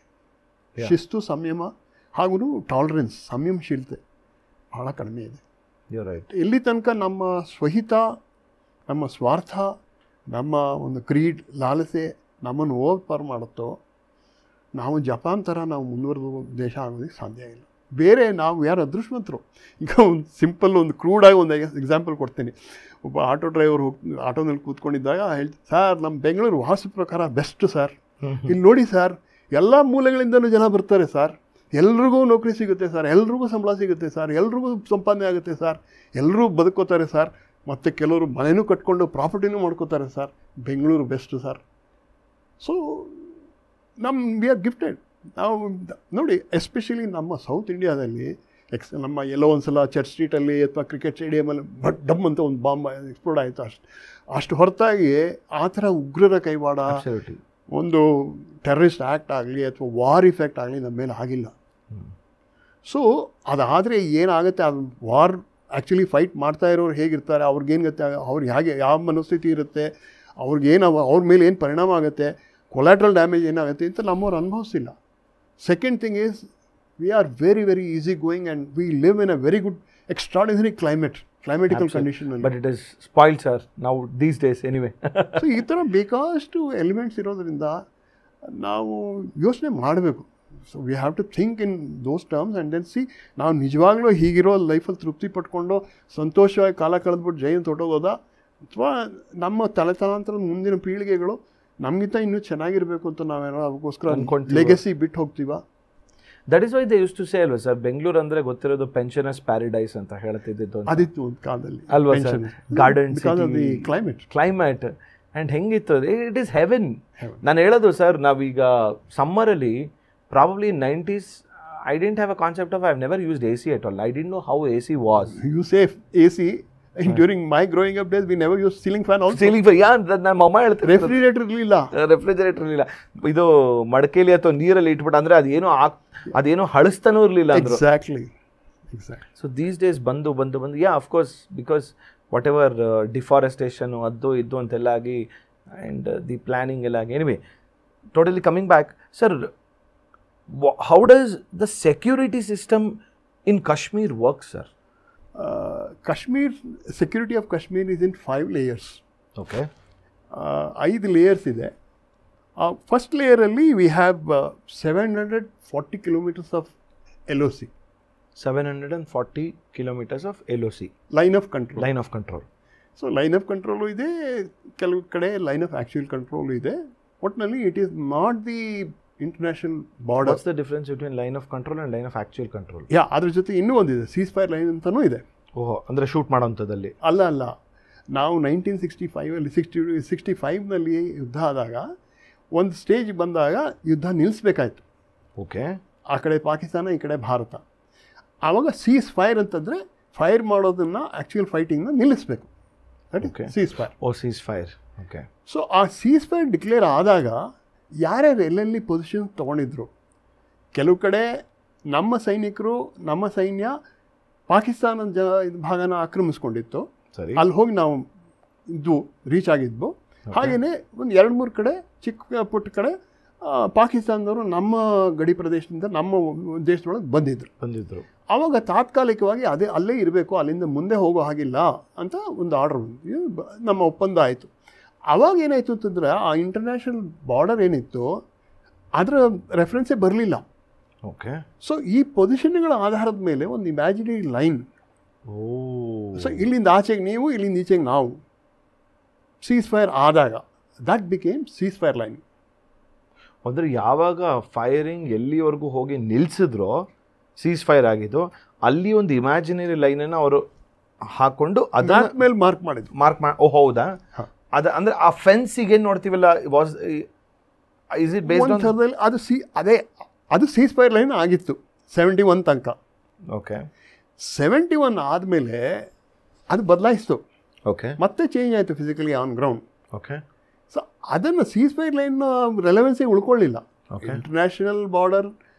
ಶಿಸ್ತು, ಸಂಯಮ ಹಾಗೂ ಟಾಲರೆನ್ಸ್, ಸಂಯಮಶೀಲತೆ ಭಾಳ ಕಡಿಮೆ ಇದೆ. ಇಲ್ಲಿ ತನಕ ನಮ್ಮ ಸ್ವಹಿತ, ನಮ್ಮ ಸ್ವಾರ್ಥ, ನಮ್ಮ ಒಂದು ಕ್ರೀಡ್, ಲಾಲಸೆ ನಮ್ಮನ್ನು ಓವರ್ಪವರ್ ಮಾಡುತ್ತೋ, ನಾವು ಜಪಾನ್ ಥರ ನಾವು ಮುಂದುವರೆದ ದೇಶ ಆಗೋದಕ್ಕೆ ಸಾಧ್ಯ ಇಲ್ಲ. ಬೇರೆ ನಾವು ಯಾರು ಅದೃಷ್ಟವಂತರು. ಈಗ ಒಂದು ಸಿಂಪಲ್ ಒಂದು ಕ್ರೂಡಾಗಿ ಒಂದು ಎಕ್ಸಾಂಪಲ್ ಕೊಡ್ತೀನಿ. ಒಬ್ಬ ಆಟೋ ಡ್ರೈವರ್ ಆಟೋನಲ್ಲಿ ಕೂತ್ಕೊಂಡಿದ್ದಾಗ ಹೇಳ್ತೀನಿ, ಸರ್ ನಮ್ಮ ಬೆಂಗಳೂರು ವಾಸ್ತು ಪ್ರಕಾರ ಬೆಸ್ಟ್ ಸರ್, ಇಲ್ಲಿ ನೋಡಿ ಸರ್ ಎಲ್ಲ ಮೂಲೆಗಳಿಂದಲೂ ಜನ ಬರ್ತಾರೆ ಸರ್, ಎಲ್ರಿಗೂ ನೌಕರಿ ಸಿಗುತ್ತೆ ಸರ್, ಎಲ್ರಿಗೂ ಸಂಬಳ ಸಿಗುತ್ತೆ ಸರ್, ಎಲ್ರಿಗೂ ಸಂಪಾದನೆ ಆಗುತ್ತೆ ಸರ್, ಎಲ್ಲರೂ ಬದುಕೋತಾರೆ ಸರ್, ಮತ್ತು ಕೆಲವರು ಮನೆಯೂ ಕಟ್ಕೊಂಡು ಪ್ರಾಪರ್ಟಿನೂ ಮಾಡ್ಕೋತಾರೆ sir, Bengaluru best sir. So we are gifted. ನಾವು ನೋಡಿ, ಎಸ್ಪೆಷಲಿ ನಮ್ಮ ಸೌತ್ ಇಂಡಿಯಾದಲ್ಲಿ ನಮ್ಮ ಎಲ್ಲೋ ಒಂದು ಸಲ ಚರ್ಚ್ ಸ್ಟ್ರೀಟಲ್ಲಿ ಅಥವಾ ಕ್ರಿಕೆಟ್ ಸ್ಟೇಡಿಯಮಲ್ಲಿ ಡಮ್ ಅಂತ ಒಂದು ಬಾಂಬ್ ಎಕ್ಸ್ಪ್ಲೋಡ್ ಆಯಿತು. ಅಷ್ಟು ಹೊರತಾಗಿ ಆ ಥರ ಉಗ್ರರ ಕೈವಾಡ, ಒಂದು ಟೆರರಿಸ್ಟ್ ಆ್ಯಕ್ಟ್ ಆಗಲಿ ಅಥವಾ ವಾರ್ ಇಫೆಕ್ಟ್ ಆಗಲಿ ನಮ್ಮ ಮೇಲೆ ಆಗಿಲ್ಲ. ಸೊ ಅದಾದರೆ ಏನಾಗುತ್ತೆ, ಅದು ವಾರ್ ಆ್ಯಕ್ಚುಲಿ ಫೈಟ್ ಮಾಡ್ತಾ ಇರೋರು ಹೇಗಿರ್ತಾರೆ, ಅವ್ರಿಗೇನು ಗೊತ್ತೆ, ಅವ್ರಿಗೆ ಹೇಗೆ ಯಾವ ಮನಸ್ಥಿತಿ ಇರುತ್ತೆ, ಅವ್ರಿಗೇನು ಅವ್ರ ಮೇಲೆ ಏನು ಪರಿಣಾಮ ಆಗುತ್ತೆ, ಕೊಲಾಟ್ರಲ್ ಡ್ಯಾಮೇಜ್ ಏನಾಗುತ್ತೆ ಅಂತ ನಮ್ಮವ್ರು ಅನುಭವಿಸಿಲ್ಲ. Second thing is we are very very easy going and we live in a very good extraordinary climatical ಕಂಡೀಷನಲ್ಲಿ. But it is spoiled sir ನಾವು ದೀಸ್ ಡೇಸ್ ಎನಿವೆ. ಸೊ ಈ ಥರ ಬೇಕಾಷ್ಟು ಎಲಿಮೆಂಟ್ಸ್ ಇರೋದ್ರಿಂದ ನಾವು ಯೋಚನೆ ಮಾಡಬೇಕು. So we have to think in those terms and then see ನಾವು ನಿಜವಾಗ್ಲೂ ಹೀಗಿರೋ ಲೈಫಲ್ಲಿ ತೃಪ್ತಿ ಪಟ್ಕೊಂಡು ಸಂತೋಷವಾಗಿ ಕಾಲ ಕಳೆದ್ಬಿಟ್ಟು ಜೈನ್ ತೊಟ್ಟೋಗೋದ, ಅಥವಾ ನಮ್ಮ ತಲೆತಲಾಂತರ ಮುಂದಿನ ಪೀಳಿಗೆಗಳು ನಮಗಿಂತ ಇನ್ನೂ ಚೆನ್ನಾಗಿರಬೇಕು ಅಂತ ನಾವೇನೋ ಅದಕ್ಕೋಸ್ಕರ ಲೆಗಸಿ ಬಿಟ್ಟು ಹೋಗ್ತೀವ. That is why they used to say ಅಲ್ವಾ ಸರ್, ಬೆಂಗಳೂರು ಅಂದರೆ ಗೊತ್ತಿರೋದು ಪೆನ್ಷನರ್ಸ್ ಪ್ಯಾರಡೈಸ್ ಅಂತ ಹೇಳ್ತಿದ್ದು ಅದಿತ್ತು ಒಂದು ಕಾಲದಲ್ಲಿ ಅಲ್ವಾ ಸರ್, ಗಾರ್ಡನ್ ಕ್ಲೈಮೇಟ್ ಆ್ಯಂಡ್ ಹೆಂಗಿತ್ತು, ಇಟ್ ಈಸ್ ಹೆವೆನ್. ನಾನು ಹೇಳೋದು ಸರ್, ನಾವೀಗ ಸಮ್ಮರಲ್ಲಿ probably 90s I didn't have a concept of, I've never used AC at all. I didn't know how AC was. You say AC. During my growing up days, we never used ceiling fan also. Ceiling fan, yeah, ನಮ್ಮ ಅಮ್ಮ ಹೇಳ್ತಾರೆ. ರೆಫ್ರಿಜರೇಟರ್ ಇರಲಿಲ್ಲ. ಇದು ಮಡಕೆಲಿ ಅಥವಾ ನೀರಲ್ಲಿ ಇಟ್ಬಿಟ್ಟು ಅಂದರೆ ಅದೇನೋ ಹಳಿಸ್ತಾನೂ ಇರಲಿಲ್ಲ ಅಂದ್ರು. ಎಕ್ಸಾಕ್ಟ್ಲಿ. ಸೊ ದೀಸ್ ಡೇಸ್ ಬಂದು yeah of course, because whatever deforestation ಅದು ಇದು ಅಂತೆಲ್ಲ ಆಗಿ ಆ್ಯಂಡ್ ದಿ ಪ್ಲಾನಿಂಗ್ ಎಲ್ಲ ಆಗಿ. Anyway, totally coming back sir, how does the security system in Kashmir work, sir? Kashmir, security of Kashmir is in 5 layers. Okay. 5 layers ಇದೆ. First layer ಅಲ್ಲಿ we have 740 kilometers of LOC. 740 kilometers of LOC. Line of control. So line of control ಇದೆ, ಕೆಲವು ಕಡೆ line of actual control ಇದೆ. ಒಟ್ಟಿನಲ್ಲಿ it is not the international border. What's the difference between line of control and line of actual control? ಯಾ, ಅದ್ರ ಜೊತೆ ಇನ್ನೂ ಒಂದಿದೆ, ಸೀಸ್ ಫೈರ್ ಲೈನ್ ಅಂತಲೂ ಇದೆ. ಓಹೋ, ಅಂದರೆ ಶೂಟ್ ಮಾಡೋಂಥದ್ದಲ್ಲಿ ಅಲ್ಲ. ನಾವು 1965 65ನಲ್ಲಿ ಯುದ್ಧ ಆದಾಗ ಒಂದು ಸ್ಟೇಜ್ ಬಂದಾಗ ಯುದ್ಧ ನಿಲ್ಲಿಸ್ಬೇಕಾಯ್ತು. ಓಕೆ. ಆ ಕಡೆ ಪಾಕಿಸ್ತಾನ, ಈ ಕಡೆ ಭಾರತ. ಆವಾಗ ಸೀಸ್ ಫೈರ್ ಅಂತಂದರೆ ಫೈರ್ ಮಾಡೋದನ್ನು, ಆ್ಯಕ್ಚುಯಲ್ ಫೈಟಿಂಗ್ನ ನಿಲ್ಲಿಸಬೇಕು. Seize fire. Seize fire. Okay. So ಆ ಸೀಸ್ ಫೈರ್ ಡಿಕ್ಲೇರ್ ಆದಾಗ ಯಾರ್ಯಾರು ಎಲ್ಲೆಲ್ಲಿ ಪೊಸಿಷನ್ ತೊಗೊಂಡಿದ್ರು, ಕೆಲವು ಕಡೆ ನಮ್ಮ ಸೈನ್ಯ ಪಾಕಿಸ್ತಾನದ ಭಾಗನ ಆಕ್ರಮಿಸ್ಕೊಂಡಿತ್ತು. ಅಲ್ಲಿ ಹೋಗಿ ನಾವು ರೀಚ್ ಆಗಿದ್ವು. ಹಾಗೆಯೇ ಒಂದು 2-3 ಕಡೆ ಚಿಕ್ಕ ಪುಟ್ಟ ಕಡೆ ಪಾಕಿಸ್ತಾನದವರು ನಮ್ಮ ಗಡಿ ಪ್ರದೇಶದಿಂದ ನಮ್ಮ ದೇಶದೊಳಗೆ ಬಂದಿದ್ರು. ಆವಾಗ ತಾತ್ಕಾಲಿಕವಾಗಿ ಅಲ್ಲೇ ಇರಬೇಕು, ಅಲ್ಲಿಂದ ಮುಂದೆ ಹೋಗೋ ಹಾಗಿಲ್ಲ ಅಂತ ಒಂದು ಆರ್ಡರ್ ನಮ್ಮ ಒಪ್ಪಂದ ಆಯಿತು. ಆವಾಗ ಏನಾಯಿತು ಅಂತಂದರೆ, ಆ ಇಂಟರ್ನ್ಯಾಷನಲ್ ಬಾರ್ಡರ್ ಏನಿತ್ತು ಅದರ ರೆಫರೆನ್ಸೇ ಬರಲಿಲ್ಲ. ಓಕೆ. ಸೊ ಈ ಪೊಸಿಷನ್ಗಳ ಆಧಾರದ ಮೇಲೆ ಒಂದು ಇಮ್ಯಾಜಿನರಿ ಲೈನ್. ಸೊ ಇಲ್ಲಿಂದ ಆಚೆಗೆ ನೀವು, ಇಲ್ಲಿಂದ ಈಚೆಗೆ ನಾವು, ಸೀಸ್ ಫೈರ್ ಆದಾಗ that became seize fire line. ಅಂದರೆ ಯಾವಾಗ ಫೈರಿಂಗ್ ಎಲ್ಲಿವರೆಗೂ ಹೋಗಿ ನಿಲ್ಲಿಸಿದ್ರೋ ಸೀಸ್ ಫೈರ್ ಆಗಿದ್ದು, ಅಲ್ಲಿ ಒಂದು ಇಮ್ಯಾಜಿನರಿ ಲೈನನ್ನು ಅವರು ಹಾಕ್ಕೊಂಡು ಅದಾದ್ಮೇಲೆ ಓ ಹೌದಾ? ಅಂದರೆ ಆ ಫೆನ್ಸಿಗೆ ಏನು ನೋಡ್ತೀವಲ್ಲ, ಇಸ್ ಇಟ್ ಬೇಸ್ಡ್ ಆನ್ ಅದು ಸೀಸ್ ಫೈರ್ ಲೈನ್ ಆಗಿತ್ತು 71 ತನಕ. ಓಕೆ. 71 ಆದಮೇಲೆ ಅದು ಬದಲಾಯಿಸ್ತು. ಓಕೆ. ಮತ್ತೆ ಚೇಂಜ್ ಆಯಿತು physically on ground. Okay. So ಅದನ್ನು ಸೀಸ್ ಫೈರ್ ಲೈನ್ ರೆಲೆವೆನ್ಸಿ ಉಳ್ಕೊಳ್ಳಿಲ್ಲ. ಇಂಟರ್ನ್ಯಾಷನಲ್ ಬಾರ್ಡರ್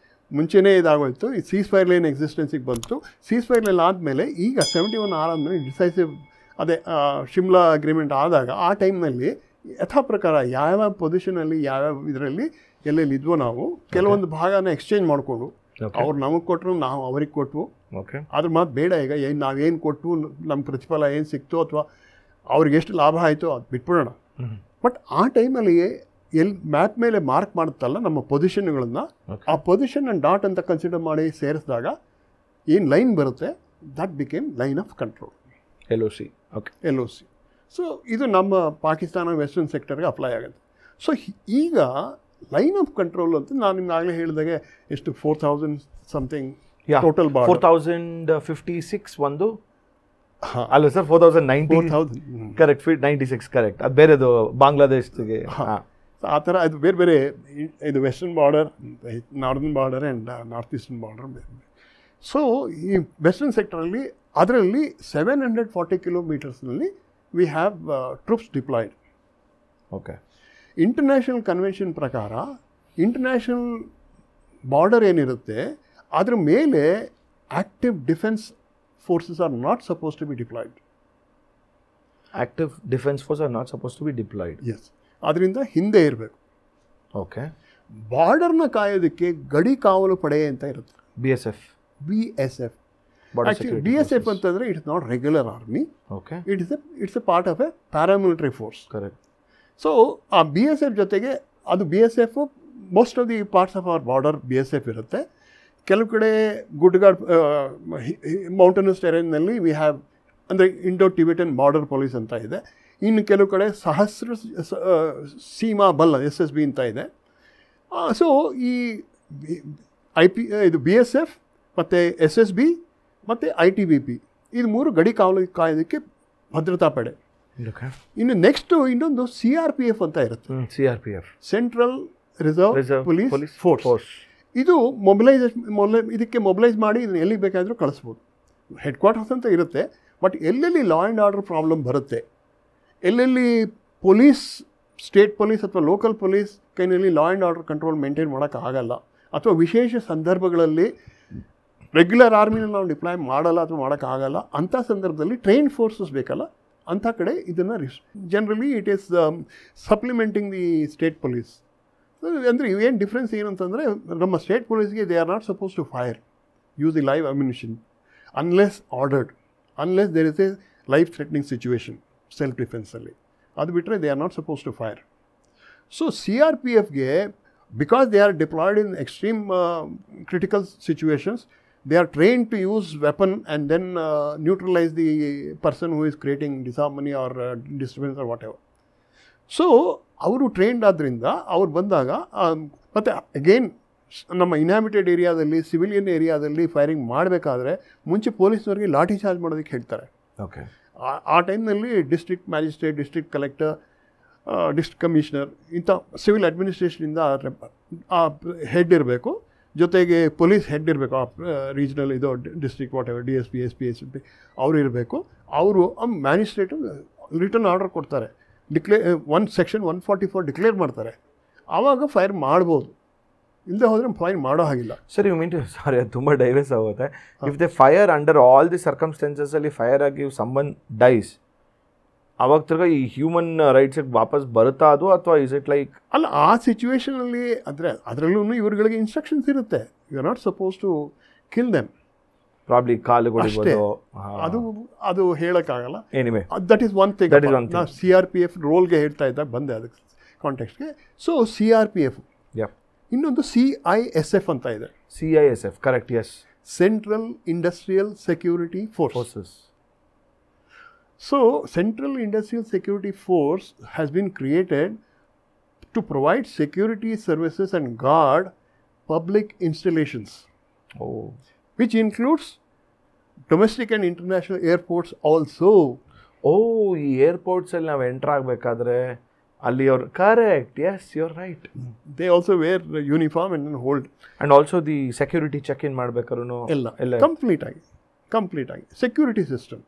ಮುಂಚೆನೇ ಇದಾಗೋಯ್ತು, ಈ ಸೀಸ್ ಫೈರ್ ಲೈನ್ ಎಕ್ಸಿಸ್ಟೆನ್ಸಿಗೆ ಬಂತು. ಸೀಸ್ ಫೈರ್ ಲೈನ್ ಆದಮೇಲೆ ಈಗ 71 ಆದಮೇಲೆ ಡಿಸೈಸಿವ್ ಶಿಮ್ಲಾ ಅಗ್ರಿಮೆಂಟ್ ಆದಾಗ ಆ ಟೈಮ್ನಲ್ಲಿ ಯಥಾ ಪ್ರಕಾರ ಯಾವ ಪೊಸಿಷನಲ್ಲಿ ಯಾವ್ಯಾವ ಇದರಲ್ಲಿ ಎಲ್ಲೆಲ್ಲಿ ಇದ್ವೋ ನಾವು ಕೆಲವೊಂದು ಭಾಗನ ಎಕ್ಸ್ಚೇಂಜ್ ಮಾಡಿಕೊಂಡು, ಅವ್ರು ನಮಗೆ ಕೊಟ್ಟರು, ನಾವು ಅವ್ರಿಗೆ ಕೊಟ್ವು. ಓಕೆ. ಅದ್ರ ಮಾತು ಬೇಡ. ಈಗ ನಾವೇನು ಕೊಟ್ವು, ನಮ್ಮ ಪ್ರತಿಫಲ ಏನು ಸಿಕ್ತು ಅಥವಾ ಅವ್ರಿಗೆ ಎಷ್ಟು ಲಾಭ ಆಯಿತು ಅದು ಬಿಟ್ಬಿಡೋಣ. ಬಟ್ ಆ ಟೈಮಲ್ಲಿ ಮ್ಯಾಪ್ ಮೇಲೆ ಮಾರ್ಕ್ ಮಾಡುತ್ತಲ್ಲ ನಮ್ಮ ಪೊಸಿಷನ್ಗಳನ್ನು, ಆ ಪೊಸಿಷನ್ ಡಾಟ್ ಅಂತ ಕನ್ಸಿಡರ್ ಮಾಡಿ ಸೇರಿಸಿದಾಗ ಏನು ಲೈನ್ ಬರುತ್ತೆ, that became line of control. LOC. Okay. LOC. So ಇದು ನಮ್ಮ ಪಾಕಿಸ್ತಾನ ವೆಸ್ಟರ್ನ್ ಸೆಕ್ಟರ್ಗೆ ಅಪ್ಲೈ ಆಗುತ್ತೆ. ಸೊ ಈಗ ಲೈನ್ ಆಫ್ ಕಂಟ್ರೋಲ್ ಅಂತ ನಾನು ನಿಮ್ಗೆ ಆಗಲೇ ಹೇಳಿದಾಗೆ ಎಷ್ಟು 4000 ಸಮಥಿಂಗ್ ಟೋಟಲ್ ಬಾರ್ಡರ್. 4056 ಒಂದು ಅಲ್ಲ ಸರ್, 4090 ಕರೆಕ್ಟ್, 96 ಕರೆಕ್ಟ್. ಅದು ಬೇರೆದು ಬಾಂಗ್ಲಾದೇಶಕ್ಕೆ. ಆ ಥರ ಇದು ಬೇರೆ ಬೇರೆ, ಇದು western border, northern border and north eastern border ಬೇರೆ. ಸೊ ಈ ವೆಸ್ಟರ್ನ್ ಸೆಕ್ಟರಲ್ಲಿ ಅದರಲ್ಲಿ 740 ಕಿಲೋಮೀಟರ್ಸ್ನಲ್ಲಿ we have troops deployed. Okay. International convention ಪ್ರಕಾರ ಇಂಟರ್ನ್ಯಾಷನಲ್ ಬಾರ್ಡರ್ ಏನಿರುತ್ತೆ ಅದ್ರ ಮೇಲೆ active defense forces are not supposed to be deployed. Active defense force are not supposed to be deployed. Yes. ಅದರಿಂದ ಹಿಂದೆ ಇರಬೇಕು. ಓಕೆ. ಬಾರ್ಡರ್ನ ಕಾಯೋದಕ್ಕೆ ಗಡಿ ಕಾವಲು ಪಡೆ ಅಂತ ಇರುತ್ತೆ. BSF. BSF. Actually, BSF ಅಂತಂದ್ರೆ it is not regular army. Okay. It's A part of A paramilitary force. Correct. So ಆ BSF ಜೊತೆಗೆ ಅದು BSF most of the parts of our border BSF ಇರುತ್ತೆ. ಕೆಲವು ಕಡೆ ಗುಡ್ಗಾಡ್ ಮೌಂಟನಸ್ ಟೆರೇನ್ನಲ್ಲಿ ವಿ ಹ್ಯಾವ್ ಅಂದರೆ ಇಂಡೋ ಟಿಬೆಟನ್ ಬಾರ್ಡರ್ ಪೊಲೀಸ್ ಅಂತ ಇದೆ. ಇನ್ನು ಕೆಲವು ಕಡೆ ಸಹಸ್ರ ಸೀಮಾ ಬಲ್ SSB ಅಂತ ಇದೆ. ಸೊ ಈ ಇದು BSF ಮತ್ತು SSB ಮತ್ತು ITBP ಇದು 3 ಗಡಿ ಕಾಯೋದಕ್ಕೆ ಭದ್ರತಾ ಪಡೆ. ಇನ್ನು ನೆಕ್ಸ್ಟು ಇನ್ನೊಂದು CRPF ಅಂತ ಇರುತ್ತೆ. CRPF, central reserve police force. ಇದು ಇದಕ್ಕೆ ಮೊಬಿಲೈಸ್ ಮಾಡಿ ಇದನ್ನು ಎಲ್ಲಿಗೆ ಬೇಕಾದರೂ ಕಳಿಸ್ಬೋದು. ಹೆಡ್ ಕ್ವಾರ್ಟರ್ಸ್ ಅಂತ ಇರುತ್ತೆ. ಬಟ್ ಎಲ್ಲೆಲ್ಲಿ ಲಾ ಆ್ಯಂಡ್ ಆರ್ಡರ್ ಪ್ರಾಬ್ಲಮ್ ಬರುತ್ತೆ, ಎಲ್ಲೆಲ್ಲಿ ಪೊಲೀಸ್, ಸ್ಟೇಟ್ ಪೊಲೀಸ್ ಅಥವಾ ಲೋಕಲ್ ಪೊಲೀಸ್ ಕೈನಲ್ಲಿ ಲಾ ಆ್ಯಂಡ್ ಆರ್ಡರ್ ಕಂಟ್ರೋಲ್ ಮೇಂಟೈನ್ ಮಾಡೋಕ್ಕಾಗಲ್ಲ, ಅಥವಾ ವಿಶೇಷ ಸಂದರ್ಭಗಳಲ್ಲಿ ರೆಗ್ಯುಲರ್ ಆರ್ಮಿನ ನಾವು ಡಿಪ್ಲಾಯ್ ಮಾಡಲ್ಲ ಅಥವಾ ಮಾಡೋಕ್ಕಾಗಲ್ಲ, ಅಂಥ ಸಂದರ್ಭದಲ್ಲಿ ಟ್ರೈನ್ ಫೋರ್ಸಸ್ ಬೇಕಲ್ಲ, ಅಂಥ ಕಡೆ ಇದನ್ನು generally it is supplementing the state police. ಅಂದರೆ ಏನು ಡಿಫ್ರೆನ್ಸ್ ಏನಂತಂದರೆ, ನಮ್ಮ ಸ್ಟೇಟ್ ಪೊಲೀಸ್ಗೆ they are not suppose to fire, use the live ammunition unless ordered, unless there is a life threatening situation self ಡಿಫೆನ್ಸಲ್ಲಿ. ಅದು ಬಿಟ್ಟರೆ they are not suppose to fire. So CRPFಗೆ because they are deployed in extreme critical situations, they are trained to use weapon and then neutralize the person who is creating disharmony or disturbance or whatever. So ಅವರು ಟ್ರೈನ್ಡ್ ಆದ್ದರಿಂದ ಅವ್ರು ಬಂದಾಗ ಮತ್ತು ಅಗೇನ್ ನಮ್ಮ ಇನ್ಹ್ಯಾಬಿಟೆಡ್ ಏರಿಯಾದಲ್ಲಿ, ಸಿವಿಲಿಯನ್ ಏರಿಯಾದಲ್ಲಿ ಫೈರಿಂಗ್ ಮಾಡಬೇಕಾದ್ರೆ ಮುಂಚೆ ಪೊಲೀಸ್ನವ್ರಿಗೆ ಲಾಠಿ ಚಾರ್ಜ್ ಮಾಡೋದಕ್ಕೆ ಹೇಳ್ತಾರೆ. ಓಕೆ. ಆ ಟೈಮ್ನಲ್ಲಿ district magistrate, district collector, district commissioner ಇಂಥ ಸಿವಿಲ್ ಅಡ್ಮಿನಿಸ್ಟ್ರೇಷನಿಂದ ಆ ಹೆಡ್ ಇರಬೇಕು, ಜೊತೆಗೆ ಪೊಲೀಸ್ ಹೆಡ್ ಇರಬೇಕು, ಆ ರೀಜ್ನಲ್ ಇದು district whatever DSP, SP, SP ಅವರು ಇರಬೇಕು. ಅವರು ಮ್ಯಾಜಿಸ್ಟ್ರೇಟು ರಿಟರ್ನ್ ಆರ್ಡರ್ ಕೊಡ್ತಾರೆ, ಸೆಕ್ಷನ್ 144 ಡಿಕ್ಲೇರ್ ಮಾಡ್ತಾರೆ, ಆವಾಗ ಫೈರ್ ಮಾಡ್ಬೋದು. ಇಲ್ಲದೆ ಹೋದರೆ ಫೈರ್ ಮಾಡೋ ಹಾಗಿಲ್ಲ. Sir, you mean to, sorry ಅದು ತುಂಬ ಡೈವರ್ಸ್ ಆಗುತ್ತೆ. If they fire under all the ಸರ್ಕಮ್ಸ್ಟೆನ್ಸಸಲ್ಲಿ ಫೈರ್ ಆಗಿ ಸಮ್ಮನ್ ಡೈಸ್, ಅವಾಗ ತಿರ್ಗ ಈ ಹ್ಯೂಮನ್ ರೈಟ್ಸಿಗೆ ವಾಪಸ್ ಬರುತ್ತಾ ಅದು, ಅಥವಾ ಇಸ್ ಇಟ್ ಲೈಕ್? ಅಲ್ಲ, ಆ ಸಿಚುವೇಷನಲ್ಲಿ ಅದರಲ್ಲೂ ಇವ್ರುಗಳಿಗೆ ಇನ್ಸ್ಟ್ರಕ್ಷನ್ಸ್ ಇರುತ್ತೆ, you are not suppose to kill them. Probably ಕಾಲುಗಳು ಅದು ಹೇಳೋಕ್ಕಾಗಲ್ಲ. Anyway, that is one thing. ನಾವು CRPF ರೋಲ್ಗೆ ಹೇಳ್ತಾ ಇದ್ದಾಗ ಬಂದೆ ಅದಕ್ಕೆ ಕಾಂಟೆಕ್ಸ್ಟ್ಗೆ. ಸೊ CRPF, ಇನ್ನೊಂದು CISF ಅಂತ ಇದೆ. CISF, correct, yes, central industrial security forces. So, Central Industrial Security Force has been created to provide security services and guard public installations, which includes domestic and international airports also. ಈ ಏರ್ಪೋರ್ಟ್ಸಲ್ಲಿ ನಾವು ಎಂಟರ್ ಆಗಬೇಕಾದ್ರೆ ಅಲ್ಲಿ ಅವ್ರು, correct, yes, you are right. They also wear uniform and then hold. And also the security check-in ಮಾಡಬೇಕಾದ್ರೂ ಎಲ್ಲ ಕಂಪ್ಲೀಟ್ ಆಗಿ ಸೆಕ್ಯೂರಿಟಿ ಸಿಸ್ಟಮ್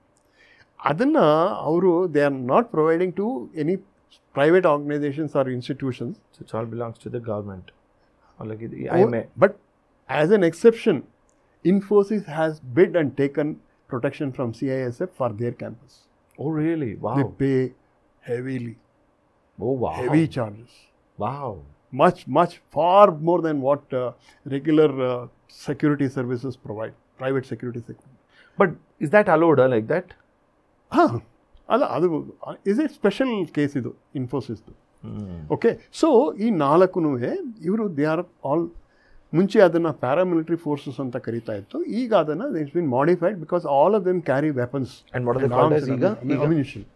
ಅದನ್ನು ಅವರು they are not providing to any private organisations or institutions. It's all belongs to the government. But as an exception, Infosys has bid and taken protection from CISF for their campus. Oh, really? Wow. They pay heavily. Oh, wow. Heavy charges. Wow. Much, far more than what regular security services provide, private security sector. But is that allowed like that? ಅಲ್ಲ, ಅದು ಇಸ್ ಎ ಸ್ಪೆಷಲ್ ಕೇಸ್ ಇದು ಇನ್ಫೋಸಿಸ್ದು. ಓಕೆ. ಸೊ ಈ 4 ಇವರು ದೇ ಆರ್ ಆಲ್, ಮುಂಚೆ ಅದನ್ನು ಪ್ಯಾರಾಮಿಲಿಟರಿ ಫೋರ್ಸಸ್ ಅಂತ ಕರೀತಾ ಇತ್ತು, ಈಗ ಅದನ್ನು it's been modified because all of them carry weapons and ammunition.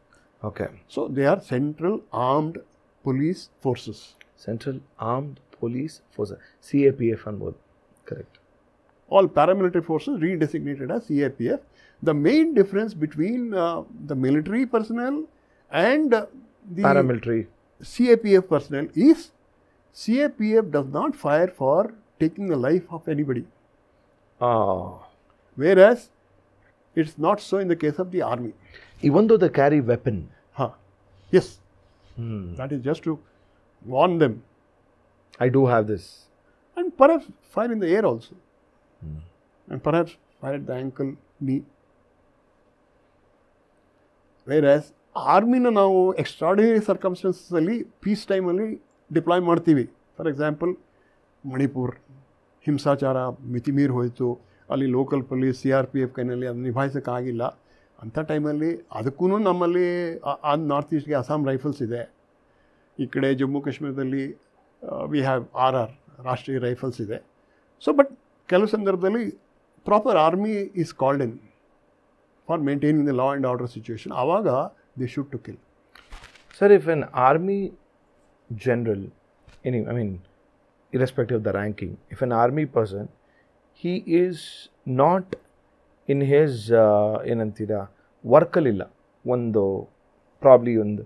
Okay. So they are central armed police forces. Central armed police forces, CAPF ಅನ್ಬೋದು. Correct. All paramilitary forces redesignated as CAPF. The main difference between the military personnel and the paramilitary CAPF personnel is CAPF does not fire for taking the life of anybody. Whereas it's not so in the case of the army. Even though they carry weapon. Yes. That is just to warn them. I do have this. And perhaps fire in the air also. And perhaps fire at the ankle ನೀ. ವೇರ್ಯಾಸ್ ಆರ್ಮಿನ ನಾವು ಎಕ್ಸ್ಟ್ರಾರ್ಡಿನರಿ ಸರ್ಕಮ್ಸ್ಟೆನ್ಸಲ್ಲಿ ಪೀಸ್ ಟೈಮಲ್ಲಿ ಡಿಪ್ಲಾಯ್ ಮಾಡ್ತೀವಿ. ಫಾರ್ ಎಕ್ಸಾಂಪಲ್ ಮಣಿಪುರ್ ಹಿಂಸಾಚಾರ ಮಿತಿಮೀರಿ ಹೋಯಿತು, ಅಲ್ಲಿ ಲೋಕಲ್ ಪೊಲೀಸ್ CRPF ಕೈನಲ್ಲಿ ಅದು ನಿಭಾಯಿಸೋಕ್ಕಾಗಿಲ್ಲ. ಅಂಥ ಟೈಮಲ್ಲಿ ಅದಕ್ಕೂ ನಮ್ಮಲ್ಲಿ ನಾರ್ತ್ ಈಸ್ಟ್ಗೆ ಅಸ್ಸಾಂ ರೈಫಲ್ಸ್ ಇದೆ, ಈ ಕಡೆ ಜಮ್ಮು ಕಾಶ್ಮೀರದಲ್ಲಿ we have RR Rashtriya rifles ಇದೆ. ಸೊ ಬಟ್ ಕೆಲವು ಸಂದರ್ಭದಲ್ಲಿ proper army is called in for maintaining the law and order situation. ಆವಾಗ they should to kill. Sir, if an army general, I mean, irrespective of the ranking, if an army person, he is not in his ಏನಂತೀರಾ ವರ್ಕಲ್ಲಿಲ್ಲ, ಒಂದು ಪ್ರಾಬ್ಲಿ ಒಂದು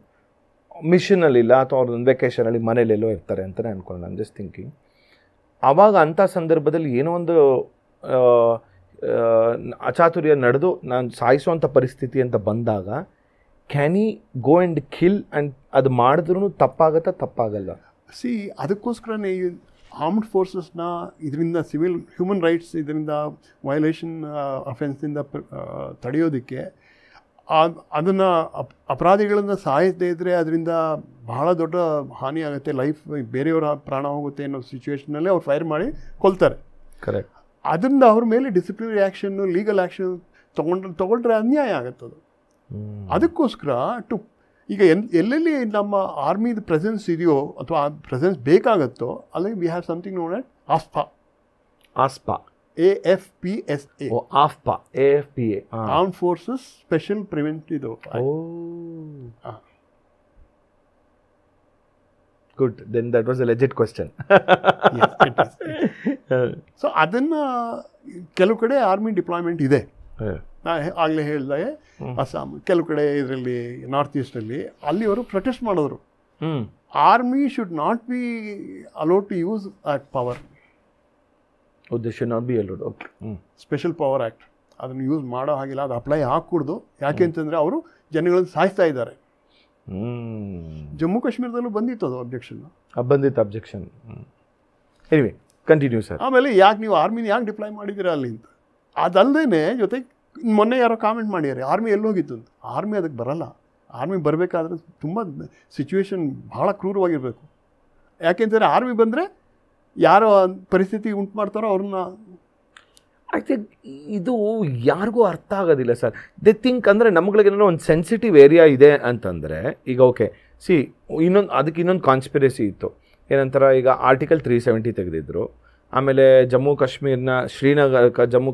ಮಿಷನಲ್ಲಿಲ್ಲ ಅಥವಾ ಅವ್ರದ್ದೊಂದು ವೆಕೇಷನಲ್ಲಿ ಮನೇಲೆಲ್ಲೋ ಇರ್ತಾರೆ ಅಂತಲೇ ಅಂದ್ಕೊಳ್ಳೋಣ. ಐ ಆಮ್ ಜಸ್ಟ್ ಥಿಂಕಿಂಗ್, ಆವಾಗ ಅಂಥ ಸಂದರ್ಭದಲ್ಲಿ ಏನೋ ಒಂದು ಅಚಾತುರ್ಯ ನಡೆದು ನಾನು ಸಾಯಿಸುವಂಥ ಪರಿಸ್ಥಿತಿ ಅಂತ ಬಂದಾಗ ಕ್ಯಾನ್ ಈ ಗೋ ಆ್ಯಂಡ್ ಕಿಲ್ ಆ್ಯಂಡ್ ಅದು ಮಾಡಿದ್ರೂ ತಪ್ಪಾಗತ್ತಾ ತಪ್ಪಾಗಲ್ಲ? ಸಿ, ಅದಕ್ಕೋಸ್ಕರನೇ ಆರ್ಮ್ಡ್ ಫೋರ್ಸಸ್ನ ಇದರಿಂದ ಸಿವಿಲ್ ಹ್ಯೂಮನ್ ರೈಟ್ಸ್ ಇದರಿಂದ ವೈಲೇಷನ್ ಅಫೆನ್ಸಿಂದ ತಡೆಯೋದಕ್ಕೆ ಅದನ್ನು ಅಪರಾಧಿಗಳನ್ನು ಸಾಯಿಸದೇ ಇದ್ದರೆ ಅದರಿಂದ ಬಹಳ ದೊಡ್ಡ ಹಾನಿ ಆಗುತ್ತೆ, ಲೈಫ್ ಬೇರೆಯವರ ಪ್ರಾಣ ಹೋಗುತ್ತೆ ಅನ್ನೋ ಸಿಚುವೇಷನಲ್ಲಿ ಅವ್ರು ಫೈರ್ ಮಾಡಿ ಕೊಲ್ತಾರೆ. ಕರೆಕ್ಟ್. ಅದರಿಂದ ಅವ್ರ ಮೇಲೆ ಡಿಸಿಪ್ಲಿನರಿ ಆ್ಯಕ್ಷನ್ನು ಲೀಗಲ್ ಆ್ಯಕ್ಷನ್ ತೊಗೊಂಡ್ರೆ ಅನ್ಯಾಯ ಆಗುತ್ತದು. ಅದಕ್ಕೋಸ್ಕರ ಈಗ ಎಲ್ಲೆಲ್ಲಿ ನಮ್ಮ ಆರ್ಮಿದು ಪ್ರೆಸೆನ್ಸ್ ಇದೆಯೋ ಅಥವಾ ಆ ಪ್ರೆಸೆನ್ಸ್ ಬೇಕಾಗುತ್ತೋ ಅಲ್ಲಿ we have something known at ಆಫ್ಪಾ. AFPSA. ಆಫ್ಪಾ, AFPA, arm forces special preventive. Good, then that was a legit question. So ಅದನ್ನು ಕೆಲವು ಕಡೆ ಆರ್ಮಿ ಡಿಪ್ಲಾಯ್ಮೆಂಟ್ ಇದೆ. ನಾನು ಆಗಲೇ ಹೇಳಿದಾಗೆ ಅಸ್ಸಾಂ, ಕೆಲವು ಕಡೆ ಇದರಲ್ಲಿ ನಾರ್ತ್ ಈಸ್ಟಲ್ಲಿ ಅಲ್ಲಿವರು ಪ್ರೊಟೆಸ್ಟ್ ಮಾಡಿದ್ರು. Army should not be allowed to use that power. They should not be allowed. Okay. Special power act ಅದನ್ನು ಯೂಸ್ ಮಾಡೋ ಹಾಗಿಲ್ಲ, ಅದು ಅಪ್ಲೈ ಹಾಕೂಡ್ದು. ಯಾಕೆ ಅಂತಂದರೆ ಅವರು ಜನಗಳನ್ನು ಸಾಯಿಸ್ತಾ ಇದ್ದಾರೆ. ಜಮ್ಮು ಕಾಶ್ಮೀರದಲ್ಲೂ ಬಂದಿತ್ತು ಅದು ಅಬ್ಜೆಕ್ಷನ್. Anyway continue sir. ಆಮೇಲೆ ಯಾಕೆ ನೀವು ಆರ್ಮಿನ ಯಾಕೆ ಡಿಪ್ಲಾಯ್ ಮಾಡಿದ್ದೀರಾ ಅಲ್ಲಿ ಅಂತ. ಅದಲ್ಲದೆ ಜೊತೆಗೆ ಮೊನ್ನೆ ಯಾರೋ ಕಾಮೆಂಟ್ ಮಾಡಿದ್ದಾರೆ ಆರ್ಮಿ ಎಲ್ಲೋಗಿತ್ತು ಅಂತ. ಆರ್ಮಿ ಅದಕ್ಕೆ ಬರಲ್ಲ. ಆರ್ಮಿ ಬರಬೇಕಾದ್ರೆ ತುಂಬ ಸಿಚುವೇಶನ್ ಭಾಳ ಕ್ರೂರವಾಗಿರಬೇಕು. ಯಾಕೆಂತಂದರೆ ಆರ್ಮಿ ಬಂದರೆ ಯಾರೋ ಪರಿಸ್ಥಿತಿ ಉಂಟು ಮಾಡ್ತಾರೋ ಅವ್ರನ್ನ. ಐ ಥಿಂಕ್ ಇದು ಯಾರಿಗೂ ಅರ್ಥ ಆಗೋದಿಲ್ಲ ಸರ್. ದೇ ಥಿಂಕ್ ಅಂದರೆ ನಮ್ಗಳಿಗೇನೋ ಒಂದು ಸೆನ್ಸಿಟಿವ್ ಏರಿಯಾ ಇದೆ ಅಂತಂದರೆ, ಈಗ ಓಕೆ ಸಿ ಅದಕ್ಕೆ ಇನ್ನೊಂದು ಕಾನ್ಸ್ಪಿರಸಿ ಇತ್ತು. ಏನಂತಾರೆ, ಈಗ ಆರ್ಟಿಕಲ್ 370 ತೆಗೆದಿದ್ರು. ಆಮೇಲೆ ಜಮ್ಮು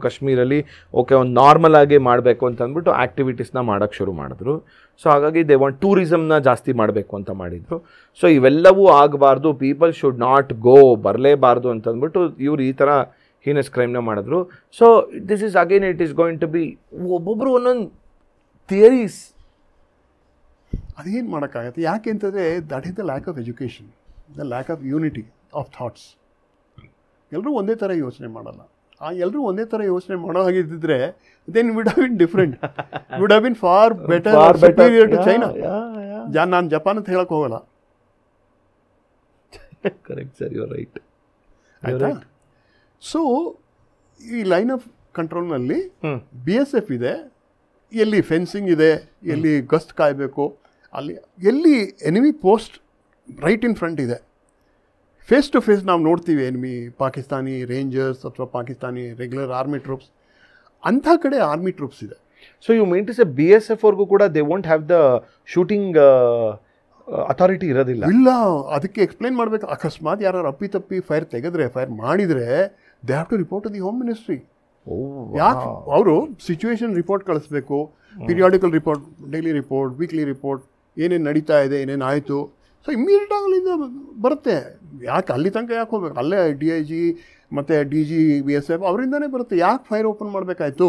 ಕಾಶ್ಮೀರಲ್ಲಿ ಓಕೆ ಒಂದು ನಾರ್ಮಲ್ ಆಗಿ ಮಾಡಬೇಕು ಅಂತ ಅಂದ್ಬಿಟ್ಟು ಆ್ಯಕ್ಟಿವಿಟೀಸ್ನ ಮಾಡೋಕ್ಕೆ ಶುರು ಮಾಡಿದ್ರು. ಸೊ ಹಾಗಾಗಿ ದೇ ವಾಂಟ್ ಟೂರಿಸಮ್ನ ಜಾಸ್ತಿ ಮಾಡಬೇಕು ಅಂತ ಮಾಡಿದರು. ಸೊ ಇವೆಲ್ಲವೂ ಆಗಬಾರ್ದು, ಪೀಪಲ್ ಶುಡ್ ನಾಟ್ ಗೋ, ಬರಲೇಬಾರ್ದು ಅಂತಂದ್ಬಿಟ್ಟು ಇವರು ಈ ಥರ ಹೀನಸ್ ಕ್ರೈಮ್ನ ಮಾಡಿದ್ರು. So this is again it is going to be ಒಬ್ಬೊಬ್ಬರು ಒಂದೊಂದು ಥಿಯರೀಸ್. ಅದೇನು ಮಾಡೋಕ್ಕಾಗತ್ತೆ? ಯಾಕೆ ಅಂತಂದರೆ that is the lack of education, the lack of unity of thoughts. ಎಲ್ಲರೂ ಒಂದೇ ಥರ ಯೋಚನೆ ಮಾಡಲ್ಲ. ಎಲ್ಲರೂ ಒಂದೇ ಥರ ಯೋಚನೆ ಮಾಡೋ ಹಾಗಿದ್ದಿದ್ರೆ then would have been different, would have been far better, superior to China. ನಾನು ಜಪಾನ್ ಅಂತ ಹೇಳಕ್ಕೆ ಹೋಗಲ್ಲ. Correct sir, you are right. ಆಯಿತಾ? ಸೊ ಈ ಲೈನ್ ಆಫ್ ಕಂಟ್ರೋಲ್ನಲ್ಲಿ BSF ಇದೆ, ಎಲ್ಲಿ ಫೆನ್ಸಿಂಗ್ ಇದೆ, ಎಲ್ಲಿ ಗಸ್ಟ್ ಕಾಯಬೇಕು, ಅಲ್ಲಿ ಎಲ್ಲಿ enemy post right in front ಇದೆ. ಫೇಸ್ ಟು ಫೇಸ್ ನಾವು ನೋಡ್ತೀವಿ ಎನಿಮಿ, ಪಾಕಿಸ್ತಾನಿ ರೇಂಜರ್ಸ್ ಅಥವಾ ಪಾಕಿಸ್ತಾನಿ ರೆಗ್ಯುಲರ್ ಆರ್ಮಿ ಟ್ರೂಪ್ಸ್, ಅಂಥ ಕಡೆ ಆರ್ಮಿ ಟ್ರೂಪ್ಸ್ ಇದೆ. So you mean to say BSF ಅವ್ರಿಗೂ ಕೂಡ they won't have the shooting authority ಇರೋದಿಲ್ಲ? ಇಲ್ಲ, ಅದಕ್ಕೆ ಎಕ್ಸ್ಪ್ಲೈನ್ ಮಾಡಬೇಕು. ಅಕಸ್ಮಾತ್ ಯಾರು ಅಪ್ಪಿತಪ್ಪಿ ಫೈರ್ ಮಾಡಿದರೆ they have to report to the home ministry. ಯಾಕೆ ಅವರು ಸಿಚುವೇಶನ್ ರಿಪೋರ್ಟ್ ಕಳಿಸ್ಬೇಕು, periodical report, daily report, weekly report, ಏನೇನು ನಡೀತಾ ಇದೆ, ಏನೇನು ಆಯಿತು. ಸೊ ಇಮ್ಮಿಡಿಯೇಟ್ ಅಲ್ಲಿಂದ ಬರುತ್ತೆ. ಯಾಕೆ ಅಲ್ಲಿ ತನಕ ಯಾಕೆ ಹೋಗ್ಬೇಕು? ಅಲ್ಲೇ DIG ಮತ್ತು DG BSF ಅವರಿಂದನೇ ಬರುತ್ತೆ. ಯಾಕೆ ಫೈರ್ ಓಪನ್ ಮಾಡಬೇಕಾಯ್ತು?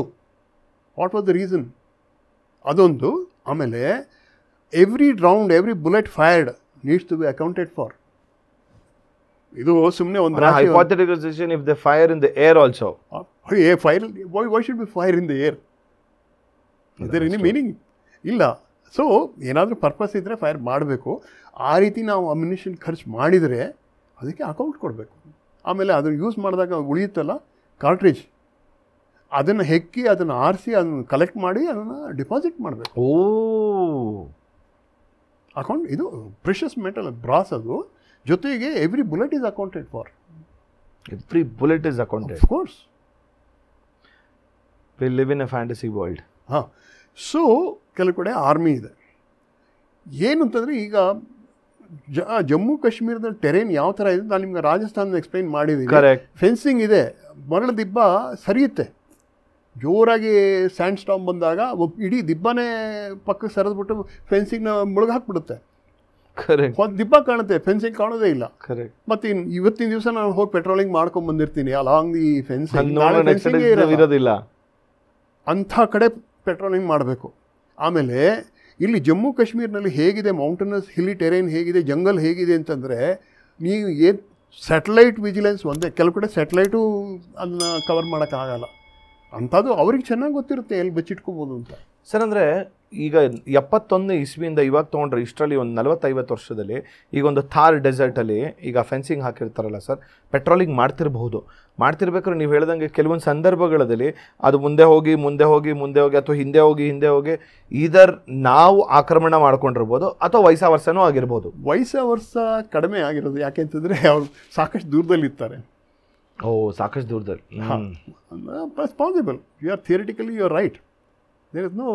What was the reason? ಅದೊಂದು. ಆಮೇಲೆ every round, every bullet fired needs to be accounted for. ಇದು ಸುಮ್ಮನೆ ಒಂದು hypothetical situation if they fire in the air also. Fire, why should we fire in the air? Is there any meaning? ಇಲ್ಲ. ಸೊ ಏನಾದರೂ ಪರ್ಪಸ್ ಇದ್ದರೆ ಫೈರ್ ಮಾಡಬೇಕು. ಆ ರೀತಿ ನಾವು ಅಮ್ಯುನಿಷನ್ ಖರ್ಚು ಮಾಡಿದರೆ ಅದಕ್ಕೆ ಅಕೌಂಟ್ ಕೊಡಬೇಕು. ಆಮೇಲೆ ಅದನ್ನು ಯೂಸ್ ಮಾಡಿದಾಗ ಉಳಿಯುತ್ತಲ್ಲ ಕಾರ್ಟ್ರಿಜ್, ಅದನ್ನು ಹೆಕ್ಕಿ ಅದನ್ನು ಆರಿಸಿ ಅದನ್ನು ಕಲೆಕ್ಟ್ ಮಾಡಿ ಅದನ್ನು ಡಿಪಾಸಿಟ್ ಮಾಡಬೇಕು. ಅಕೌಂಟ್ ಇದು ಪ್ರೆಷಸ್ ಮೆಟಲ್ ಬ್ರಾಸ್, ಅದು ಜೊತೆಗೆ every bullet is accounted for. Every bullet is accounted. Of course we live in a fantasy world. ಹಾಂ. ಸೊ ಕೆಲವು ಕಡೆ ಆರ್ಮಿ ಇದೆ. ಏನು ಅಂತಂದರೆ ಈಗ ಜಮ್ಮು ಕಾಶ್ಮೀರದ ಟೆರೇನ್ ಯಾವ ಥರ ಇದೆ ನಾನು ನಿಮ್ಗೆ ರಾಜಸ್ಥಾನದ ಎಕ್ಸ್ಪ್ಲೈನ್ ಮಾಡಿದ್ದೀನಿ. ಕರೆಕ್ಟ್. ಫೆನ್ಸಿಂಗ್ ಇದೆ, ಮರಳು ದಿಬ್ಬ ಸರಿಯುತ್ತೆ. ಜೋರಾಗಿ ಸ್ಯಾಂಡ್ ಸ್ಟಾಮ್ ಬಂದಾಗ ಇಡೀ ದಿಬ್ಬನೇ ಪಕ್ಕಕ್ಕೆ ಸರಿದ್ಬಿಟ್ಟು ಫೆನ್ಸಿಂಗ್ನ ಮುಳುಗಾಕ್ಬಿಡುತ್ತೆ. ಕರೆಕ್ಟ್. ಒಂದು ದಿಬ್ಬ ಕಾಣುತ್ತೆ, ಫೆನ್ಸಿಂಗ್ ಕಾಣೋದೇ ಇಲ್ಲ. ಕರೆಕ್ಟ್. ಮತ್ತು ಇವತ್ತಿನ ದಿವಸ ನಾನು ಹೋಗಿ ಪೆಟ್ರೋಲಿಂಗ್ ಮಾಡ್ಕೊಂಡು ಬಂದಿರ್ತೀನಿ ಅಲಾಂಗ್ ದಿ ಫೆನ್ಸಿಂಗ್ ಇರೋದಿಲ್ಲ. ಅಂಥ ಕಡೆ ಪೆಟ್ರೋಲಿಂಗ್ ಮಾಡಬೇಕು. ಆಮೇಲೆ ಇಲ್ಲಿ ಜಮ್ಮು ಕಾಶ್ಮೀರ್ನಲ್ಲಿ ಹೇಗಿದೆ ಮೌಂಟನಸ್ ಹಿಲಿ ಟೆರೇನ್ ಹೇಗಿದೆ, ಜಂಗಲ್ ಹೇಗಿದೆ ಅಂತಂದರೆ ನೀವು ಏನು ಸ್ಯಾಟಲೈಟ್ ವಿಜಿಲೆನ್ಸ್ ಒಂದೇ, ಕೆಲವು ಕಡೆ ಸ್ಯಾಟಲೈಟು ಅದನ್ನ ಕವರ್ ಮಾಡೋಕ್ಕಾಗಲ್ಲ. ಅಂಥದ್ದು ಅವ್ರಿಗೆ ಚೆನ್ನಾಗಿ ಗೊತ್ತಿರುತ್ತೆ ಎಲ್ಲಿ ಬಚ್ಚಿಟ್ಕೋಬೋದು ಅಂತ. ಸರ್, ಅಂದರೆ ಈಗ 71 ಇಸ್ವಿಯಿಂದ ಇವಾಗ ತೊಗೊಂಡ್ರೆ ಇಷ್ಟರಲ್ಲಿ ಒಂದು 40-50 ವರ್ಷದಲ್ಲಿ ಈಗ ಒಂದು ಥಾರ್ ಡೆಸರ್ಟಲ್ಲಿ ಈಗ ಫೆನ್ಸಿಂಗ್ ಹಾಕಿರ್ತಾರಲ್ಲ ಸರ್, ಪೆಟ್ರೋಲಿಂಗ್ ಮಾಡ್ತಿರ್ಬೇಕಾದ್ರೆ ನೀವು ಹೇಳ್ದಂಗೆ ಕೆಲವೊಂದು ಸಂದರ್ಭಗಳಲ್ಲಿ ಅದು ಮುಂದೆ ಹೋಗಿ ಅಥವಾ ಹಿಂದೆ ಹೋಗಿ ಇದರ್ ನಾವು ಆಕ್ರಮಣ ಮಾಡ್ಕೊಂಡಿರ್ಬೋದು ಅಥವಾ ವಯಸ್ಸ ವರ್ಷನೂ ಆಗಿರ್ಬೋದು. ವಯಸ್ಸ ವರ್ಷ ಕಡಿಮೆ ಆಗಿರೋದು ಯಾಕೆಂತಂದರೆ ಅವ್ರು ಸಾಕಷ್ಟು ದೂರದಲ್ಲಿರ್ತಾರೆ. ಸಾಕಷ್ಟು ದೂರದಲ್ಲಿ. Possible, you are theoretically you are right. There is no,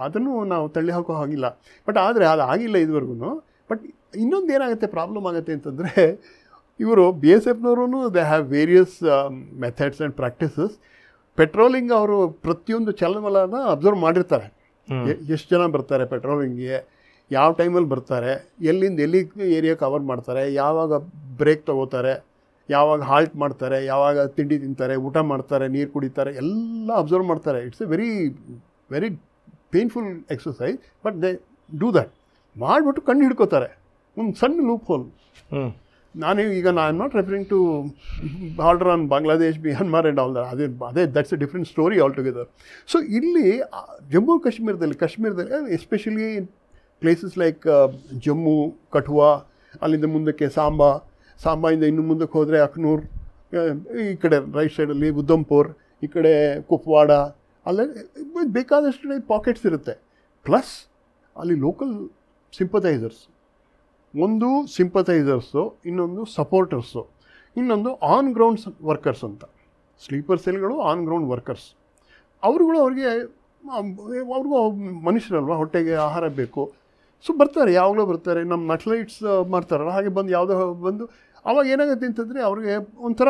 ಅದನ್ನು ನಾವು ತಳ್ಳಿ ಹಾಕೋ ಹಾಗಿಲ್ಲ. ಬಟ್ ಆದರೆ ಅದು ಆಗಿಲ್ಲ ಇದುವರೆಗೂ. ಬಟ್ ಇನ್ನೊಂದು ಏನಾಗುತ್ತೆ, ಪ್ರಾಬ್ಲಮ್ ಆಗುತ್ತೆ ಅಂತಂದರೆ ಇವರು BSFನವರು they have various methods and practices. Patrolling ಅವರು ಪ್ರತಿಯೊಂದು ಚಲನವಲನ ಅಬ್ಸರ್ವ್ ಮಾಡಿರ್ತಾರೆ. ಎಷ್ಟು ಜನ ಬರ್ತಾರೆ ಪೆಟ್ರೋಲಿಂಗ್ಗೆ, ಯಾವ ಟೈಮಲ್ಲಿ ಬರ್ತಾರೆ, ಎಲ್ಲಿಂದ ಎಲ್ಲಿ ಏರಿಯಾ ಕವರ್ ಮಾಡ್ತಾರೆ, ಯಾವಾಗ ಬ್ರೇಕ್ ತೊಗೋತಾರೆ, ಯಾವಾಗ ಹಾಲ್ಟ್ ಮಾಡ್ತಾರೆ, ಯಾವಾಗ ತಿಂಡಿ ತಿಂತಾರೆ, ಊಟ ಮಾಡ್ತಾರೆ, ನೀರು ಕುಡಿತಾರೆ, ಎಲ್ಲ ಅಬ್ಸರ್ವ್ ಮಾಡ್ತಾರೆ. It's a very very painful exercise, but they do that. ಮಾಡಿಬಿಟ್ಟು ಕಂಡು ಹಿಡ್ಕೋತಾರೆ ಒಂದು ಸಣ್ಣ loophole. I am not referring to border on Bangladesh, Myanmar and all ಅದೇ that's a different story all together. So ಇಲ್ಲಿ ಜಮ್ಮು ಕಾಶ್ಮೀರದಲ್ಲಿ especially places like Jammu, Kathua, ಅಲ್ಲಿಂದ ಮುಂದಕ್ಕೆ ಸಾಂಬಾಯಿಂದ ಇನ್ನು ಮುಂದಕ್ಕೆ ಹೋದರೆ ಅಖ್ನೂರ್, ಈ ಕಡೆ ರೈಟ್ ಸೈಡಲ್ಲಿ ಉಧಂಪುರ್, ಈ ಕಡೆ ಕುಪ್ವಾಡ, ಅಲ್ಲೇ ಬೇಕಾದಷ್ಟು ಪಾಕೆಟ್ಸ್ ಇರುತ್ತೆ. ಪ್ಲಸ್ ಅಲ್ಲಿ ಲೋಕಲ್ ಸಿಂಪಥೈಸರ್ಸ್, ಒಂದು ಸಿಂಪಥೈಸರ್ಸು, ಇನ್ನೊಂದು ಸಪೋರ್ಟರ್ಸು, ಇನ್ನೊಂದು ಆನ್ ಗ್ರೌಂಡ್ ವರ್ಕರ್ಸ್ ಅಂತ. ಸ್ಲೀಪರ್ ಸೆಲ್ಗಳು ಆನ್ ಗ್ರೌಂಡ್ ವರ್ಕರ್ಸ್. ಅವ್ರಿಗೂ ಮನುಷ್ಯರಲ್ವ, ಹೊಟ್ಟೆಗೆ ಆಹಾರ ಬೇಕು. ಸೊ ಬರ್ತಾರೆ, ಯಾವಾಗಲೂ ಬರ್ತಾರೆ. ನಮ್ಮ ನಕ್ಸಲೈಟ್ಸ್ ಮಾಡ್ತಾರಲ್ಲ ಹಾಗೆ ಬಂದು ಅವಾಗ ಏನಾಗುತ್ತೆ ಅಂತಂದರೆ ಅವ್ರಿಗೆ ಒಂಥರ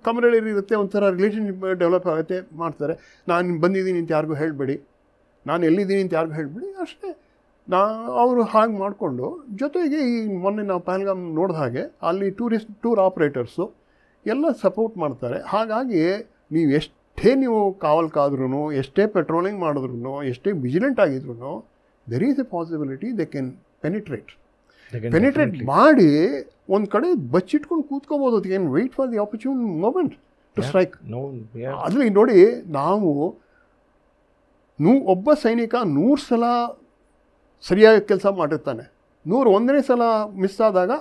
ಕಮರಳಿ ಇರುತ್ತೆ, ಒಂಥರ ರಿಲೇಷನ್ಶಿಪ್ ಡೆವಲಪ್ ಆಗುತ್ತೆ, ಮಾಡ್ತಾರೆ. ನಾನು ಬಂದಿದ್ದೀನಿ ಅಂತ ಯಾರಿಗೂ ಹೇಳಬೇಡಿ, ನಾನು ಎಲ್ಲಿದ್ದೀನಿ ಅಂತ ಯಾರಿಗೂ ಹೇಳಬೇಡಿ, ಅಷ್ಟೇ. ಅವರು ಹಾಗೆ ಮಾಡಿಕೊಂಡು ಜೊತೆಗೆ ಈ ಮೊನ್ನೆ ನಾವು ಪಹಲ್ಗಾಮ್ ನೋಡಿದ ಹಾಗೆ ಅಲ್ಲಿ ಟೂರ್ ಆಪ್ರೇಟರ್ಸು ಎಲ್ಲ ಸಪೋರ್ಟ್ ಮಾಡ್ತಾರೆ. ಹಾಗಾಗಿ ನೀವು ಕಾವಲ್ ಕಾದ್ರೂ, ಎಷ್ಟೇ ಪೆಟ್ರೋಲಿಂಗ್ ಮಾಡಿದ್ರು, ಎಷ್ಟೇ ವಿಜಿಲೆಂಟ್ ಆಗಿದ್ರು, there is a possibility they can penetrate ಮಾಡಿ ಒಂದು ಕಡೆ ಬಚ್ಚಿಟ್ಕೊಂಡು ಕೂತ್ಕೋಬೋದು. They can wait for the opportune moment to strike. ಅದರಲ್ಲಿ ನೋಡಿ, ಒಬ್ಬ ಸೈನಿಕ 100 ಸಲ ಸರಿಯಾಗಿ ಕೆಲಸ ಮಾಡಿರ್ತಾನೆ. 101ನೇ ಸಲ ಮಿಸ್ ಆದಾಗ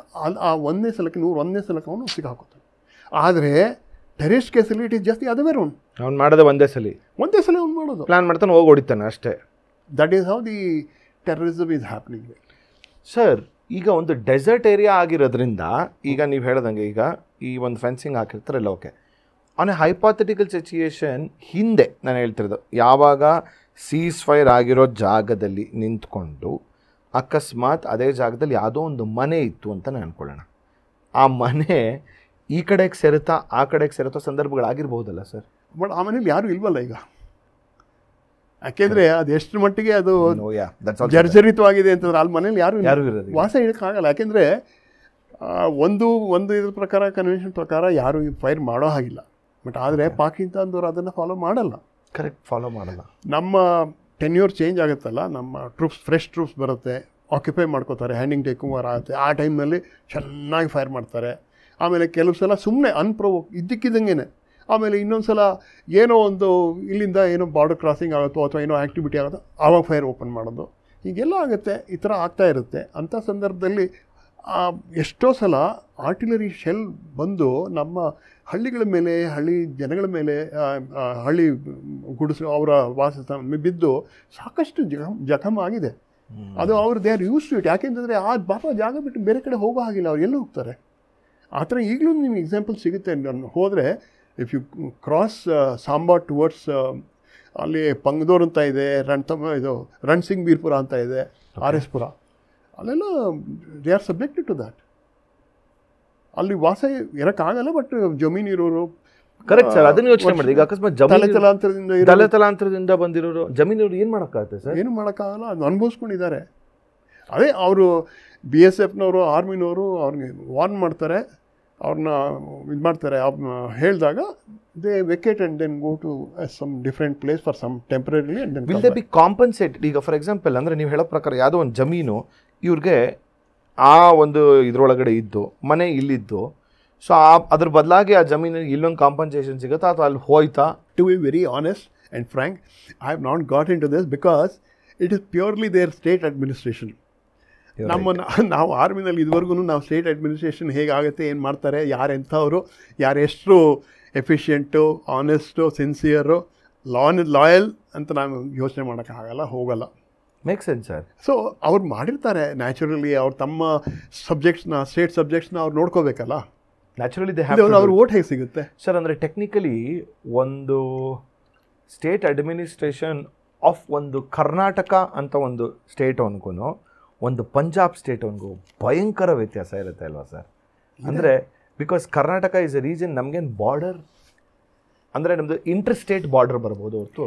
ಆ 1ನೇ ಸಲಕ್ಕೆ 101ನೇ ಸಲಕ್ಕೆ ಅವನು ಸಿಕ್ಕಾಕೋತಾನೆ. ಆದರೆ ಟೆರರಿಸ್ಟ್ ಕೇಸಲ್ಲಿ ಇಟ್ ಇಸ್ ಜಾಸ್ತಿ ಅದವೇ ಅವ್ನು ಮಾಡೋದು ಒಂದೇ ಸಲ ಅವ್ನು ಮಾಡೋದು, ಪ್ಲಾನ್ ಮಾಡ್ತಾನೆ, ಹೋಗಿ ಹೊಡಿತಾನೆ ಅಷ್ಟೇ. That is how the terrorism is happening. Sir, ಈಗ ಒಂದು ಡೆಸರ್ಟ್ ಏರಿಯಾ ಆಗಿರೋದ್ರಿಂದ ಈಗ ನೀವು ಹೇಳ್ದಂಗೆ ಈಗ ಈ ಒಂದು ಫೆನ್ಸಿಂಗ್ ಹಾಕಿರ್ತಾರಲ್ಲ, okay, on a hypothetical situation ಹಿಂದೆ ನಾನು ಹೇಳ್ತಿರೋದು, ಯಾವಾಗ ಸೀಸ್ ಫೈರ್ ಆಗಿರೋ ಜಾಗದಲ್ಲಿ ನಿಂತ್ಕೊಂಡು ಅಕಸ್ಮಾತ್ ಅದೇ ಜಾಗದಲ್ಲಿ ಯಾವುದೋ ಒಂದು ಮನೆ ಇತ್ತು ಅಂತ ನಾನು ಅನ್ಕೊಳ್ಳೋಣ, ಆ ಮನೆ ಈ ಕಡೆಗೆ ಸೇರುತ್ತಾ ಆ ಕಡೆಗೆ ಸೇರುತ್ತೋ ಸಂದರ್ಭಗಳಾಗಿರ್ಬೋದಲ್ಲ ಸರ್? ಬಟ್ ಆ ಮನೇಲಿ ಯಾರೂ ಇಲ್ವಲ್ಲ ಈಗ. ಯಾಕೆಂದರೆ ಅದು ಎಷ್ಟು ಮಟ್ಟಿಗೆ ಅದು ಜರ್ಜರಿತವಾಗಿದೆ ಅಂತಂದ್ರೆ ಅಲ್ಲಿ ಮನೇಲಿ ಯಾರು ವಾಸ ಇಡೋಕ್ಕಾಗಲ್ಲ. ಯಾಕೆಂದರೆ ಒಂದು ಇದ್ರ ಪ್ರಕಾರ ಕನ್ವೆನ್ಷನ್ ಪ್ರಕಾರ ಯಾರು ಫೈರ್ ಮಾಡೋ ಹಾಗಿಲ್ಲ. ಬಟ್ ಆದರೆ ಪಾಕಿಸ್ತಾನದವ್ರು ಅದನ್ನು ಫಾಲೋ ಮಾಡಲ್ಲ. ಕರೆಕ್ಟ್, ಫಾಲೋ ಮಾಡಲ್ಲ. ನಮ್ಮ ಟೆನ್ಯೂರ್ ಚೇಂಜ್ ಆಗುತ್ತಲ್ಲ, ನಮ್ಮ ಫ್ರೆಶ್ ಟ್ರೂಪ್ಸ್ ಬರುತ್ತೆ, ಆಕ್ಯುಪೈ ಮಾಡ್ಕೋತಾರೆ, ಹ್ಯಾಂಡಿಂಗ್ ಟೇಕಿಂಗ್ ಓವರ್ ಆಗುತ್ತೆ. ಆ ಟೈಮ್ನಲ್ಲಿ ಚೆನ್ನಾಗಿ ಫೈರ್ ಮಾಡ್ತಾರೆ. ಆಮೇಲೆ ಕೆಲವು ಸಲ ಸುಮ್ಮನೆ ಅನ್ಪ್ರೊವೋಕ್ ಇದ್ದಕ್ಕಿದ್ದಂಗೆ, ಆಮೇಲೆ ಇನ್ನೊಂದು ಸಲ ಏನೋ ಒಂದು ಇಲ್ಲಿಂದ ಏನೋ ಬಾರ್ಡರ್ ಕ್ರಾಸಿಂಗ್ ಆಗುತ್ತೋ ಅಥವಾ ಏನೋ ಆ್ಯಕ್ಟಿವಿಟಿ ಆಗುತ್ತೋ ಆವಾಗ ಫೈರ್ ಓಪನ್ ಮಾಡೋದು, ಹೀಗೆಲ್ಲ ಆಗುತ್ತೆ. ಈ ಥರ ಆಗ್ತಾ ಇರುತ್ತೆ. ಅಂಥ ಸಂದರ್ಭದಲ್ಲಿ ಎಷ್ಟೋ ಸಲ ಆರ್ಟಿಲರಿ ಶೆಲ್ ಬಂದು ನಮ್ಮ ಹಳ್ಳಿಗಳ ಮೇಲೆ, ಹಳ್ಳಿ ಜನಗಳ ಮೇಲೆ, ಹಳ್ಳಿ ಗುಡಿಸು ಅವರ ವಾಸಸ್ಥಾನ ಬಿದ್ದು ಸಾಕಷ್ಟು ಜಖಮ್ ಆಗಿದೆ. ಅದು ಅವ್ರು they are use to it. ಯಾಕೆಂತಂದರೆ ಆ ಪಾಪ ಜಾಗ ಬಿಟ್ಟು ಬೇರೆ ಕಡೆ ಹೋಗೋ ಹಾಗಿಲ್ಲ, ಅವ್ರು ಎಲ್ಲೂ ಹೋಗ್ತಾರೆ. ಆ ಥರ ಈಗಲೂ ನಿಮ್ಗೆ ಎಕ್ಸಾಂಪಲ್ ಸಿಗುತ್ತೆ. ನಾನು ಹೋದರೆ if you cross Samba towards ಅಲ್ಲಿ ಪಂಗದೂರ್ ಅಂತ ಇದೆ, ಇದು ರಣಸಿಂಗ್ ಬೀರ್ಪುರ ಅಂತ ಇದೆ, RS ಪುರ, ಅಲ್ಲೆಲ್ಲ they are subjected to that. ಅಲ್ಲಿ ವಾಸ ಇರೋಕ್ಕಾಗಲ್ಲ, ಬಟ್ ಜಮೀನಿರೋರು. ಕರೆಕ್ಟ್ ಸರ್, ಅದನ್ನ ಯೋಚನೆ ಮಾಡಿದೆ. ಈಗ ಅಕಸ್ಮಾತ್ ತಲಾಂತರದಿಂದ ಬಂದಿರೋರು ಜಮೀನಿರೋರು ಏನು ಮಾಡೋಕ್ಕಾಗುತ್ತೆ ಸರ್? ಏನು ಮಾಡೋಕ್ಕಾಗಲ್ಲ, ಅದು ಅನುಭವಿಸ್ಕೊಂಡಿದ್ದಾರೆ. ಅದೇ ಅವರು BSFನವರು, ಆರ್ಮಿನವರು ಅವ್ರಿಗೆ ವಾರ್ನ್ ಮಾಡ್ತಾರೆ, ಅವ್ರನ್ನ ಇದು ಮಾಡ್ತಾರೆ. ಹೇಳಿದಾಗ they vacate and then go to some different place for some temporarily and then will they be compensated? ಈಗ ಫಾರ್ ಎಕ್ಸಾಂಪಲ್ ಅಂದರೆ ನೀವು ಹೇಳೋ ಪ್ರಕಾರ ಯಾವುದೋ ಒಂದು ಜಮೀನು ಇವ್ರಿಗೆ ಆ ಒಂದು ಇದರೊಳಗಡೆ ಇದ್ದು, ಮನೆ ಇಲ್ಲಿದ್ದು, ಸೊ ಅದ್ರ ಬದಲಾಗಿ ಆ ಜಮೀನಿಗೆ ಇಲ್ಲೊಂದು ಕಾಂಪನ್ಸೇಷನ್ ಸಿಗುತ್ತಾ ಅಥವಾ ಅಲ್ಲಿ ಹೋಯ್ತಾ? To be very honest and frank, I have not got into this because it is purely their state administration. ನಾವು ಆರ್ಮಿನಲ್ಲಿ ಇದುವರೆಗೂ ನಾವು ಸ್ಟೇಟ್ ಅಡ್ಮಿನಿಸ್ಟ್ರೇಷನ್ ಹೇಗಾಗುತ್ತೆ, ಏನು ಮಾಡ್ತಾರೆ, ಯಾರು ಎಂಥವರು, ಯಾರು ಎಷ್ಟು ಎಫಿಷಿಯೆಂಟು, ಆನೆಸ್ಟು, ಸಿನ್ಸಿಯರು, ಲಾಯಲ್ ಅಂತ ನಾನು ಯೋಚನೆ ಮಾಡೋಕ್ಕಾಗಲ್ಲ, ಹೋಗಲ್ಲ. Make sense sir. ಸೊ ಅವ್ರು ಮಾಡಿರ್ತಾರೆ ನ್ಯಾಚುರಲಿ, ಅವ್ರು ತಮ್ಮ ಸಬ್ಜೆಕ್ಟ್ಸ್ನ, ಸ್ಟೇಟ್ ಸಬ್ಜೆಕ್ಟ್ಸ್ನ ಅವ್ರು ನೋಡ್ಕೋಬೇಕಲ್ಲ. ನ್ಯಾಚುರಲಿ ಅವ್ರ ಓಟ್ ಹೇಗೆ ಸಿಗುತ್ತೆ ಸರ್? ಅಂದರೆ ಟೆಕ್ನಿಕಲಿ ಒಂದು ಸ್ಟೇಟ್ ಅಡ್ಮಿನಿಸ್ಟ್ರೇಷನ್ ಆಫ್ ಒಂದು ಕರ್ನಾಟಕ ಅಂತ ಒಂದು ಸ್ಟೇಟ್ವನ್ಗೂ ಒಂದು ಪಂಜಾಬ್ ಸ್ಟೇಟ್ವನ್ಗೂ ಭಯಂಕರ ವ್ಯತ್ಯಾಸ ಇರುತ್ತೆ ಅಲ್ವಾ ಸರ್? ಅಂದರೆ because Karnataka is A region, ನಮಗೇನು ಬಾರ್ಡರ್ ಅಂದರೆ ನಮ್ಮದು ಇಂಟರ್ ಸ್ಟೇಟ್ ಬಾರ್ಡರ್ ಬರ್ಬೋದು ಹೊರತು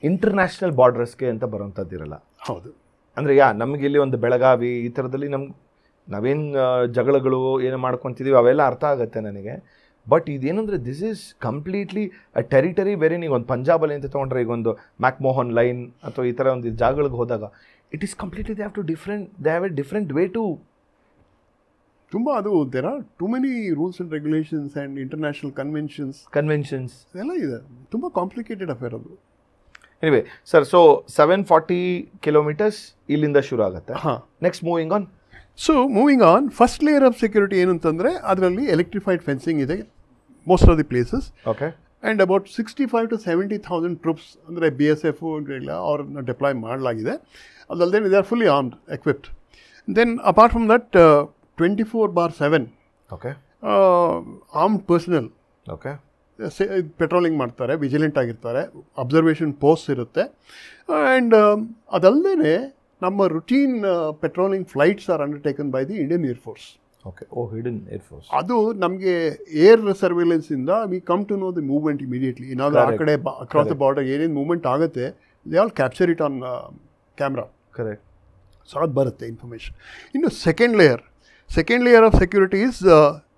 ಇಂಟರ್ನ್ಯಾಷನಲ್ ಬಾರ್ಡರ್ಸ್ಗೆ ಅಂತ ಬರೋಂಥದ್ದಿರಲ್ಲ. ಹೌದು. ಅಂದರೆ ನಮಗೆ ಇಲ್ಲಿ ಒಂದು ಬೆಳಗಾವಿ ಈ ಥರದಲ್ಲಿ ನಾವೇನು ಜಗಳಗಳು ಏನು ಮಾಡ್ಕೊತಿದ್ದೀವಿ ಅವೆಲ್ಲ ಅರ್ಥ ಆಗುತ್ತೆ ನನಗೆ. ಬಟ್ ಇದೇನಂದರೆ this is completely a territory. ಬೇರೆ ನೀವು ಒಂದು ಪಂಜಾಬಲ್ಲಿ ಅಂತ ತೊಗೊಂಡ್ರೆ, ಈಗ ಒಂದು ಮ್ಯಾಕ್ಮೋಹನ್ ಲೈನ್ ಅಥವಾ ಈ ಥರ ಒಂದು ಜಾಗಗಳಿಗೆ ಹೋದಾಗ it is completely they have a different way to. ತುಂಬ ಅದು there are too many rules and regulations and international conventions ಎಲ್ಲ ಇದೆ. ತುಂಬ ಕಾಂಪ್ಲಿಕೇಟೆಡ್ ಅಫೇರ್ ಅದು. ಎನಿವೆ ಸರ್, ಸೊ 740 ಕಿಲೋಮೀಟರ್ಸ್ ಇಲ್ಲಿಂದ ಶುರು ಆಗುತ್ತೆ. ಹಾಂ, next moving on. So moving on, first layer of security ಏನು ಅಂತಂದರೆ ಅದರಲ್ಲಿ ಎಲೆಕ್ಟ್ರಿಫೈಡ್ ಫೆನ್ಸಿಂಗ್ ಇದೆ most of the places. Okay. And about 65,000 to 70,000 troops ಅಂದರೆ BSF ಇಲ್ಲ ಅವ್ರನ್ನ ಡಿಪ್ಲಾಯ್ ಮಾಡಲಾಗಿದೆ. ಅದಲ್ಲದೆ they are fully armed, equipped. Then apart from that 24/7 okay armed personnel okay patrolling ಮಾಡ್ತಾರೆ, ವಿಜಿಲೆಂಟ್ ಆಗಿರ್ತಾರೆ, ಅಬ್ಸರ್ವೇಷನ್ ಪೋಸ್ಟ್ ಇರುತ್ತೆ. ಆ್ಯಂಡ್ ಅದಲ್ಲದೆ ನಮ್ಮ routine patrolling flights are undertaken by the Indian air force. Okay. Oh, hidden air force. ಅದು ನಮಗೆ ಏರ್ ಸರ್ವಿಲೆನ್ಸಿಂದ we come to know the movement immediately. ಏನಾದರೂ ಆ ಕಡೆ ಅಕ್ರಾಸ್ ದ ಬಾರ್ಡರ್ ಏನೇನು ಮೂವ್ಮೆಂಟ್ ಆಗುತ್ತೆ, they all capture it on camera. Correct. So ಅದು ಬರುತ್ತೆ ಇನ್ಫಾರ್ಮೇಷನ್. ಇನ್ನು second layer of security is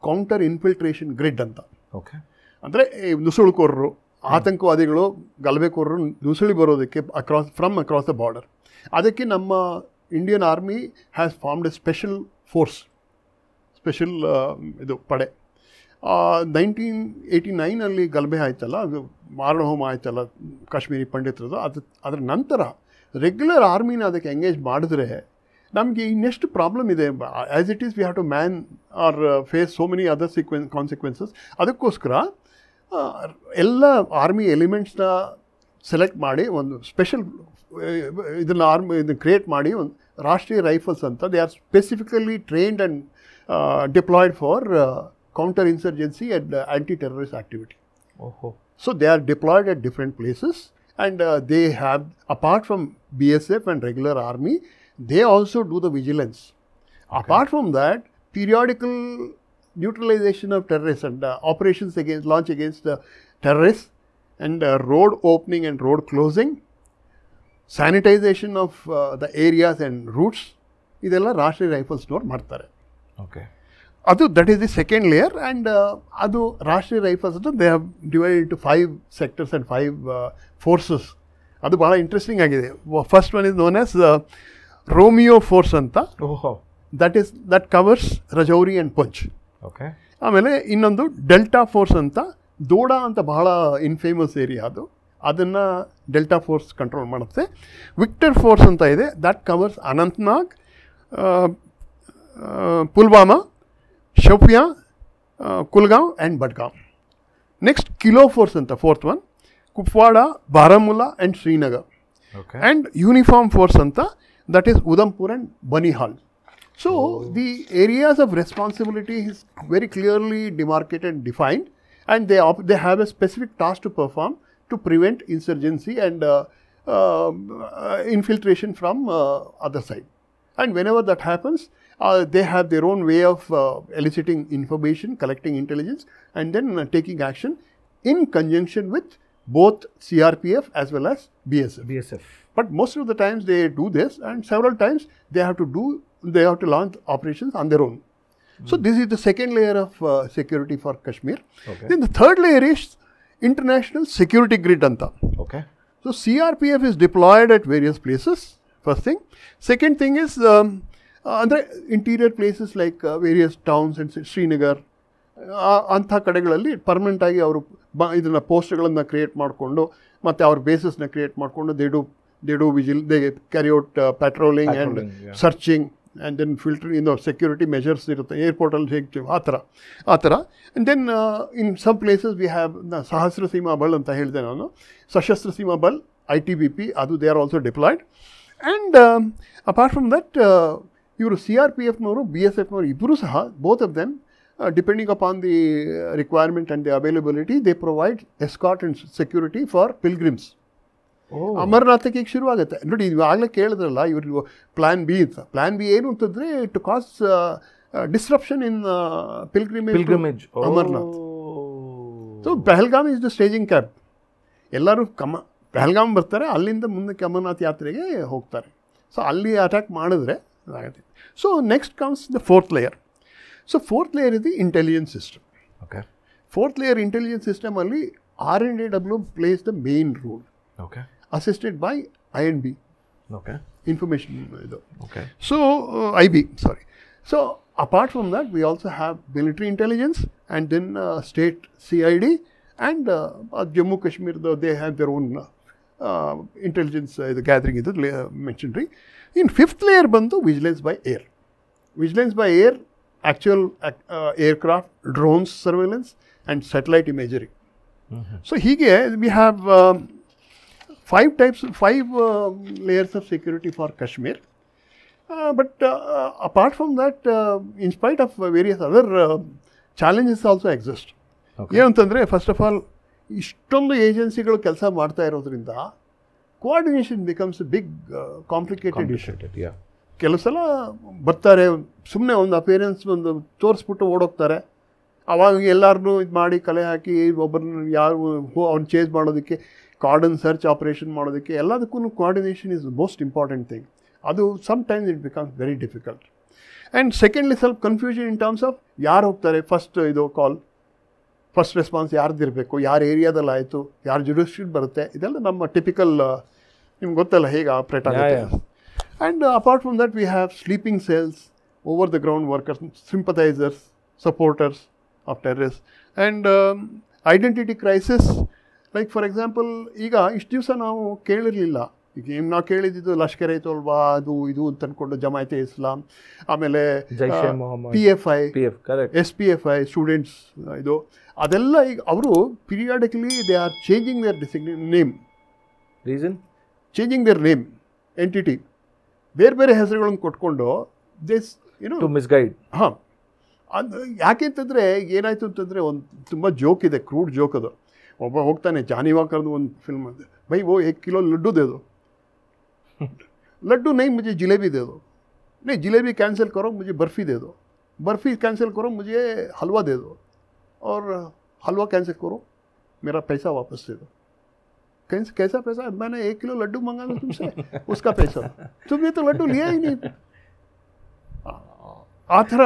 counter infiltration grid ಅಂತ. ಓಕೆ. ಅಂದರೆ ನುಸುಳುಕೋರರು, ಆತಂಕವಾದಿಗಳು, ಗಲಭೆಕೋರರು ನುಸುಳಿ ಬರೋದಕ್ಕೆ ಅಕ್ರಾಸ್ ದ ಬಾರ್ಡರ್. ಅದಕ್ಕೆ ನಮ್ಮ Indian army has formed A special ಇದು ಪಡೆ. 1989 ಗಲಭೆ ಆಯ್ತಲ್ಲ, ಅದು ಮಾರಣಹೋಮ ಆಯ್ತಲ್ಲ ಕಾಶ್ಮೀರಿ ಪಂಡಿತರದು. ಅದರ ನಂತರ ರೆಗ್ಯುಲರ್ ಆರ್ಮಿನ ಅದಕ್ಕೆ ಎಂಗೇಜ್ ಮಾಡಿದ್ರೆ ನಮಗೆ ಇನ್ನೆಷ್ಟು ಪ್ರಾಬ್ಲಮ್ ಇದೆ. As it is we have to man or face so many other consequences. ಅದಕ್ಕೋಸ್ಕರ ಎಲ್ಲ ಆರ್ಮಿ ಎಲಿಮೆಂಟ್ಸ್ನ ಸೆಲೆಕ್ಟ್ ಮಾಡಿ ಒಂದು ಸ್ಪೆಷಲ್ ಇದನ್ನು ಕ್ರಿಯೇಟ್ ಮಾಡಿ ಒಂದು ರಾಷ್ಟ್ರೀಯ ರೈಫಲ್ಸ್ ಅಂತ. They are specifically trained and diploid for counter insurgency and anti terrorist activity. So they are deployed at different places, and they have, apart from BSF and regular army, they also do the vigilance. Okay. Apart from that, periodical neutralization of terrorists and operations launch against terrorists, and road opening and road closing, sanitization of the areas and routes. ಇದೆಲ್ಲ ರಾಷ್ಟ್ರೀಯ ರೈಫಲ್ಸ್ನವ್ರು ಮಾಡ್ತಾರೆ. ಓಕೆ. ಅದು that is the second layer. And ಅದು ರಾಷ್ಟ್ರೀಯ ರೈಫಲ್ಸ್ ಅಂತ they have divided into 5 sectors and 5 forces. ಅದು ಭಾಳ ಇಂಟ್ರೆಸ್ಟಿಂಗ್ ಆಗಿದೆ. First one is known as Romeo force ಅಂತ. That covers Rajouri and Poonch. Okay. ಆಮೇಲೆ ಇನ್ನೊಂದು ಡೆಲ್ಟಾ ಫೋರ್ಸ್ ಅಂತ, ದೋಡಾ ಅಂತ ಬಹಳ ಇನ್ಫೇಮಸ್ ಏರಿಯಾ ಅದು, ಅದನ್ನು ಡೆಲ್ಟಾ ಫೋರ್ಸ್ ಕಂಟ್ರೋಲ್ ಮಾಡುತ್ತೆ. ವಿಕ್ಟರ್ ಫೋರ್ಸ್ ಅಂತ ಇದೆ, that covers Anantnag, Pulwama, Shopia, Kulgaon and Budgaon. Next, Kilo Force anta, fourth one, Kupwara, Baramulla and Srinagar. Okay. And Uniform Force anta, that is Udhampur and Banihal. So, the areas of responsibility is very clearly demarcated and defined, and they have a specific task to perform to prevent insurgency and infiltration from other side. And whenever that happens, they have their own way of eliciting information, collecting intelligence, and then taking action in conjunction with both CRPF as well as BSF. BSF. But most of the times they do this, and several times they have to launch operations on their own. So this is the second layer of security for Kashmir. Okay. Then the third layer is international security grid anta. Okay. So CRPF is deployed at various places, first thing. Second thing is interior places like various towns and Srinagar, ಅಂಥ ಕಡೆಗಳಲ್ಲಿ ಪರ್ಮನೆಂಟ್ ಆಗಿ ಅವರು ಇದನ್ನು ಪೋಸ್ಟ್ಗಳನ್ನು ಕ್ರಿಯೇಟ್ ಮಾಡಿಕೊಂಡು ಮತ್ತು ಅವ್ರ ಬೇಸಸ್ನ ಕ್ರಿಯೇಟ್ ಮಾಡಿಕೊಂಡು they do vigil, they carry out patrolling and searching and then filter security measures ಇರುತ್ತೆ ಏರ್ಪೋರ್ಟಲ್ಲಿ ಹೇಗೆ ಆ ಥರ and then in some places we have Sahastra Seema ಬಲ್ ಅಂತ ಹೇಳಿದೆ ನಾನು, ಸಶಸ್ತ್ರ ಸೀಮಾ ಬಲ್ ITBP, ಅದು they are also diploid. And apart from that ಇವರು CRPFನವರು BSFನವರು ಇಬ್ಬರೂ ಸಹ both of them depending upon the requirement and the availability, they provide escort and security for pilgrims. ಅಮರನಾಥಕ್ಕೆ ಈಗ ಶುರು ಆಗುತ್ತೆ ನೋಡಿ. ಇವಾಗಲೇ ಕೇಳಿದ್ರಲ್ಲ ಇವ್ರಿಗೆ ಪ್ಲಾನ್ ಬಿ ಅಂತ. ಪ್ಲಾನ್ ಬಿ ಏನು ಅಂತಂದರೆ to cause disruption in pilgrimage Amarnath. So Pahalgam is the staging camp. ಎಲ್ಲರೂ ಪಹಲ್ಗಾಮ್ ಬರ್ತಾರೆ, ಅಲ್ಲಿಂದ ಮುಂದಕ್ಕೆ ಅಮರನಾಥ್ ಯಾತ್ರೆಗೆ ಹೋಗ್ತಾರೆ. ಸೊ ಅಲ್ಲಿ ಅಟ್ಯಾಕ್ ಮಾಡಿದ್ರೆ ಆಗುತ್ತೆ. So next comes the fourth layer. So fourth layer is the intelligence system. Okay. Fourth layer intelligence system only RNAW plays the main role. Okay. Assisted by INB. Okay. Information. Okay. So IB, sorry. So apart from that, we also have military intelligence and then state CID and Jammu Kashmir, they have their own intelligence the gathering is mentioned. In fifth layer bantu vigilance by air. Vigilance by air, actual aircraft, drones surveillance and satellite imagery. So here we have five layers of security for Kashmir. But apart from that, in spite of various other challenges also exist. ಏನಂತಂದರೆ ಫಸ್ಟ್ ಆಫ್ ಆಲ್ ಇಷ್ಟೊಂದು ಏಜೆನ್ಸಿಗಳು ಕೆಲಸ ಮಾಡ್ತಾ ಇರೋದ್ರಿಂದ coordination becomes big complicated issue. ಕೆಲವು ಸಲ ಬರ್ತಾರೆ, ಸುಮ್ಮನೆ ಒಂದು ಅಪಿಯರೆನ್ಸ್ ಒಂದು ತೋರಿಸ್ಬಿಟ್ಟು ಓಡೋಗ್ತಾರೆ. ಅವಾಗ ಎಲ್ಲರನ್ನೂ ಇದು ಮಾಡಿ ಕಲೆ ಹಾಕಿ ಒಬ್ಬರನ್ನ ಯಾರು ಅವ್ನು ಚೇಂಜ್ ಮಾಡೋದಕ್ಕೆ, ಕಾರ್ಡನ್ ಸರ್ಚ್ ಆಪರೇಷನ್ ಮಾಡೋದಕ್ಕೆ ಎಲ್ಲದಕ್ಕೂ coordination is the most important thing. ಅದು sometimes it becomes very difficult. And secondly ಸ್ವಲ್ಪ ಕನ್ಫ್ಯೂಷನ್ ಇನ್ ಟರ್ಮ್ಸ್ ಆಫ್ ಯಾರು ಹೋಗ್ತಾರೆ, ಫಸ್ಟ್ ರೆಸ್ಪಾನ್ಸ್ ಯಾರ್ದಿರಬೇಕು, ಯಾರು ಏರಿಯಾದಲ್ಲಿ ಆಯಿತು, ಯಾರು ಜುಡಿಸ್ಟ್ರಿಕ್ಟ್ ಬರುತ್ತೆ, ಇದೆಲ್ಲ ನಮ್ಮ ಟಿಪಿಕಲ್ ನಿಮ್ಗೆ ಗೊತ್ತಲ್ಲ ಹೇಗೆ ಆಪ್ರೇಟ್ ಆಗುತ್ತೆ. And apart from that, we have sleeping cells, over-the-ground workers, sympathizers, supporters of terrorists, and identity crisis. Like for example, ಈಗ ಇಷ್ಟು ದಿವಸ ನಾವು ಕೇಳಿರಲಿಲ್ಲ. ಈಗ ನಾವು ಕೇಳಿದ್ದು ಲಷ್ಕರ್ ಎ ತೊಯ್ಬಾ ಅದು ಇದು ಅಂತ ಅಂದ್ಕೊಂಡು ಜಮಾಯಿತೆ ಇಸ್ಲಾಂ, ಆಮೇಲೆ PFI, SPFI ಸ್ಟೂಡೆಂಟ್ಸ್, ಇದು ಅದೆಲ್ಲ ಈಗ ಅವರು periodically they are changing there name. Reason changing there name entity, ಬೇರೆ ಬೇರೆ ಹೆಸರುಗಳನ್ನು ಕೊಟ್ಕೊಂಡು ದಿಸ್ ಟು ಮಿಸ್ಗೈಡ್. ಹಾಂ, ಅದು ಯಾಕೆ ಅಂತಂದರೆ ಏನಾಯಿತು ಅಂತಂದರೆ ಒಂದು ತುಂಬ ಜೋಕ್ ಇದೆ, ಕ್ರೂಡ್ ಜೋಕ್ ಅದು. ಒಬ್ಬ ಹೋಗ್ತಾನೆ, ಜಾನಿ ವಾಕರ್ದು ಒಂದು ಫಿಲ್ಮ್ ಇದೆ, ಭೈ वो 1 किलो लड्डू दे दो. लड्डू नहीं, मुझे जिलेबी दे दो. नहीं, जिलेबी कैंसिल करो, मुझे बर्फ़ी दे दो. बर्फ़ी कैंसिल करो, मुझे हलवा दे दो. और हलवा कैंसिल करो, मेरा पैसा वापस दे दो. कैसा पैसा? मैंने 1 किलो लड्डू मंगाया तुमसे, उसका पैसा. तुमने तो लड्डू लिया ही नहीं. ಆ ಥರ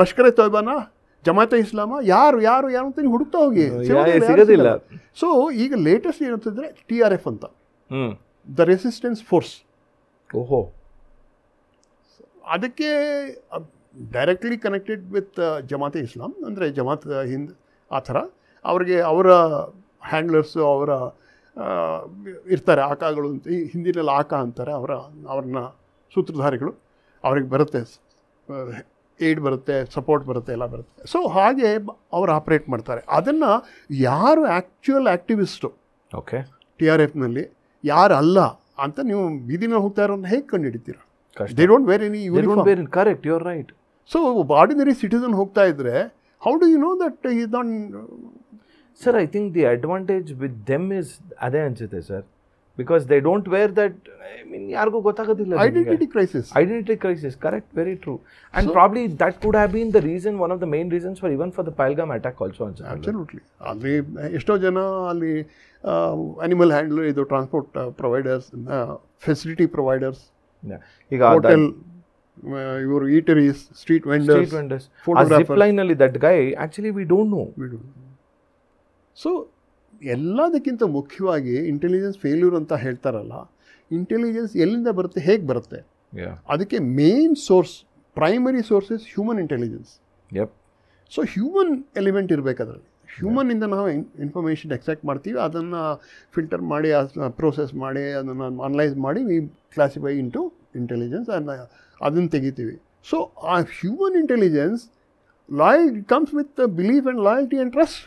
ಲಷ್ಕರ್ ಎ ತೊಯ್ಬಾನ, ಜಮಾತೆ ಇಸ್ಲಾಮ, ಯಾರು ಅಂತ ನೀವು ಹುಡುಕ್ತಾ ಹೋಗಿ ಸಿಗೋದಿಲ್ಲ. ಸೊ ಈಗ ಲೇಟೆಸ್ಟ್ ಏನಂತಂದರೆ TRF ಅಂತ, ದ ರೆಸಿಸ್ಟೆನ್ಸ್ ಫೋರ್ಸ್. ಓಹೋ, ಅದಕ್ಕೆ ಡೈರೆಕ್ಟ್ಲಿ ಕನೆಕ್ಟೆಡ್ ವಿತ್ ಜಮಾತೆ ಇಸ್ಲಾಂ, ಅಂದರೆ ಜಮಾತ್ ಹಿಂದ್ ಆ ಥರ. ಅವ್ರಿಗೆ ಅವರ ಹ್ಯಾಂಡ್ಲರ್ಸು, ಅವರ ಇರ್ತಾರೆ ಆಕಾಗಳು ಅಂತ, ಹಿಂದಿನಲ್ಲಿ ಆಕ ಅಂತಾರೆ ಅವ್ರನ್ನ ಸೂತ್ರಧಾರಿಗಳು. ಅವ್ರಿಗೆ ಬರುತ್ತೆ ಏಡ್ ಬರುತ್ತೆ, ಸಪೋರ್ಟ್ ಬರುತ್ತೆ, ಎಲ್ಲ ಬರುತ್ತೆ. ಸೊ ಹಾಗೆ ಅವ್ರು ಆಪ್ರೇಟ್ ಮಾಡ್ತಾರೆ. ಅದನ್ನು ಯಾರು ಆ್ಯಕ್ಚುಯಲ್ ಆ್ಯಕ್ಟಿವಿಸ್ಟು ಓಕೆ TRFನಲ್ಲಿ ಯಾರು ಅಲ್ಲ ಅಂತ ನೀವು ಬೀದಿನ ಹೋಗ್ತಾ ಇರೋ ಹೇಗೆ ಕಂಡುಹಿಡಿತೀರಾ? They don't wear any uniform. Correct, you are right. So ordinary citizen ಹೋಗ್ತಾ ಇದ್ರೆ how do you know that is not? Sir, I think the advantage with them is ಅದೇ ಅನ್ಸುತ್ತೆ sir, because they don't wear that. I mean ಯಾರಿಗೂ ಗೊತ್ತಾಗೋದಿಲ್ಲ. Identity crisis, correct, very true. And probably that could have been the reason, one of the main reasons for even for the Pahalgam attack also ಅನ್ಸುತ್ತೆ. ಅಬ್ಸಲ್ಯೂಟ್ಲಿ. ಅಲ್ಲಿ ಎಷ್ಟೋ ಜನ ಅಲ್ಲಿ ಅನಿಮಲ್ ಹ್ಯಾಂಡ್ಲರ್, ಇದು ಟ್ರಾನ್ಸ್ಪೋರ್ಟ್ ಪ್ರೊವೈಡರ್ಸ್, ಫೆಸಿಲಿಟಿ ಪ್ರೊವೈಡರ್ಸ್, ಈಗ ಹೋಟೆಲ್, ಇವರು ಈಟರೀಸ್, ಸ್ಟ್ರೀಟ್ ವೆಂಡರ್ಸ್, ಜಿಪ್ ಲೈನ್ ಅಲ್ಲಿ that Guy actually we don't know. So ಎಲ್ಲದಕ್ಕಿಂತ ಮುಖ್ಯವಾಗಿ ಇಂಟೆಲಿಜೆನ್ಸ್ ಫೇಲ್ಯೂರ್ ಅಂತ ಹೇಳ್ತಾರಲ್ಲ, ಇಂಟೆಲಿಜೆನ್ಸ್ ಎಲ್ಲಿಂದ ಬರುತ್ತೆ, ಹೇಗೆ ಬರುತ್ತೆ? ಅದಕ್ಕೆ main source, primary source is human intelligence. So human element ಇರಬೇಕು ಅದರಲ್ಲಿ. ಹ್ಯೂಮನ್ನಿಂದ ನಾವು ಇನ್ಫಾರ್ಮೇಷನ್ ಎಕ್ಸ್ಟ್ರಾಕ್ಟ್ ಮಾಡ್ತೀವಿ, ಅದನ್ನು ಫಿಲ್ಟರ್ ಮಾಡಿ, ಪ್ರೋಸೆಸ್ ಮಾಡಿ, ಅದನ್ನು ಅನಲೈಸ್ ಮಾಡಿ, ವಿ ಕ್ಲಾಸಿಫೈ ಇಂಟು ಇಂಟೆಲಿಜೆನ್ಸ್, ಅದನ್ನು ತೆಗಿತೀವಿ. ಸೊ ಆ human intelligence comes with belief and loyalty and trust.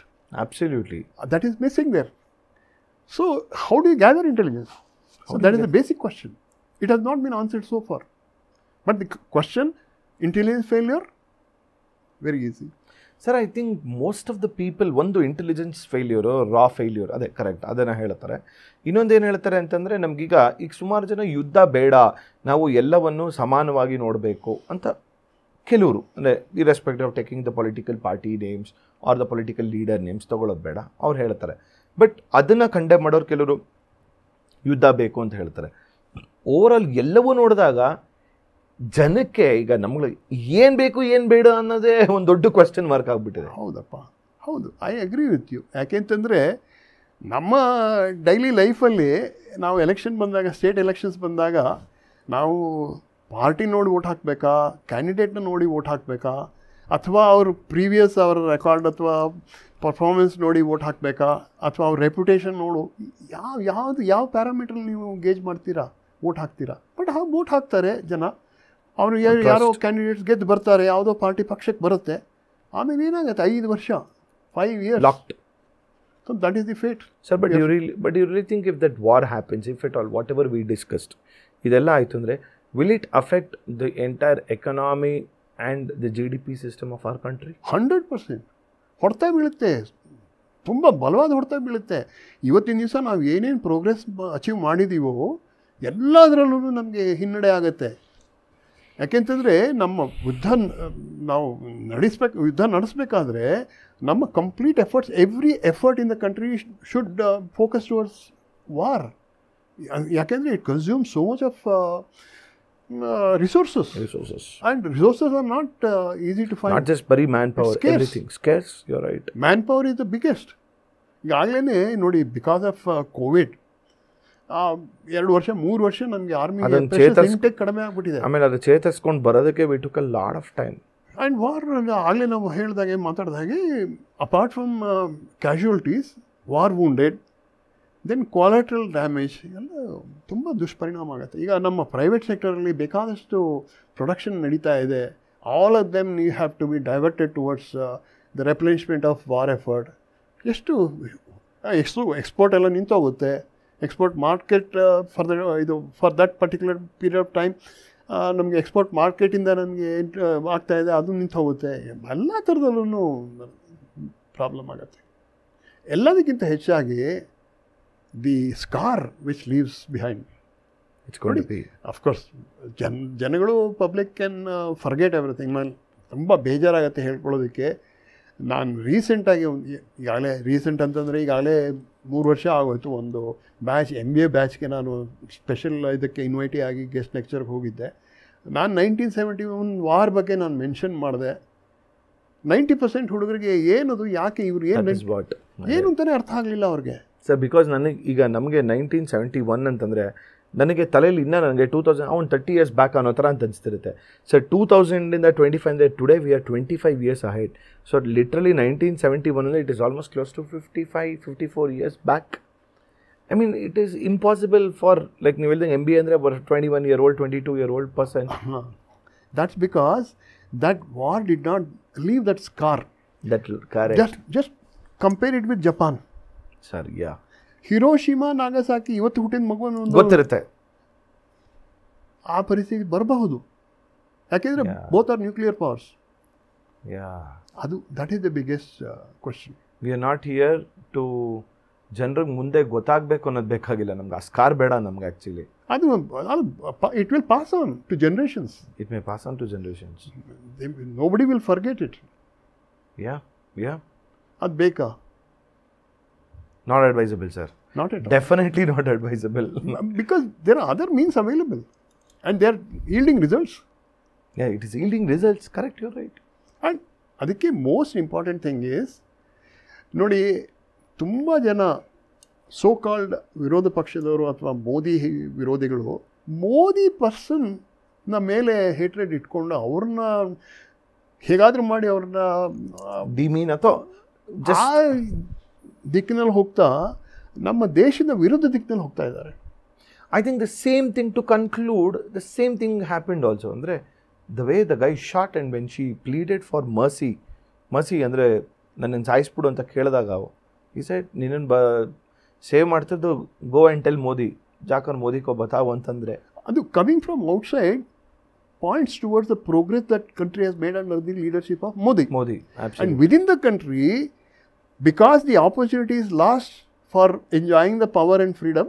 Absolutely. That is missing there. So how do you gather intelligence? So that is the basic question. It has not been answered so far. But the question, intelligence failure, very easy. Sir, I think most of the people, ಒಂದು ಇಂಟೆಲಿಜೆನ್ಸ್ ಫೇಲ್ಯೂರ್, ರಾ ಫೇಲ್ಯೂರ್, ಅದೇ ಕರೆಕ್ಟ್, ಅದನ್ನು ಹೇಳ್ತಾರೆ. ಇನ್ನೊಂದೇನು ಹೇಳ್ತಾರೆ ಅಂತಂದರೆ, ನಮಗೀಗ ಸುಮಾರು ಜನ ಯುದ್ಧ ಬೇಡ, ನಾವು ಎಲ್ಲವನ್ನು ಸಮಾನವಾಗಿ ನೋಡಬೇಕು ಅಂತ ಕೆಲವರು, ಅಂದರೆ irrespective of taking the political party names are the political leader names ತೊಗೊಳ್ಳೋದು ಬೇಡ ಅವ್ರು ಹೇಳ್ತಾರೆ. ಬಟ್ ಅದನ್ನು ಕಂಡೆಮ್ ಮಾಡೋರು ಕೆಲವರು ಯುದ್ಧ ಬೇಕು ಅಂತ ಹೇಳ್ತಾರೆ. ಓವರಾಲ್ ಎಲ್ಲವೂ ನೋಡಿದಾಗ ಜನಕ್ಕೆ ಈಗ ನಮ್ಗೆ ಏನು ಬೇಕು ಏನು ಬೇಡ ಅನ್ನೋದೇ ಒಂದು ದೊಡ್ಡ ಕ್ವೆಶ್ಚನ್ ಮಾರ್ಕ್ ಆಗಿಬಿಟ್ಟಿದೆ. ಹೌದಪ್ಪ, ಹೌದು, ಐ ಅಗ್ರಿ ವಿತ್ ಯು. ಯಾಕೆಂತಂದರೆ ನಮ್ಮ ಡೈಲಿ ಲೈಫಲ್ಲಿ ನಾವು ಎಲೆಕ್ಷನ್ ಬಂದಾಗ, ಸ್ಟೇಟ್ ಎಲೆಕ್ಷನ್ಸ್ ಬಂದಾಗ, ನಾವು ಪಾರ್ಟಿ ನೋಡಿ ವೋಟ್ ಹಾಕಬೇಕಾ, ಕ್ಯಾಂಡಿಡೇಟ್ನ ನೋಡಿ ವೋಟ್ ಹಾಕಬೇಕಾ, ಅಥವಾ ಅವ್ರ ಪ್ರೀವಿಯಸ್ ಅವರ ರೆಕಾರ್ಡ್ ಅಥವಾ ಪರ್ಫಾರ್ಮೆನ್ಸ್ ನೋಡಿ ವೋಟ್ ಹಾಕಬೇಕಾ, ಅಥವಾ ಅವ್ರ ರೆಪ್ಯುಟೇಷನ್ ನೋಡು, ಯಾವ ಪ್ಯಾರಾಮೀಟ್ರಲ್ಲಿ ನೀವು ಗೇಜ್ ಮಾಡ್ತೀರಾ, ವೋಟ್ ಹಾಕ್ತೀರಾ? ಬಟ್ ವೋಟ್ ಹಾಕ್ತಾರೆ ಜನ. ಅವರು ಯಾರೋ ಕ್ಯಾಂಡಿಡೇಟ್ಸ್ ಗೆದ್ದು ಬರ್ತಾರೆ, ಯಾವುದೋ ಪಾರ್ಟಿ ಪಕ್ಷಕ್ಕೆ ಬರುತ್ತೆ, ಆಮೇಲೆ ಏನಾಗುತ್ತೆ, 5 ವರ್ಷ, 5 years locked. So that is the fate. Sir, but you really think if that war happens, if at all, whatever we discussed, ಇದೆಲ್ಲ ಆಯಿತು ಅಂದರೆ, will it affect the entire economy and the GDP system of our country? 100% ಹೊಡ್ತಾ ಬೀಳುತ್ತೆ, ತುಂಬ ಬಲವಾದ ಹೊಡ್ತಾ ಬೀಳುತ್ತೆ. ಇವತ್ತಿನ ದಿವಸ ನಾವು ಏನೇನು ಪ್ರೋಗ್ರೆಸ್ ಅಚೀವ್ ಮಾಡಿದ್ದೀವೋ ಎಲ್ಲದರಲ್ಲೂ ನಮಗೆ ಹಿನ್ನಡೆ ಆಗುತ್ತೆ. ಯಾಕೆಂತಂದರೆ ನಮ್ಮ ಯುದ್ಧ ನಡೆಸಬೇಕಾದ್ರೆ ನಮ್ಮ complete efforts, every effort in the country should focus towards war. ಯಾಕೆಂದರೆ it consume so much of resources and resources are not easy to find. Not just bari manpower, everything scarce. You're right. Manpower is the biggest. ಈಗಾಗಲೇ ನೋಡಿ, ಬಿಕಾಸ್ ಆಫ್ ಕೋವಿಡ್ 2 ವರ್ಷ 3 ವರ್ಷ ನಮಗೆ ಆರ್ಮಿ ಇಂಟೆಕ್ ಕಡಿಮೆ ಆಗಿಬಿಟ್ಟಿದೆ. ಆಮೇಲೆ ಅದು ಚೇತರಿಸ್ಕೊಂಡು ಬರೋದಕ್ಕೆ we took a lot of time. And war, ಆಗಲೇ ನಾವು ಹೇಳಿದಾಗೆ ಮಾತಾಡಿದಾಗೆ, apart from casualties, war wounded, then collateral damage ಎಲ್ಲ ತುಂಬ ದುಷ್ಪರಿಣಾಮ ಆಗುತ್ತೆ. ಈಗ ನಮ್ಮ ಪ್ರೈವೇಟ್ ಸೆಕ್ಟರಲ್ಲಿ ಬೇಕಾದಷ್ಟು ಪ್ರೊಡಕ್ಷನ್ ನಡೀತಾ ಇದೆ. All of them you have to be diverted towards the replenishment of war effort. ಎಷ್ಟು ಎಕ್ಸ್ಪೋರ್ಟ್ ಎಲ್ಲ ನಿಂತೋಗುತ್ತೆ. Export market for that particular period of time ನಮಗೆ ಎಕ್ಸ್ಪೋರ್ಟ್ ಮಾರ್ಕೆಟಿಂದ ನಮಗೆ ಆಗ್ತಾಯಿದೆ, ಅದು ನಿಂತು ಹೋಗುತ್ತೆ. ಎಲ್ಲ ಥರದಲ್ಲೂ ಪ್ರಾಬ್ಲಮ್ ಆಗುತ್ತೆ. ಎಲ್ಲದಕ್ಕಿಂತ ಹೆಚ್ಚಾಗಿ the scar which leaves behind. It's going to be. Of course, ಜನಗಳು ಪಬ್ಲಿಕ್ ಕ್ಯಾನ್ ಫರ್ಗೆಟ್ ಎವ್ರಿಥಿಂಗ್. ನಾನು ತುಂಬ ಬೇಜಾರಾಗತ್ತೆ ಹೇಳ್ಕೊಳ್ಳೋದಕ್ಕೆ. ನಾನು ರೀಸೆಂಟಾಗಿ ರೀಸೆಂಟ್ ಅಂತಂದರೆ ಈಗಾಗಲೇ 3 ವರ್ಷ ಆಗೋಯ್ತು, ಒಂದು ಬ್ಯಾಚ್ MBA ಬ್ಯಾಚ್ಗೆ ನಾನು ಸ್ಪೆಷಲ್ ಇದಕ್ಕೆ ಇನ್ವೈಟಿ ಆಗಿ ಗೆಸ್ಟ್ ಲೆಕ್ಚರ್ಗೆ ಹೋಗಿದ್ದೆ. ನಾನು 1971 ವಾರ್ ಬಗ್ಗೆ ನಾನು ಮೆನ್ಷನ್ ಮಾಡಿದೆ. 90% ಹುಡುಗರಿಗೆ ಏನದು, ಯಾಕೆ ಇವ್ರು ಏನು ಅಂತಲೇ ಅರ್ಥ ಆಗಲಿಲ್ಲ ಅವ್ರಿಗೆ. ಸರ್, ಬಿಕಾಸ್ ನಮಗೆ 1971 ಅಂತಂದರೆ ನನಗೆ ತಲೆಯಲ್ಲಿ ಇನ್ನೂ ನನಗೆ 2000 30 years ಬ್ಯಾಕ್ ಅನ್ನೋ ಥರ ಅಂತ ಅನಿಸ್ತಿರುತ್ತೆ. ಸರ್, 2000ಇಂದ 25 ಅಂದರೆ today we are 25 years ahead. So literally 1971 it is almost close to 55-54 years back. I mean it is impossible for, like ನೀವು ಹೇಳಿದಂಗೆ MBA ಅಂದರೆ 21-year-old 22-year-old person. That's because that war did not leave that scar. That correct. Just compare it with Japan. Sir ಯಾ ಹಿರೋಶಿಮಾ ನಾಗಸಾಕಿ ಇವತ್ತು ಹುಟ್ಟಿದ ಮಗುವನ್ನು ಗೊತ್ತಿರುತ್ತೆ. ಆ ಪರಿಸ್ಥಿತಿ ಬರಬಹುದು, ಯಾಕೆಂದರೆ ಬೋತ್ ಆರ್ ನ್ಯೂಕ್ಲಿಯರ್ ಪವರ್ಸ್. ಅದು that is the biggest question. We are not here to ಜನರಿಗೆ ಮುಂದೆ ಗೊತ್ತಾಗಬೇಕು ಅನ್ನೋದು ಬೇಕಾಗಿಲ್ಲ ನಮ್ಗೆ. ಆ ಸ್ಕಾರ್ ಬೇಡ ನಮ್ಗೆ ಆ್ಯಕ್ಚುಲಿ. ಅದು it will pass on to generations. It may pass on to generations. Nobody will forget it. Yeah ಅದು ಬೇಕಾ? Not advisable sir. Not at all. Definitely not advisable. Because there are other means available and they are yielding results. Yeah, it is yielding results. Correct, you're right. And ಅದಕ್ಕೆ ಮೋಸ್ಟ್ ಇಂಪಾರ್ಟೆಂಟ್ ಥಿಂಗ್ ಈಸ್, ನೋಡಿ, ತುಂಬ ಜನ ಸೋ ಕಾಲ್ಡ್ ವಿರೋಧ ಪಕ್ಷದವರು ಅಥವಾ ಮೋದಿ ವಿರೋಧಿಗಳು ಮೋದಿ ಪರ್ಸನ್ನ ಮೇಲೆ ಹೇಟ್ರೆಡ್ ಇಟ್ಕೊಂಡು ಅವ್ರನ್ನ ಹೇಗಾದರೂ ಮಾಡಿ ಅವ್ರನ್ನ ಡಿಮೀನ್ ಅಥವಾ ಆ ದಿಕ್ಕಿನಲ್ಲಿ ಹೋಗ್ತಾ ನಮ್ಮ ದೇಶದ ವಿರುದ್ಧ ದಿಕ್ಕಿನಲ್ಲಿ ಹೋಗ್ತಾ ಇದ್ದಾರೆ. I think the same thing, to conclude, the same thing happened also. ಅಂದರೆ the way the guy shot and when she pleaded for mercy ಅಂದರೆ ನನ್ನನ್ನು ಸಾಯಿಸ್ಬಿಡು ಅಂತ ಕೇಳಿದಾಗ ಈ ಸೈಡ್ ನಿನ್ನನ್ನು ಸೇವ್ ಮಾಡ್ತಿದ್ದು ಗೋ ಆ್ಯಂಡ್ ಟೆಲ್ ಮೋದಿ ಜಾಕರ್ ಮೋದಿ ಕೋ ಬತಾವ್ ಅಂತಂದರೆ ಅದು coming from outside points towards the progress that country has made under the leadership of Modi. Absolutely. And within the country, because the opportunity is lost for enjoying the power and freedom.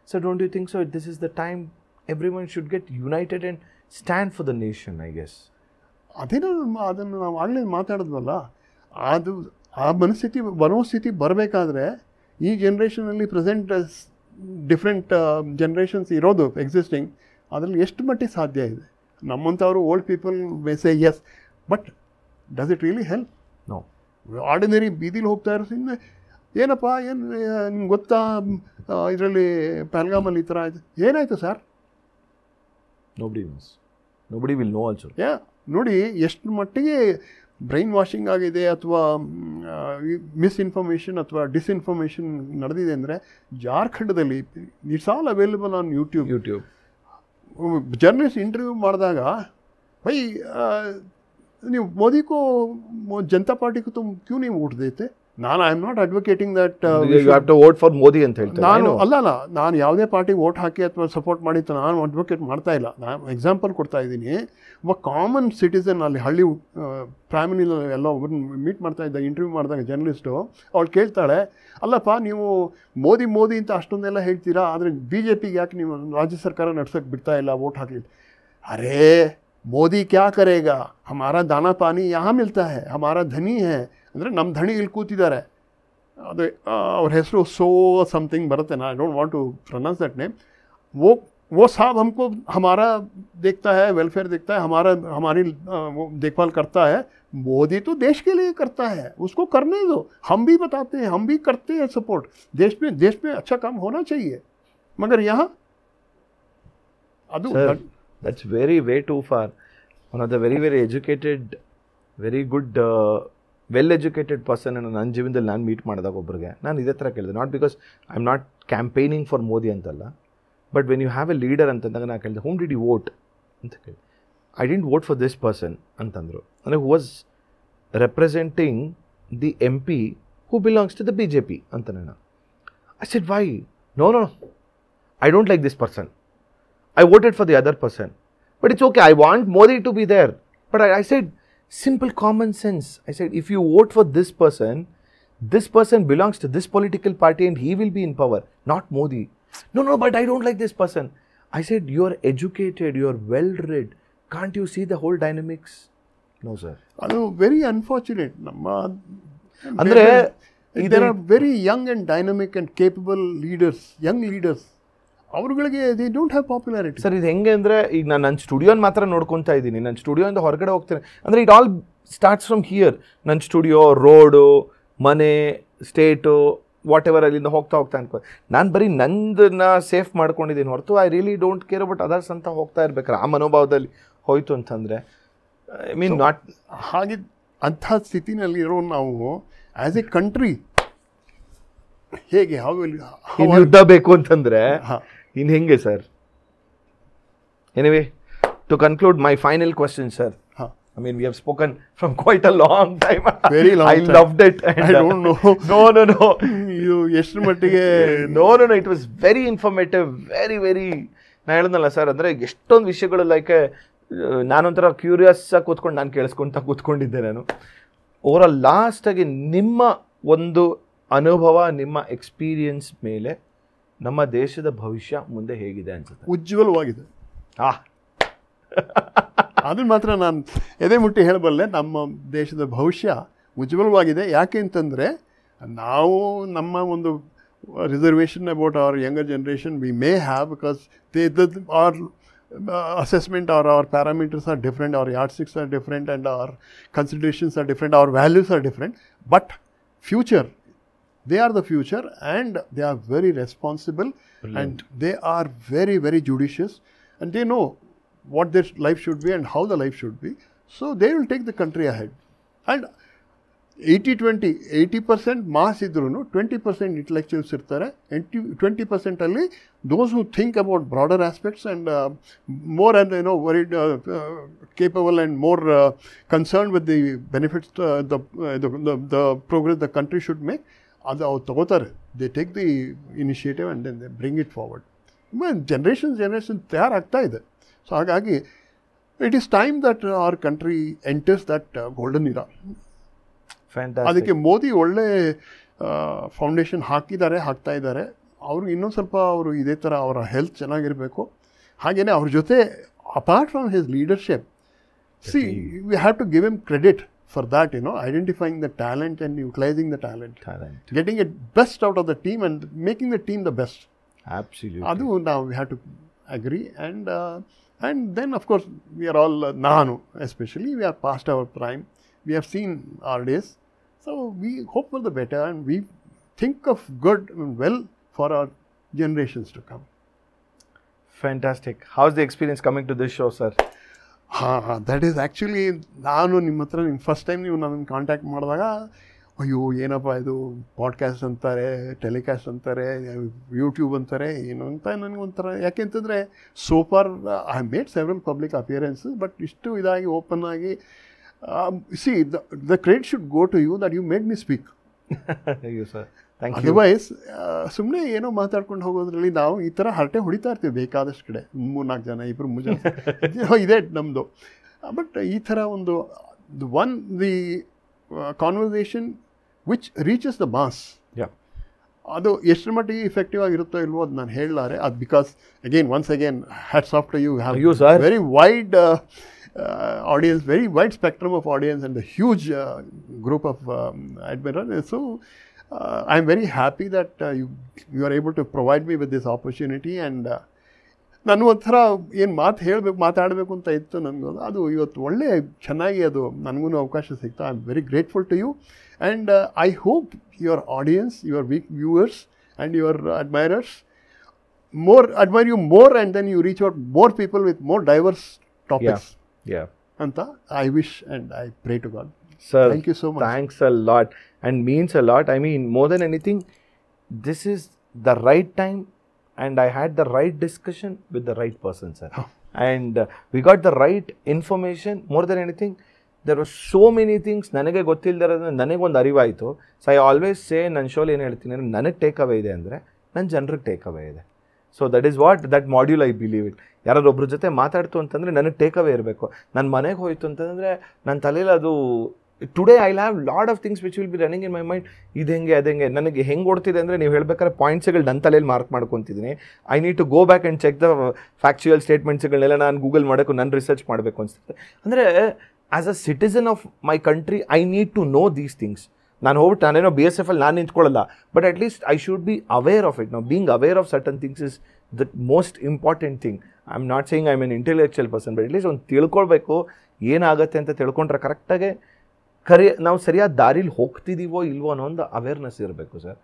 So don't you think so? This is the time everyone should get united and stand for the nation, I guess. ಅದನ್ನು ನಾವು ಆಗಲೇ ಮಾತಾಡಿದ್ವಲ್ಲ, ಅದು ಆ ಮನೋಸ್ಥಿತಿ ಬರಬೇಕಾದ್ರೆ ಈ ಜನ್ರೇಷನಲ್ಲಿ ಪ್ರೆಸೆಂಟ್ ಡಿಫ್ರೆಂಟ್ ಜನ್ರೇಷನ್ಸ್ ಇರೋದು ಎಕ್ಸಿಸ್ಟಿಂಗ್, ಅದರಲ್ಲಿ ಎಷ್ಟು ಮಟ್ಟಿಗೆ ಸಾಧ್ಯ ಇದೆ? ನಮ್ಮಂಥವರು old people may say yes, but does it really help? No. Ordinary ಬೀದಿಲಿ ಹೋಗ್ತಾ ಇರೋ ಸುಮ್ಮನೆ ಏನಪ್ಪ ನಿಮ್ಗೆ ಗೊತ್ತಾ ಇದರಲ್ಲಿ ಪಹಲ್ಗಾಮಲ್ಲಿ ಈ ಥರ ಆಯಿತು, ಏನಾಯಿತು sir? Nobody will know also. ನೋಡಿ ಎಷ್ಟು ಮಟ್ಟಿಗೆ ಬ್ರೈನ್ ವಾಷಿಂಗ್ ಆಗಿದೆ ಅಥವಾ ಮಿಸ್ಇನ್ಫಾರ್ಮೇಷನ್ ಅಥವಾ ಡಿಸ್ಇನ್ಫಾರ್ಮೇಷನ್ ನಡೆದಿದೆ ಅಂದರೆ, ಜಾರ್ಖಂಡದಲ್ಲಿ it's all available on YouTube. Journalist interview ಮಾಡಿದಾಗ, ಭೈ ನೀವು ಮೋದಿ ಕೋ ಜನತಾ ಪಾರ್ಟಿ ಕೋ ತುಮ್ ಕ್ಯೂ ನೀವು ವೋಟ್ ದೇತೆ? ನಾನು I am not advocating that you have to vote for Modi ಅಂತ ಹೇಳ್ತಾರೆ. ನಾನು ಯಾವುದೇ ಪಾರ್ಟಿಗೆ ವೋಟ್ ಹಾಕಿ ಅಥವಾ ಸಪೋರ್ಟ್ ಮಾಡಿ ನಾನು ಅಡ್ವೊಕೇಟ್ ಮಾಡ್ತಾ ಇಲ್ಲ. ನಾನು ಎಕ್ಸಾಂಪಲ್ ಕೊಡ್ತಾ ಇದ್ದೀನಿ. ಒಬ್ಬ ಕಾಮನ್ ಸಿಟಿಸನ್ ಅಲ್ಲಿ ಹಳ್ಳಿ ಫ್ಯಾಮಿಲಿನ ಎಲ್ಲ ಒಬ್ಬರನ್ನ ಮೀಟ್ ಮಾಡ್ತಾ ಇದ್ದ, ಇಂಟರ್ವ್ಯೂ ಮಾಡಿದಾಗ ಜರ್ನಲಿಸ್ಟು ಅವಳು ಕೇಳ್ತಾಳೆ, ಅಲ್ಲಪ್ಪ ನೀವು ಮೋದಿ ಅಂತ ಅಷ್ಟೊಂದೆಲ್ಲ ಹೇಳ್ತೀರಾ, ಆದರೆ BJPಗೆ ಯಾಕೆ ನೀವು ರಾಜ್ಯ ಸರ್ಕಾರ ನಡ್ಸೋಕ್ಕೆ ಬಿಡ್ತಾ ಇಲ್ಲ, ವೋಟ್ ಹಾಕಲಿ? ಅರೇ ಮೋದಿ ಕ್ಯಾ ಕರೇಗಾ, ಹಮಾರಾ ದಾನಾ ಪಾನಿ ಯಹಾ ಮಿಲ್ತಾ ಹೈ, ಹಮಾರಾ ಧನಿ ಹೈ. ಅಂದರೆ ನಮ್ಮ ಧಣಿ ಇಲ್ಲಿ ಕೂತಿದ್ದಾರೆ, ಅದು ಅವ್ರ ಹೆಸರು ಸೋ ಸಮಥಿಂಗ್ ಬರುತ್ತೆ, ನಾ I don't want to pronounce that name. वो साहब हमको हमारा देखता है, वेलफेयर देखता है, हमारी देखभाल करता है. मोदी तो देश के लिए करता है, उसको करने दो. हम भी बताते हैं, हम भी करते हैं सपोर्ट. देश में अच्छा काम होना चाहिए. मगर यहाँ that's way too far. One of the very educated, very good, well educated person ನನ್ನ ಜೀವನದಲ್ಲಿ ನಾನು ಮೀಟ್ ಮಾಡಿದಾಗ ಒಬ್ಬರಿಗೆ ನಾನು ಇದೇ ಥರ ಕೇಳಿದೆ. Not because I am not campaigning for Modi ಅಂತಲ್ಲ, but when you have a leader ಅಂತಂದಾಗ ನಾನು ಕೇಳಿದೆ, ಹೂಮ್ ಡಿಡ್ ಯು ವೋಟ್ ಅಂತ ಕೇಳಿ. I didn't vote for this person ಅಂತಂದರು. ಅಂದರೆ who was representing the MP who belongs to the BJP ಅಂತ ನಾನು. I said, why? No, I don't like this person. I voted for the other person. But it's okay, I want Modi to be there. But I said, simple common sense. I said, if you vote for this person belongs to this political party and he will be in power, not Modi. No, but I don't like this person. I said, you are educated, you are well read. Can't you see the whole dynamics? No, sir. ಅದು ವೆರಿ ಅನ್ಫಾರ್ಚುನೇಟ್. ಅಂದರೆ there are very young and dynamic and capable leaders, young leaders. ಅವ್ರುಗಳಿಗೆ they don't have popularity. Sir ಇದು ಹೆಂಗೆ ಅಂದರೆ, ಈಗ ನಾನು ನನ್ನ ಸ್ಟುಡಿಯೋನ ಮಾತ್ರ ನೋಡ್ಕೊತಾ ಇದ್ದೀನಿ, ನನ್ನ ಸ್ಟುಡಿಯೋಯಿಂದ ಹೊರಗಡೆ ಹೋಗ್ತೇನೆ ಅಂದರೆ it all starts from here. ನನ್ನ ಸ್ಟುಡಿಯೋ, ರೋಡು, ಮನೆ, ಸ್ಟೇಟು, ವಾಟ್ ಎವರ್, ಅಲ್ಲಿಂದ ಹೋಗ್ತಾ ಅನ್ಕೋ ನಾನು ಬರೀ ನಂದನ್ನ ಸೇಫ್ ಮಾಡ್ಕೊಂಡಿದ್ದೀನಿ ಹೊರತು I really don't care about others ಅಂತ ಹೋಗ್ತಾ ಇರ್ಬೇಕಾರೆ ಆ ಮನೋಭಾವದಲ್ಲಿ ಹೋಯ್ತು ಅಂತಂದರೆ ಐ ಮೀನ್ ನಾಟ್ ಹಾಗೆ ಅಂಥ ಸ್ಥಿತಿನಲ್ಲಿ ಇರೋ ನಾವು ಆ್ಯಸ್ ಎ ಕಂಟ್ರಿ ಹೇಗೆ ಯುದ್ಧ ಬೇಕು ಅಂತಂದರೆ ಇನ್ನು ಹೆಂಗೆ sir? Anyway, to conclude, my final question, sir. I mean, we have spoken from quite a long time. Very long time. I loved it. And, I don't know. No. ಇದು ಎಷ್ಟು ಮಟ್ಟಿಗೆ No. It was very informative. Very. ನಾನು ಹೇಳಿದ್ನಲ್ಲ ಸರ್, ಅಂದರೆ ಎಷ್ಟೊಂದು ವಿಷಯಗಳು ಲೈಕ್ ನಾನೊಂಥರ ಕ್ಯೂರಿಯಸ್ ಆಗಿ ಕೂತ್ಕೊಂಡು ನಾನು ಕೇಳಿಸ್ಕೊಂತ ಕೂತ್ಕೊಂಡಿದ್ದೆ ನಾನು. ಓವರಾಲ್ ಲಾಸ್ಟಾಗಿ ನಿಮ್ಮ ಒಂದು ಅನುಭವ, ನಿಮ್ಮ ಎಕ್ಸ್ಪೀರಿಯನ್ಸ್ ಮೇಲೆ ನಮ್ಮ ದೇಶದ ಭವಿಷ್ಯ ಮುಂದೆ ಹೇಗಿದೆ ಅನ್ಸುತ್ತೆ? ಉಜ್ವಲವಾಗಿದೆ. ಅದನ್ನು ಮಾತ್ರ ನಾನು ಎದೆ ಮುಟ್ಟಿ ಹೇಳಬಲ್ಲೆ, ನಮ್ಮ ದೇಶದ ಭವಿಷ್ಯ ಉಜ್ವಲವಾಗಿದೆ. ಯಾಕೆ ಅಂತಂದರೆ ನಾವು ನಮ್ಮ ಒಂದು reservation about our younger generation we may have, because our assessment or our parameters are different, our yardsticks are different, and our considerations are different, our values are different. But future, they are the future, and they are very responsible. Brilliant. And they are very judicious, and they know what their life should be and how the life should be. So they will take the country ahead. And 80-20, 80% mass idru 20% intellectuals irtare, and 20% alli those who think about broader aspects and more and very capable and more concerned with the benefits, the progress the country should make. Adu avu tagotare, they take the initiative and then they bring it forward. Generation tayar agta ide. So hagagi it is time that our country enters that golden era. ಅದಕ್ಕೆ ಮೋದಿ ಒಳ್ಳೆ ಫೌಂಡೇಶನ್ ಹಾಕ್ತಾ ಇದ್ದಾರೆ. ಅವ್ರಿಗೆ ಇನ್ನೊಂದು ಸ್ವಲ್ಪ ಅವರು ಇದೇ ಥರ ಅವರ ಹೆಲ್ತ್ ಚೆನ್ನಾಗಿರಬೇಕು. ಹಾಗೆಯೇ ಅವ್ರ ಜೊತೆ apart from his leadership, see we have to give him credit for that, identifying the talent and utilizing the talent, getting it best out of the team and making the team the best. ಅದು ನಾವು we have to agree. And then of course we are all, ನಾನು especially, we are past our prime. We have seen our days, so we hope for the better and we think of good and well for our generations to come. Fantastic. How's the experience coming to this show, sir? That is actually, ನಾನು ನಿಮ್ಮ ಹತ್ರ ಫಸ್ಟ್ ಟೈಮ್ ನೀವು ನನ್ನನ್ನು ಕಾಂಟ್ಯಾಕ್ಟ್ ಮಾಡಿದಾಗ, ಅಯ್ಯೋ ಏನಪ್ಪ ಇದು ಪಾಡ್ಕಾಸ್ಟ್ ಅಂತಾರೆ, ಟೆಲಿಕಾಸ್ಟ್ ಅಂತಾರೆ, ಯೂಟ್ಯೂಬ್ ಅಂತಾರೆ, ಏನು ಅಂತ ನನಗೊಂಥರ. ಯಾಕೆಂತಂದರೆ so for I have made several public appearances, but ಇಷ್ಟು ಇದಾಗಿ ಓಪನ್ ಆಗಿ, see, the credit should go to you that you made me speak. Thank you, sir. Thank you. Otherwise, ಸುಮ್ಮನೆ ಏನೋ ಮಾತಾಡ್ಕೊಂಡು ಹೋಗೋದ್ರಲ್ಲಿ ನಾವು ಈ ಥರ ಹರಟೆ ಹೊಡಿತಾ ಇರ್ತೀವಿ ಬೇಕಾದಷ್ಟು ಕಡೆ, 3-4 ಜನ, 2-3 ಜನ ಇದೆ ನಮ್ಮದು. ಬಟ್ ಈ ಥರ ಒಂದು the conversation which reaches the mass, ಅದು ಎಷ್ಟರ ಮಟ್ಟಿಗೆ ಇಫೆಕ್ಟಿವ್ ಆಗಿರುತ್ತೋ ಇಲ್ವೋ ಅದು ನಾನು ಹೇಳಲಾರೆ. ಅದು because once again hats off to you have very wide audience, very wide spectrum of audience, and a huge group of admirers. So I am very happy that you are able to provide me with this opportunity. And ನಾನು ಒಂಥರ ಏನು ಮಾತಾಡಬೇಕು ಅಂತ ಇತ್ತು ನನಗೂ, ಅದು ಇವತ್ತು ಒಳ್ಳೆ ಚೆನ್ನಾಗಿ ಅದು ನನಗೂ ಅವಕಾಶ ಸಿಗ್ತಾ. I am very grateful to you, and I hope your audience, your viewers and your admirers admire you more, and then you reach out more people with more diverse topics. Yeah. Anta, I wish and I pray to God. Sir, thank you so much. Thanks a lot, and means a lot. I mean, more than anything, this is the right time, and I had the right discussion with the right person, sir. And we got the right information. More than anything, there were so many things ನನಗೆ ಗೊತ್ತಿಲ್ಲದಿರೋದು ನನಗೊಂದು ಅರಿವಾಯಿತು. ಸೊ ಐ ಆಲ್ವೇಸ್ ಸೇ, ನನ್ನ ಶೋಲಿ ಏನು ಹೇಳ್ತೀನಿ ಅಂದರೆ, ನನಗೆ ಟೇಕ್ ಅವೇ ಇದೆ ಅಂದರೆ ನನ್ನ ಜನರಿಗೆ ಟೇಕ್ ಅವೇ ಇದೆ. So that is what that module I believe it. ಯಾರಾದ್ರೊಬ್ಬರ ಜೊತೆ ಮಾತಾಡ್ತು ಅಂತಂದರೆ ನನಗೆ ಟೇಕ್ ಅವೇ ಇರಬೇಕು. ನನ್ನ ಮನೆಗೆ ಹೋಯಿತು ಅಂತಂದರೆ ನನ್ನ ತಲೆಯಲ್ಲಿ ಅದು, today I have lot of things which will be running in my mind. ಇದು ಹೆಂಗೆ ಅದು ಹೆಂಗೆ ನನಗೆ ಹೆಂಗೆ ಓಡ್ತಿದೆ ಅಂದರೆ, ನೀವು ಹೇಳ್ಬೇಕಾದ್ರೆ ಪಾಯಿಂಟ್ಸ್ಗಳು ನನ್ನ ತಲೆಯಲ್ಲಿ ಮಾರ್ಕ್ ಮಾಡ್ಕೊತಿದ್ದೀನಿ. I need to go back and check the factual ಸ್ಟೇಟ್ಮೆಂಟ್ಸ್ಗಳನ್ನೆಲ್ಲ ನಾನು ಗೂಗಲ್ ಮಾಡೋಕ್ಕೂ ನನ್ನ ರಿಸರ್ಚ್ ಮಾಡಬೇಕು ಅನಿಸುತ್ತೆ. ಅಂದರೆ as a citizen of my country I need to know these things. ನಾನು ಹೋಗ್ಬಿಟ್ಟು ನಾನೇನೋ BSF ಅಲ್ಲಿ ನಾನು ನಿಂತ್ಕೊಳ್ಳಲ್ಲ, but at least I should be aware of it. ನಾವು being aware of certain things is the most important thing. I am not saying I am N intellectual person, but at list ಒಂದು ತಿಳ್ಕೊಳ್ಬೇಕು, ಏನಾಗುತ್ತೆ ಅಂತ ತಿಳ್ಕೊಂಡ್ರೆ ಕರೆಕ್ಟಾಗೆ ನಾವು ಸರಿಯಾದ ದಾರಿಲಿ ಹೋಗ್ತಿದ್ದೀವೋ ಇಲ್ವೋ ಅನ್ನೋ ಒಂದು ಅವೇರ್ನೆಸ್ ಇರಬೇಕು ಸರ್.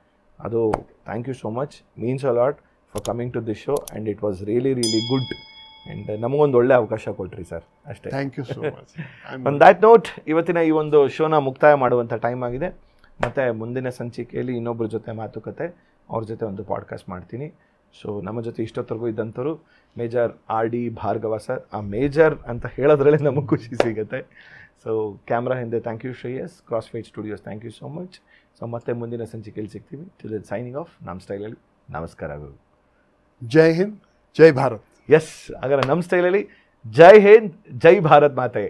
ಅದು thank you so much, means a lot for coming to this show, and it was really good. And ನಮಗೊಂದು ಒಳ್ಳೆ ಅವಕಾಶ ಕೊಟ್ರಿ ಸರ್, ಅಷ್ಟೇ. Thank you so much. On that note, ಇವತ್ತಿನ ಈ ಒಂದು ಶೋನ ಮುಕ್ತಾಯ ಮಾಡುವಂಥ ಟೈಮ್ ಆಗಿದೆ. ಮತ್ತು ಮುಂದಿನ ಸಂಚಿಕೆಯಲ್ಲಿ ಇನ್ನೊಬ್ಬರ ಜೊತೆ ಮಾತುಕತೆ, ಅವ್ರ ಜೊತೆ ಒಂದು ಪಾಡ್ಕಾಸ್ಟ್ ಮಾಡ್ತೀನಿ. ಸೊ ನಮ್ಮ ಜೊತೆ ಇಷ್ಟೊತ್ತರೆಗೂ ಇದ್ದಂಥವ್ರು major R D Bhargava sir. ಆ ಮೇಜರ್ ಅಂತ ಹೇಳೋದ್ರಲ್ಲೇ ನಮಗೆ ಖುಷಿ ಸಿಗುತ್ತೆ. ಸೊ ಕ್ಯಾಮ್ರಾ ಹಿಂದೆ thank you Shreyas, cross fight studios thank you so much. So ಮತ್ತೆ ಮುಂದಿನ ಸಂಚಿಕೆಯಲ್ಲಿ ಸಿಗ್ತೀವಿ. ಟಿಲ್ ಸೈನಿಂಗ್ ಆಫ್ ನಮ್ಮ ಸ್ಟೈಲಲ್ಲಿ. ನಮಸ್ಕಾರಗಳು. ಜೈ ಹಿಂದ್, ಜೈ ಭಾರತ್. ಎಸ್, ಹಾಗಾದ್ರೆ ನಮ್ಮ ಸ್ಟೈಲಲ್ಲಿ ಜೈ ಹಿಂದ್, ಜೈ ಭಾರತ್ ಮಾತೆ.